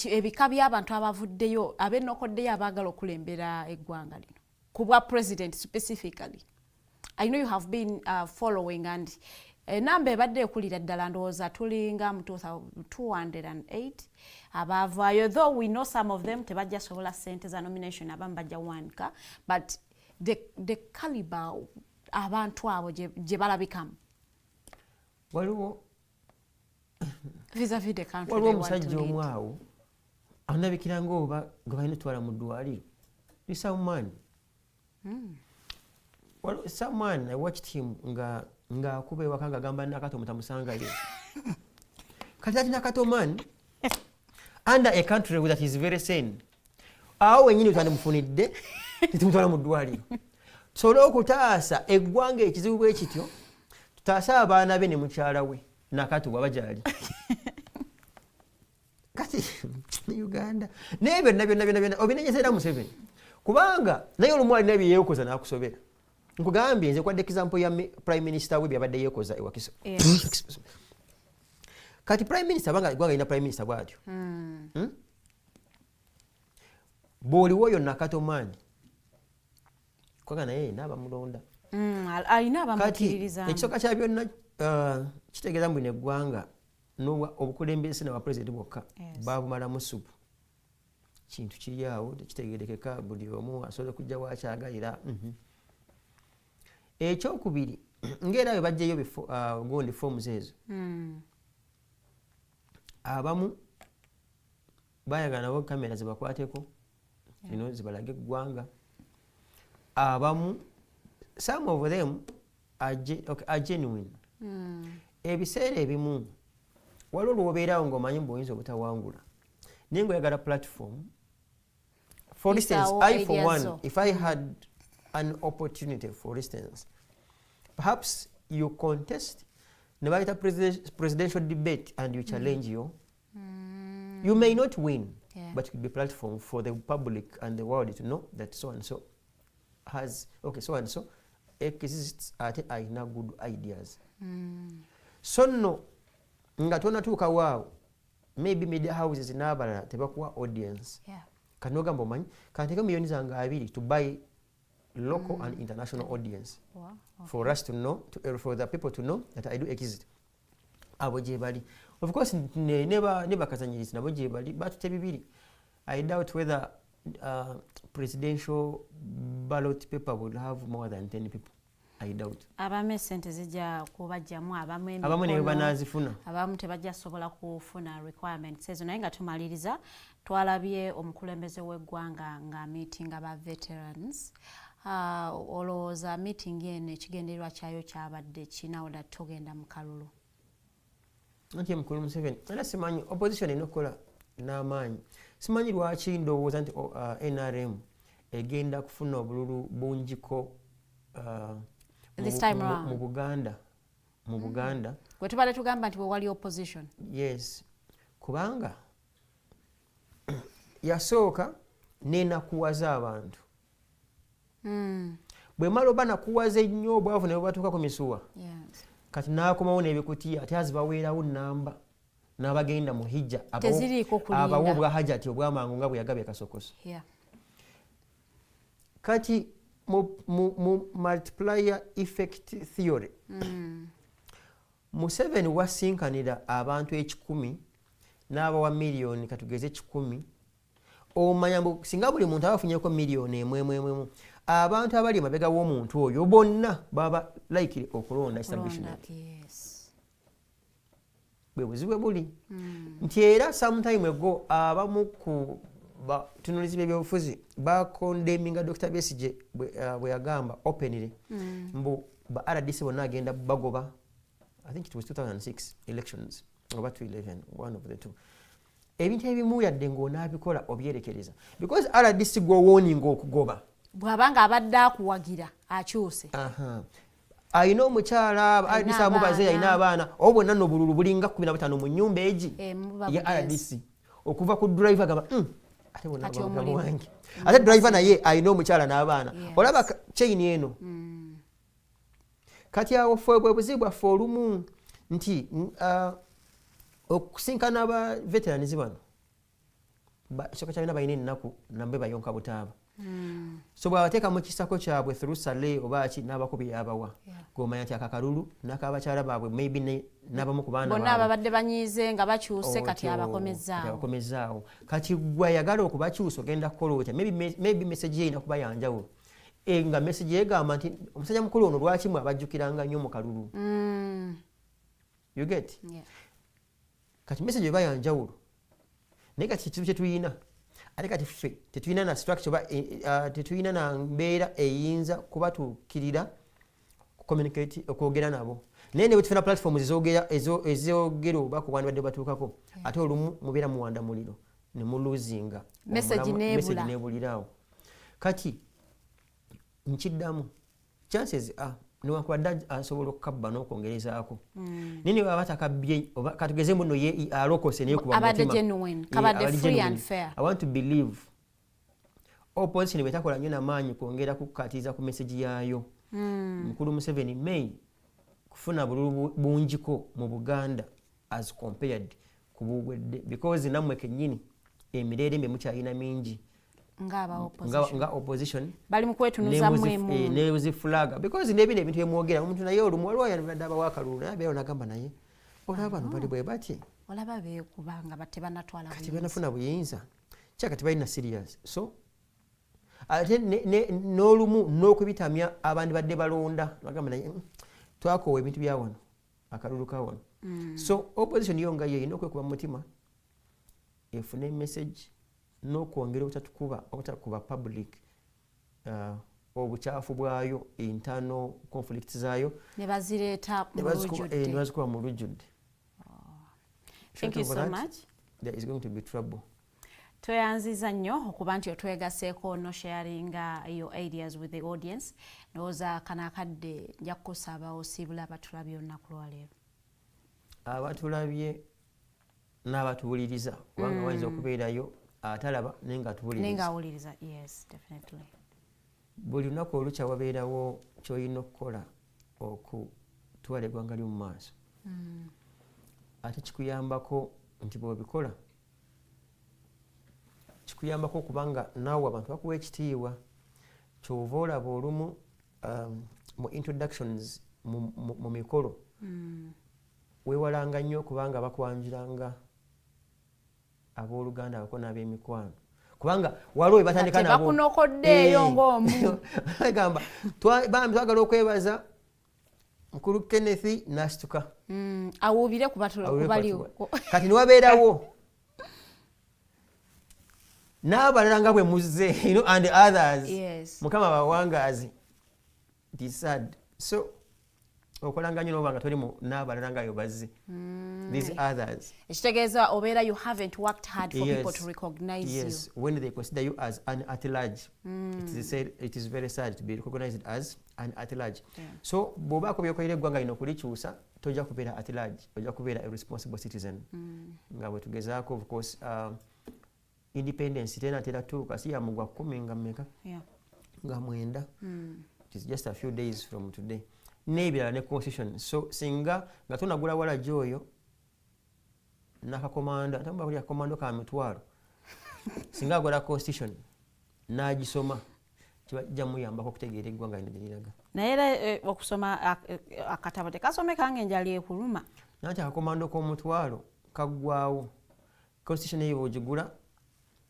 ebika by'abantu abavuddeyo abenokoddeyo abaagala okulembera eggwanga lino kubwa president specifically? I know you have been following and enamba ebadde ekulira ddala ndowooza tulinga mu 208 abavaayo, though we know some of them tebajja sobola ssente za nomination abamu bajja wanka, but the caliber abantu abo gye balabikamu waliwo vis-a-vis the country waliwo omusajja omu awo anabikira ng'oba gwe balina twala mu ddwaliro ni someone someone I watched him nga akuba ewaka nga agamba Nakato mutamusangayo kati ati Nakato man under a country that is very sane awo wenyini twandimufunidde tetumutwala mu ddwaliro tusobole okutaasa eggwanga ekizibu bwe kityo tutaasa abaana be ne mukyala we Nakato bwaba gyali kati Uganda n'ebyo byonna obinenyesera Museveni kubanga naye olumu alina bye yeekoza n'akusobera. Nkugambye nze kwadde example ya prime minister we byabadde yeekoza ewakiso. Kati prime minister banga eggwanga lina prime minister bw'atyo bw'oliwo oyo Nakato maani kwaga naye n'abamulonda alina abamukkiririza. Kati ekisooka kya byonna kitegeeza mbu lino eggwanga obukulembeze n'abapresident bokka babumalamu supu. Kintu kiri awo tekitegeerekeka buli omu asobola okujja wakyagalira. Ekyokubiri ng'era bwe bajjayo gundi forms ezo abamu bayagala nabo kamera zibakwateko zibalage eggwanga. Abamu some of them are genuine. Ebiseera ebimu waliwo lw'obeerawo ng'omanyi mbu oyinza obutawangula naye ng'oyagala platform. For instance, I for one, if I had an opportunity, for instance, perhaps you contest the presidential debate and you challenge you may not win, but it could be a platform for the public and the world to know that so and so has, so and so exists at aina good ideas. So no, nga tonatuuka waawo, maybe media houses n'abalala tebakuwa audience. Kanogamba omanyi kanteka millions zange 2 to buy local and international audience. For us to know, for the people to know that I do exist. Abo gye bali. Of course never kazanyiriza nabo gye bali, but tebibiri. I doubt whether presidential ballot paper would have more than 10 people. I doubt. Abamu sente zijja kubajjamu abamu ne banazifuna. Abamu tebajja sobola kufuna requirements ezo. Naye nga tumaliriza twalabye omukulembeze w'eggwanga nga meeting aba veterans. Olowooza meeting eno ekigendererwa kyayo kyabadde kinawo da togenda mu kalulu? Anti mukulu Museveni era simanyi opposition erina okukola n'amaanyi. Simanyi lwaki ndowooza nti NRM egenda kufuna obululu bungiko this time around mu Buganda. Gwe tubale tugamba nti bwe wali opposition. Yes. kubanga yasooka nenakuwaza abantu bwe mala oba nakuwaza ennyo obwavu ne bwebatuuka ku misuwa kati n'akomawo n'ebikutiya ate azibaweerawo namba n'abagenda mu hijja abawo obwa hajati obwamangu nga bwe yagabye kasokoso kati mu multiplier effect theory Museveni wasinkanira abantu 1,000 n'abawa miliyoni katugeze 1,000 omanya mbu singa buli muntu abafunyeko miliyoni emwemwemwemu abantu abali emabega w'omuntu oyo bonna baba likely okulonda establishment bwe buzibu buli nti era sometime ago abamu ku batunulizi b'ebyobufuzi bakondeminga Dr. Besigye bwe yagamba openly mbu ba RDC bonna agenda bagoba. I think it was 2006 elections oba 2011 one of the two. Ebintu ebimu yadde ng'onaabikola obyerekereza because RDC gwowoninga okugoba bw'abanga abadde akuwagira akyuse ayina omukyala RDC amubaze yalina abaana obo bonna n'obululu bulinga 15 mu nnyumba egi ya RDC okuva ku driver gaba ate bona wange ate driver naye ayina omukyala n'abaana olaba chain eno kati awo fwe bwe buzibu bwaffe olumu nti okusinkana aba veterans bano ekisooka kyabina balina ennaku nambe bayonka butaaba so bw'abateeka mu kisako kyabwe through sale oba ki n'abakubi yabawa gomanya nti akakalulu n'akabakyala baabwe maybe n'abamu ku baana bonna ababadde banyiize nga bakyuse kati abakomezaawo kati gwe yagala okubakyusa ogenda kukola otya maybe message ye erina kuba yanjawulo nga message yegamba nti omusajja mukulu ono lwaki mwe abajjukiranga nnyo mu kalulu you get kati message eba yanjawulo naye kati kizibu kye tuyina ate kati ffe tetulina na structure oba tetulina na mbeera eyinza kubatuukirira communicate okwogera nabo naye ne bwe tufuna platforms ezogera oba ku bantu badde batuukako ate olumu mubeera muwanda muliro ne muluzinga message nebulirawo kati nkiddamu chances newankubadde asobola okukabba n'okwongerezaako naye ne baba takabbye oba katugeze muno ye alokose naye kuba I want to believe opposition bwe takola nnyo n'amaanyi kwongera kukatiza ku message yaayo mukulu Museveni may kufuna bululu bungiko mu Buganda as compared ku buwedde because nammwe kennyini emirerembe mukyalina mingi nga opposition bali mu kwetunuza mwemu nezifulaga because nebino ebintu byemwogera omuntu naye olumu waliwo yanabadde abawakalulu naye abeera nagamba naye olaba bano bali bwe bati olaba beekubanga batte banatwala kati banafuna buyinza kyakati balina serious so ate n'olumu n'okubitamya abandi badde balonda bagamba naye twakoowa ebintu bya wano akalulu ka wano so opposition yo nga ye erina okwekuba mu mutima efune message n'okwongera obutakuba public obukyafu bwayo internal conflicts zaayo ne bazireeta nebazikuba mu lujjudde. Thank you so much. There is going to be trouble. Tweyanziza nnyo okuba nti otwegaseeko no sharinga your ideas with the audience. Ndowooza kana akadde nja kukusaba osiibula abatulabye olunaku lwaleero. Abatulabye n'abatuwuliriza kubanga wayinza okubeerayo atalaba nenga atubuliriza. Yes, definitely. Buli lunaku olukya wabeerawo ky'olina okukola okutwala eggwanga lyo mu maaso. Ate kikuyambako nti bw'obikola kikuyambako okubanga naawe abantu bakuwa ekitiibwa kyova olaba olumu mu introductions mu mikolo weewalanga nnyo okubanga bakwanjulanga abooluganda bako n'ab'emikwano kubanga waliwo we batandika nabo bakunokoddeeyo ng'omu gamba bambi twagala okwebaza mukulu Kenneth n'asituka awuubire kubaliwo kati niwabeerawo n'abalala nga bwe muzze and others mukama bawangaazi it is sad so okolanga nnyo n'obanga toli n'abalala ngayo bazze these others ekitegeeza obeera you haven't worked hard for people to recognize you when they consider you as an at large it is very sad to be recognized as an at large so bw'obaako byokolera eggwanga lino kulikyusa tojja kubeera at large, ojja kubeera a responsible citizen. Nga bwe tugezaako of course independence tera tuuka si yamugwa 10 nga mmeka nga 9. It is just a few days from today. N'ebirala ne constitution. So singa nga tonagula wala joyo nakakomanda tamba kuli komando ka mitwalo singa agola constitution n'agisoma kibajja muyambako okutegeera eggwanga lino liraga. Naye era okusoma akatabo tekasomeka ng'enjala ekuluma. Nanti akakomando k'omutwalo kaggwawo. Constitution eyo bw'ogigula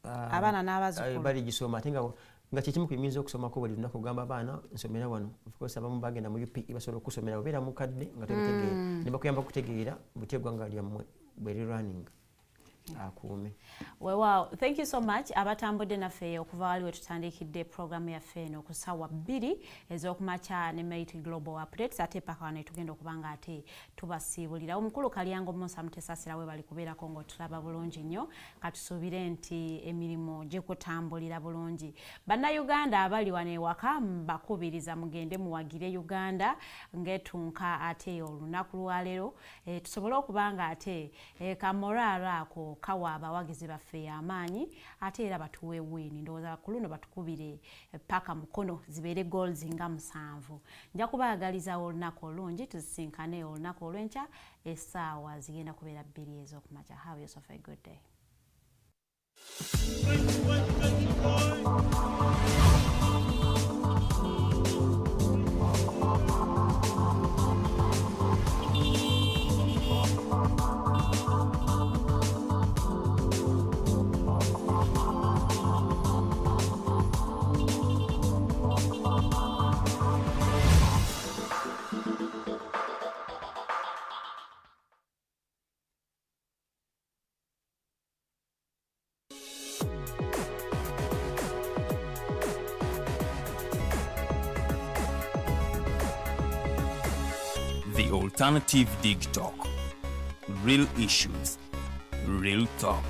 abaana n'abazzukulu bali gisoma ate nga kyekimu ku biyinza okusomako buli lunaku ogamba abaana nsomera wano. Of course abamu bagenda mu UPE basobola okusomera obeera mukadde nga tobitegeera ne bakuyamba kutegeera butya eggwanga lyammwe bwe running akuume. Wow, thank you so much abatambudde naffe okuva wali wetutandikidde programu yaffe eno ku ssaawa 2 ez'okumakya ne Mate Global Updates ate paka wano tugenda okuba nga ate tubasiibulira. Omukulu Kalyango Musa Mutesasira we bali kubeerako ng'otulaba bulungi nnyo katusuubire nti emirimu gikutambulira bulungi. Bannayuganda abali wano ewaka mbakubiriza mugende muwagire Uganda ng'etunka ate olunaku lwaleero tusobole okuba nga ate kamoraalo ako kawa abawagizi baffe amaanyi ate era batuwe wini ndowooza ku luno batukubire paka mukono zibeere goals nga 7. Nja kubaagaliza olunaku olungi tuzisinkane olunaku olw'enkya essaawa zigenda kubeera 2 ez'okumakya. Have yourself a good day. The Alternative Dig Talk. Real issues, real talk.